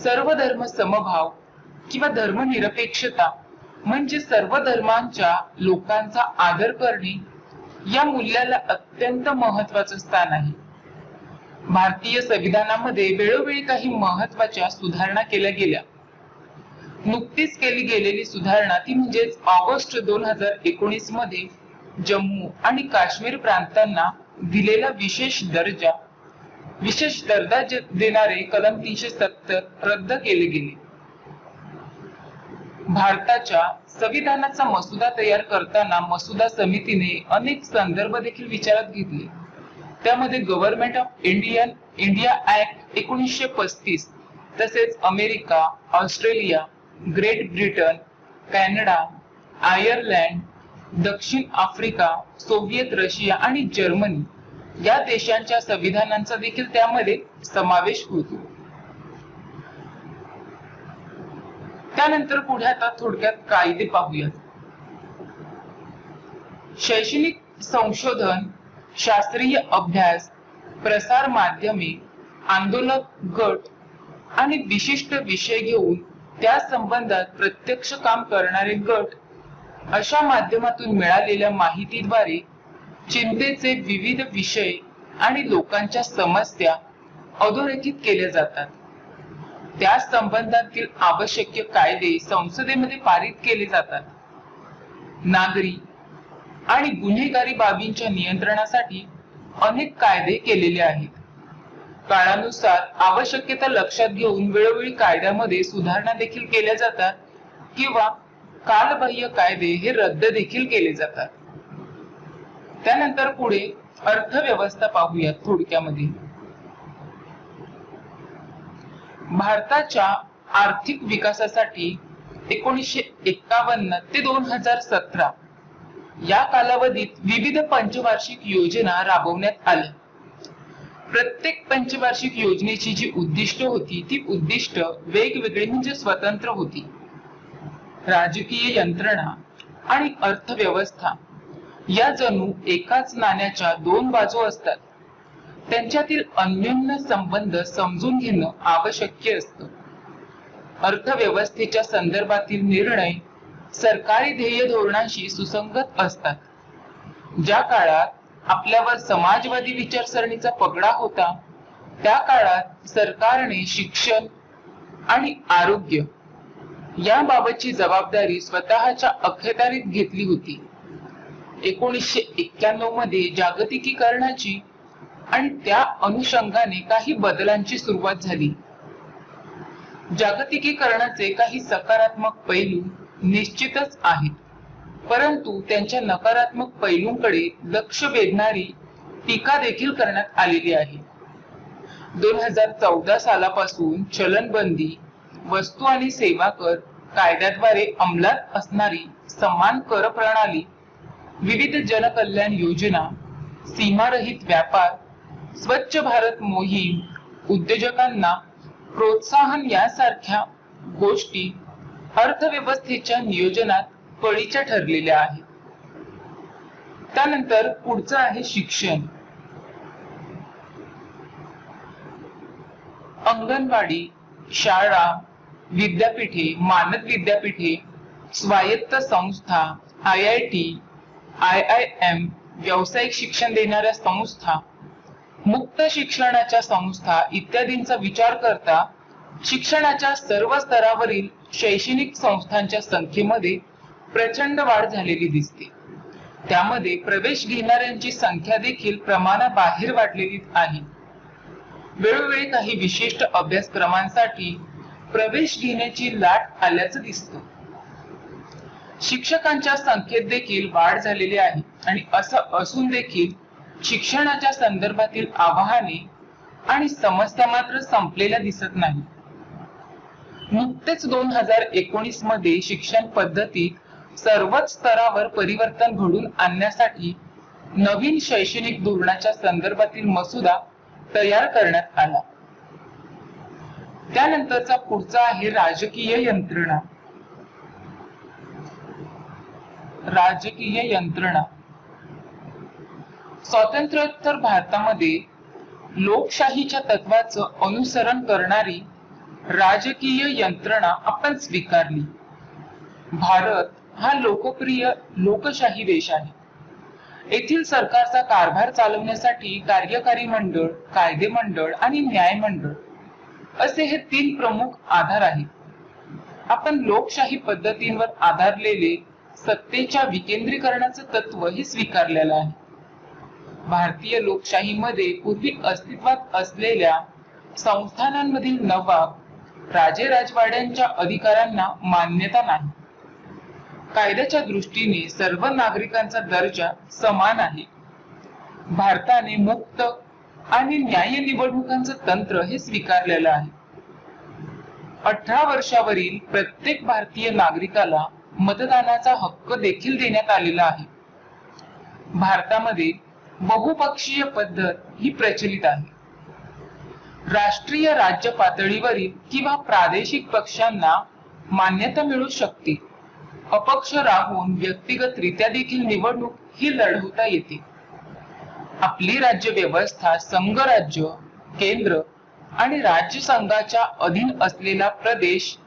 सर्व धर्म समभाव किंवा धर्मनिरपेक्षता म्हणजे सर्व धर्मांच्या लोकांचा आदर करणे या मूल्याला अत्यंत महत्वाचं स्थान आहे. भारतीय संविधानामध्ये वेळोवेळी काही महत्वाच्या सुधारणा केल्या गेल्या. नुकतीच केली गेलेली सुधारणा ती म्हणजेच ऑगस्ट 2019 मध्ये जम्मू आणि काश्मीर प्रांतांना दिलेला विशेष दर्जा देणारे कलम 370 रद्द केले गेले. भारताच्या संविधानाचा मसुदा तयार करताना मसुदा समितीने अनेक संदर्भ देखील विचारात घेतले. त्यामध्ये गव्हर्नमेंट ऑफ इंडिया ऍक्ट 1935 तसेच America, Australia, great Britain, Canada, Ireland, दक्षिण आफ्रिका, सोव्हिएत रशिया आणि जर्मनी या देशांच्या संविधानांचा देखील त्यामध्ये समावेश होतो. त्यानंतर पुढे आता थोडक्यात कायदे पाहूयात. शैक्षणिक संशोधन, शास्त्रीय अभ्यास, प्रसार माध्यमे, आंदोलक गट आणि विशिष्ट विषय घेऊन त्या संबंधात प्रत्यक्ष काम करणारे गट अशा माध्यमातून मिळालेल्या माहितीद्वारे चिंतेचे विविध विषय आणि लोकांच्या समस्या अधोरेखित केल्या जातात. त्या संबंधातील आवश्यक कायदे संसदेमध्ये पारित केले जातात. नागरी आणि गुन्हेगारी बाबींच्या नियंत्रणासाठी अनेक कायदे केलेले आहेत. काळानुसार आवश्यकता लक्षात घेऊन वेळोवेळी कायद्यामध्ये सुधारणा देखील केल्या जातात किंवा कालबाह्य कायदे हे रद्द देखील केले जातात. त्यानंतर पुढे अर्थव्यवस्था पाहूयात थोडक्यामध्ये. भारताच्या आर्थिक विकासासाठी 1951 ते 2017 या कालावधीत विविध पंचवार्षिक योजना राबवण्यात आल्या. प्रत्येक पंचवार्षिक योजनेची जी उद्दिष्ट होती ती उद्दिष्ट वेगवेगळी म्हणजे स्वतंत्र होती. राजकीय यंत्रणा आणि अर्थव्यवस्था या जणू एकाच नाण्याच्या दोन बाजू असतात. त्यांच्यातील अन्योन्य संबंध समजून घेणं आवश्यक असतं. अर्थव्यवस्थेच्या संदर्भातील निर्णय सरकारी ध्येय धोरणांशी सुसंगत असतात. ज्या काळात आपल्यावर समाजवादी विचारसरणीचा पगडा होता त्या काळात सरकारने शिक्षण आणि आरोग्य याबाबतची जबाबदारी स्वतःच्या अखत्यारीत घेतली होती. 1991 मध्ये जागतिकीकरणाची आणि त्या अनुषंगाने काही बदलांची सुरुवात झाली. जागतिकीकरणाचे काही सकारात्मक पैलू निश्चितच आहेत, परंतु त्यांच्या नकारात्मक पैलूंकडे लक्ष वेधणारी टीका देखील करण्यात आलेली आहे. 2014 सालापासून चलनबंदी, वस्तू आणि सेवा कर कायद्याद्वारे अंमलात असणारी समान कर प्रणाली, विविध जनकल्याण योजना, सीमारहित व्यापार, स्वच्छ भारत मोहीम, उद्योजकांना प्रोत्साहन यासारख्या गोष्टी अर्थव्यवस्थेच्या नियोजनात कळीच्या ठरलेल्या आहेत. त्यानंतर पुढचं आहे शिक्षण. अंगणवाडी, शाळा, विद्यापीठे, मानद विद्यापीठे, स्वायत्त संस्था, IIT, IIM, व्यावसायिक शिक्षण देणाऱ्या संस्था, मुक्त शिक्षणाच्या संस्था इत्यादींचा विचार करता शिक्षणाच्या सर्व स्तरावरील शैक्षणिक संस्थांच्या संख्येमध्ये प्रचंड वाढ झालेली दिसते. त्यामध्ये प्रवेश घेणाऱ्यांची संख्या देखील प्रमाणाबाहेर वाढलेली आहे. वेळोवेळी काही विशिष्ट अभ्यासक्रमांसाठी प्रवेश घेण्याची लाट आल्याचं दिसतं. शिक्षकांच्या संख्येत देखील वाढ झालेली आहे आणि असं असून देखील शिक्षणाच्या संदर्भातील आव्हाने आणि समस्या मात्र संपलेल्या दिसत नाही. नुकतेच 2019 मध्ये शिक्षण पद्धतीत सर्वच स्तरावर परिवर्तन घडवून आणण्यासाठी नवीन शैक्षणिक धोरणाच्या संदर्भातील मसुदा तयार करण्यात आला. त्यानंतरचा पुढचा आहे राजकीय यंत्रणा. राजकीय यंत्रणा. स्वातंत्र्योत्तर भारतामध्ये लोकशाहीच्या तत्वाचं अनुसरण करणारी राजकीय यंत्रणा आपण स्वीकारली. भारत हा लोकप्रिय लोकशाही देश आहे. येथील सरकारचा कारभार चालवण्यासाठी कार्यकारी मंडळ, कायदे मंडळ आणि न्याय मंडळ असे हे 3 प्रमुख आधार आहेत. आपण लोकशाही पद्धतींवर आधारलेले सत्तेच्या विकेंद्रीकरणाचं तत्व हे स्वीकारलेलं आहे. भारतीय लोकशाहीमध्ये पूर्वी अस्तित्वात असलेल्या संस्थानांमधील नवाब, राजे राजवाड्यांच्या अधिकारांना मान्यता नाही. कायद्याच्या दृष्टीने सर्व नागरिकांचा दर्जा समान आहे. भारताने मुक्त आणि न्याय्य निवडणुकांचं तंत्र हे स्वीकारलेलं आहे. 18 वर्षावरील प्रत्येक भारतीय नागरिकाला मतदानाचा हक्क देखील देण्यात आलेला आहे. भारतामध्ये बहुपक्षीय पद्धत ही प्रचलित आहे. राष्ट्रीय राज्य पातळीवरील किंवा प्रादेशिक पक्षांना मान्यता मिळू शकते. अपक्ष राहून व्यक्तिगतरित्या देखील निवडणूक ही लढवता येते. आपली राज्य व्यवस्था संघराज्य, केंद्र आणि राज्य संघाच्या अधीन असलेला प्रदेश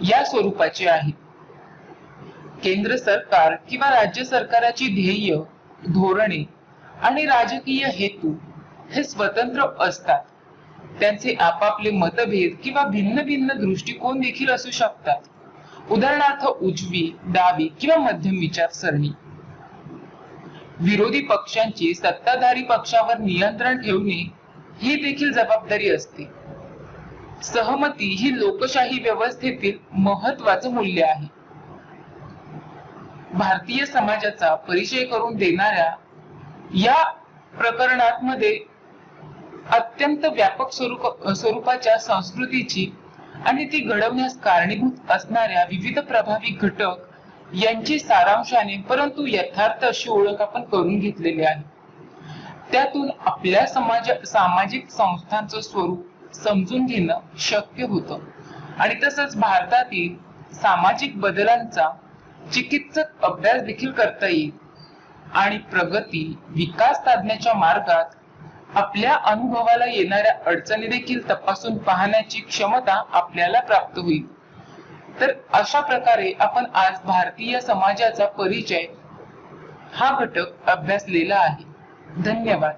या स्वरूपाची आहे. केंद्र सरकार किंवा राज्य सरकाराची ध्येय, धोरणे आणि राजकीय हेतू हे स्वतंत्र असतात. त्यांचे आपापले मतभेद किंवा भिन्न भिन्न दृष्टिकोन देखील असू शकतात. उदाहरणार्थ उजवी, डावी किंवा मध्यम विचारसरणी. विरोधी पक्षांची सत्ताधारी पक्षावर नियंत्रण ठेवणे ही देखील जबाबदारी असते. सहमती ही लोकशाही व्यवस्थेतील महत्त्वाचं मूल्य आहे. भारतीय समाजाचा परिचय करून देणाऱ्या या प्रकरणांमध्ये अत्यंत व्यापक स्वरूपाच्या संस्कृतीची आणि ती घडवण्यास कारणीभूत असणाऱ्या विविध प्रभावी घटक यांची सारांशाने परंतु यथार्थ अशी ओळख आपण करून घेतलेली आहे. त्यातून आपल्या सामाजिक संस्थांचं स्वरूप समजून घेणं शक्य होतं आणि तसंच भारतातील सामाजिक बदलांचा चिकित्सक अभ्यास देखील करता येईल आणि प्रगती विकास साधण्याच्या मार्गात आपल्या अनुभवाला येणाऱ्या अडचणी देखील तपासून पाहण्याची क्षमता आपल्याला प्राप्त होईल. तर अशा प्रकारे आपण आज भारतीय समाजाचा परिचय हा घटक अभ्यासलेला आहे. धन्यवाद.